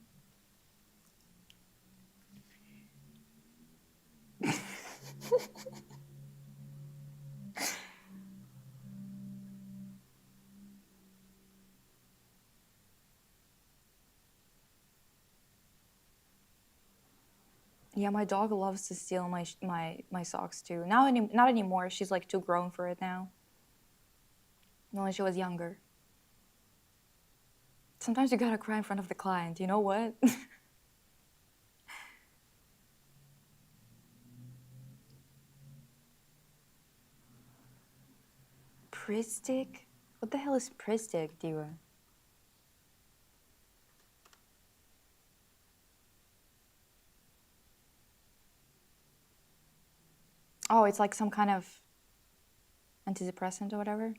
yeah, my dog loves to steal my socks too. Not anymore. She's like too grown for it now. When she was younger. Sometimes you gotta cry in front of the client. You know what? Pristic? What the hell is Pristic, Diva? Oh, it's like some kind of antidepressant or whatever.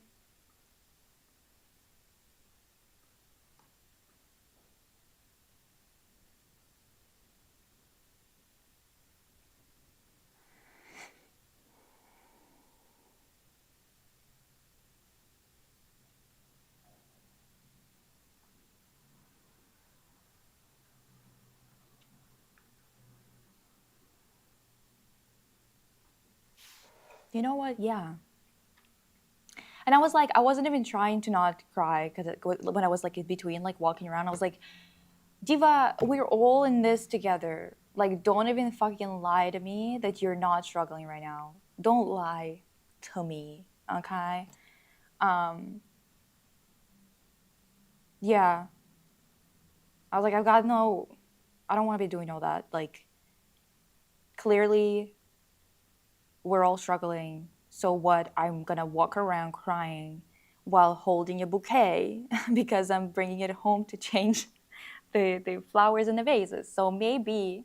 You know what? Yeah. And I was like, I wasn't even trying to not cry because when I was like in between, like walking around, I was like, Diva, we're all in this together. Like, don't even fucking lie to me that you're not struggling right now. Don't lie to me, okay? Um, yeah. I was like, I don't want to be doing all that. Like, clearly, we're all struggling. So what? I'm gonna walk around crying while holding a bouquet because I'm bringing it home to change the flowers in the vases. So maybe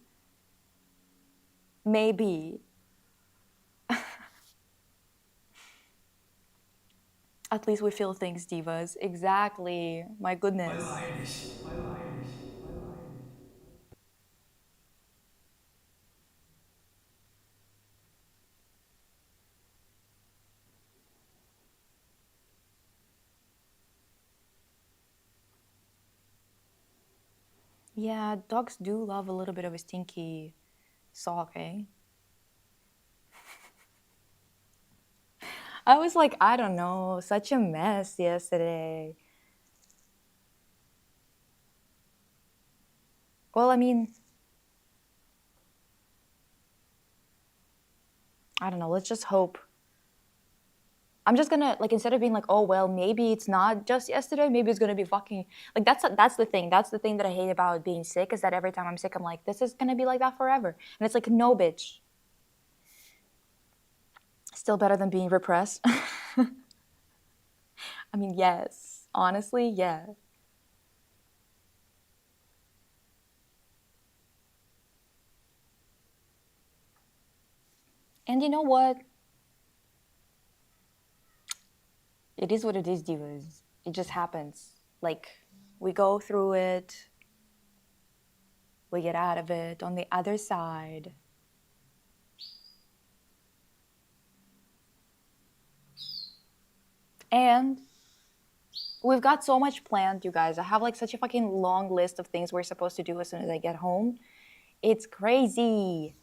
At least we feel things, divas. Exactly. My goodness. Beileidig, beileidig, beileidig. Yeah, dogs do love a little bit of a stinky sock, eh? I was like, I don't know, such a mess yesterday. Well, I mean, I don't know, let's just hope. I'm just gonna like instead of being like, oh well, maybe it's not just yesterday, maybe it's gonna be fucking like that's the thing. That's the thing that I hate about being sick is that every time I'm sick, I'm like, this is gonna be like that forever. And it's like, no, bitch. Still better than being repressed. I mean, yes. Honestly, yeah. And you know what? It is what it is, divas. It just happens. Like, we go through it, we get out of it on the other side. And we've got so much planned, you guys. I have like such a fucking long list of things we're supposed to do as soon as I get home. It's crazy.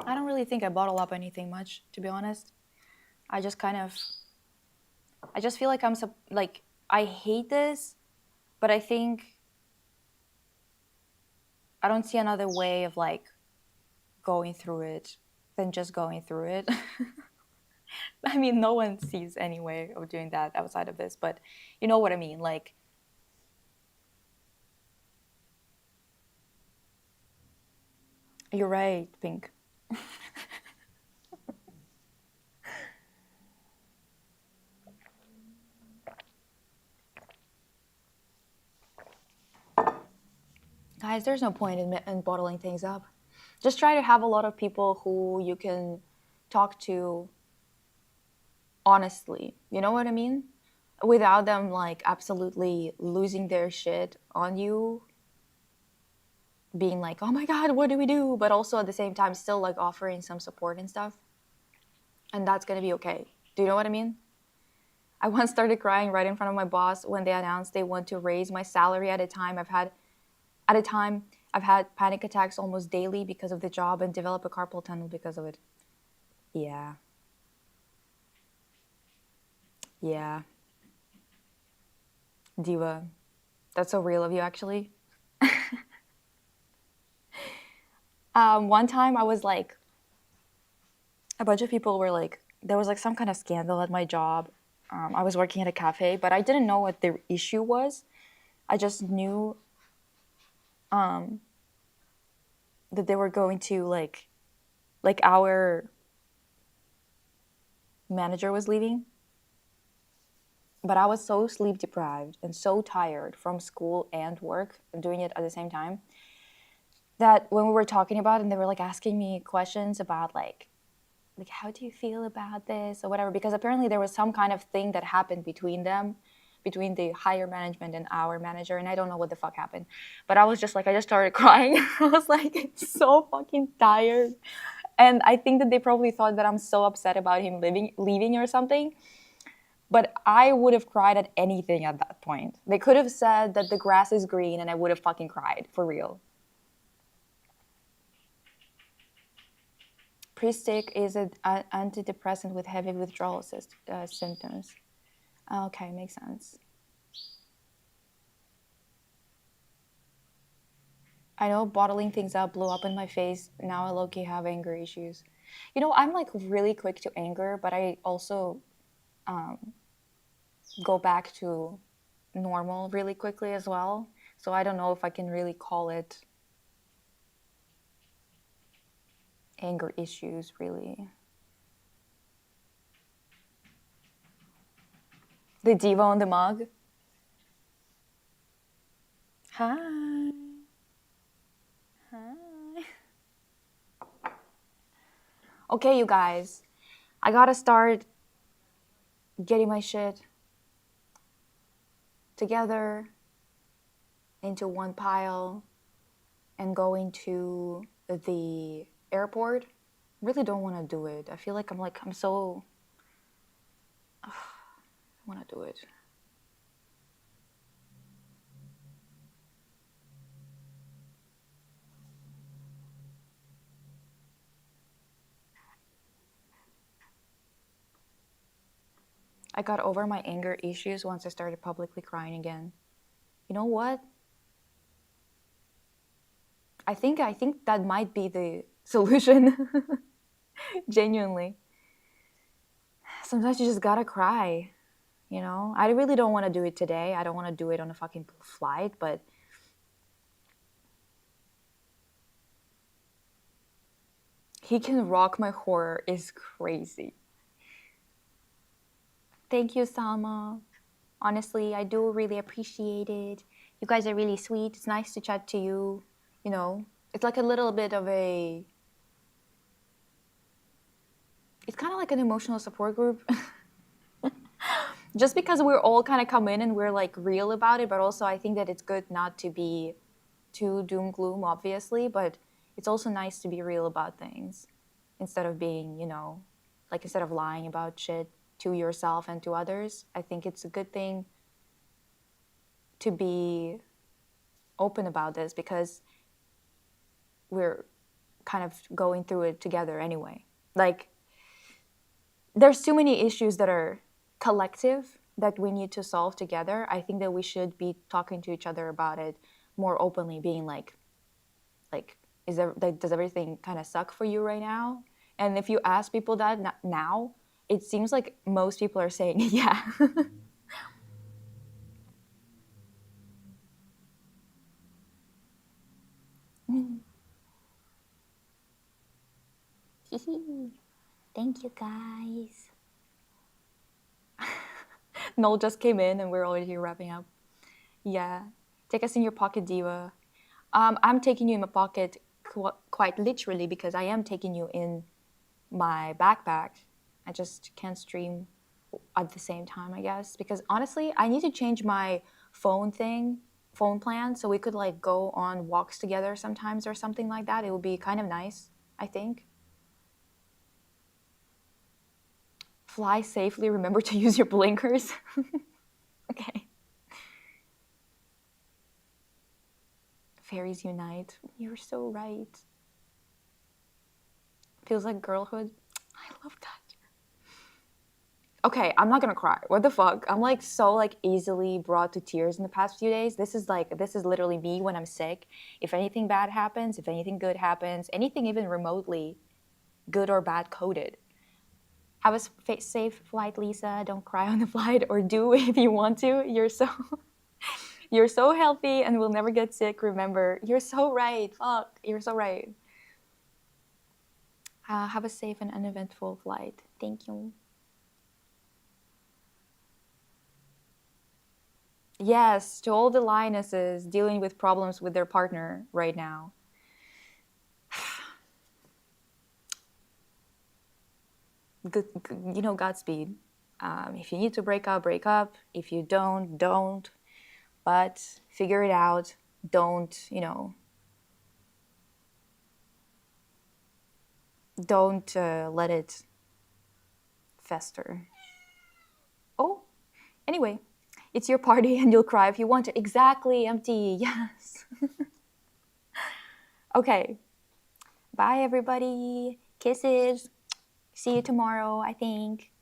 I don't really think I bottle up anything much, to be honest. I just kind of, I just feel like like, I hate this, but I think I don't see another way of like going through it than just going through it. I mean, no one sees any way of doing that outside of this, but you know what I mean. Like, you're right, Pink. Guys, there's no point in bottling things up. Just try to have a lot of people who you can talk to honestly. You know what I mean? Without them like absolutely losing their shit on you, being like, oh my God, what do we do? But also at the same time, still like offering some support and stuff. And that's gonna be okay. Do you know what I mean? I once started crying right in front of my boss when they announced they want to raise my salary at a time I've had panic attacks almost daily because of the job and develop a carpal tunnel because of it. Yeah. Yeah. Diva. That's so real of you actually. One time I was like a bunch of people were like there was like some kind of scandal at my job. I was working at a cafe, but I didn't know what the issue was. I just knew that they were going to like our manager was leaving, but I was so sleep deprived and so tired from school and work and doing it at the same time that when we were talking about it and they were like asking me questions about like how do you feel about this or whatever, because apparently there was some kind of thing that happened between them, between the higher management and our manager, and I don't know what the fuck happened. But I was just like, I just started crying. I was like so fucking tired. And I think that they probably thought that I'm so upset about him leaving or something. But I would have cried at anything at that point. They could have said that the grass is green and I would have fucking cried, for real. Pristiq is an antidepressant with heavy withdrawal symptoms. Okay, makes sense. I know bottling things up blew up in my face. Now I low-key have anger issues. You know, I'm like really quick to anger, but I also go back to normal really quickly as well. So I don't know if I can really call it anger issues, really. The diva on the mug. Hi. Hi. Okay, you guys. I gotta start getting my shit together into one pile and going to the airport. Really don't want to do it. I feel like I'm so I want to do it. I got over my anger issues once I started publicly crying again. You know what? I think that might be the solution. Genuinely. Sometimes you just gotta cry, you know? I really don't want to do it today. I don't want to do it on a fucking flight, but he can rock my horror is crazy. Thank you, Salma. Honestly, I do really appreciate it. You guys are really sweet. It's nice to chat to you. You know, it's like a little bit of a. It's kind of like an emotional support group. Just because we're all kind of come in and we're like real about it, but also I think that it's good not to be too doom gloom, obviously, but it's also nice to be real about things instead of being, like instead of lying about shit to yourself and to others. I think it's a good thing to be open about this because we're kind of going through it together anyway. Like, there's too many issues that are collective that we need to solve together. I think that we should be talking to each other about it more openly, being like, does everything kind of suck for you right now? And if you ask people that now, it seems like most people are saying, yeah. Thank you guys. Noel just came in and we're already wrapping up. Yeah. Take us in your pocket, Diva. I'm taking you in my pocket quite literally because I am taking you in my backpack. I just can't stream at the same time, I guess, because honestly, I need to change my phone plan, so we could like go on walks together sometimes or something like that. It would be kind of nice, I think. Fly safely. Remember to use your blinkers. Okay. Fairies unite. You're so right. Feels like girlhood. I love that. Okay, I'm not gonna cry. What the fuck? I'm like so like easily brought to tears in the past few days. This is literally me when I'm sick. If anything bad happens, if anything good happens, anything even remotely good or bad coded. Have a safe flight, Lisa. Don't cry on the flight, or do if you want to. You're so healthy and will never get sick. Remember, you're so right. Fuck, you're so right. Have a safe and uneventful flight. Thank you. Yes, to all the lionesses dealing with problems with their partner right now. Good, Godspeed. If you need to break up, break up. If you don't, don't. But figure it out. Don't let it fester. Oh, anyway, it's your party and you'll cry if you want to. Exactly, empty. Yes. Okay. Bye, everybody. Kisses. See you tomorrow, I think.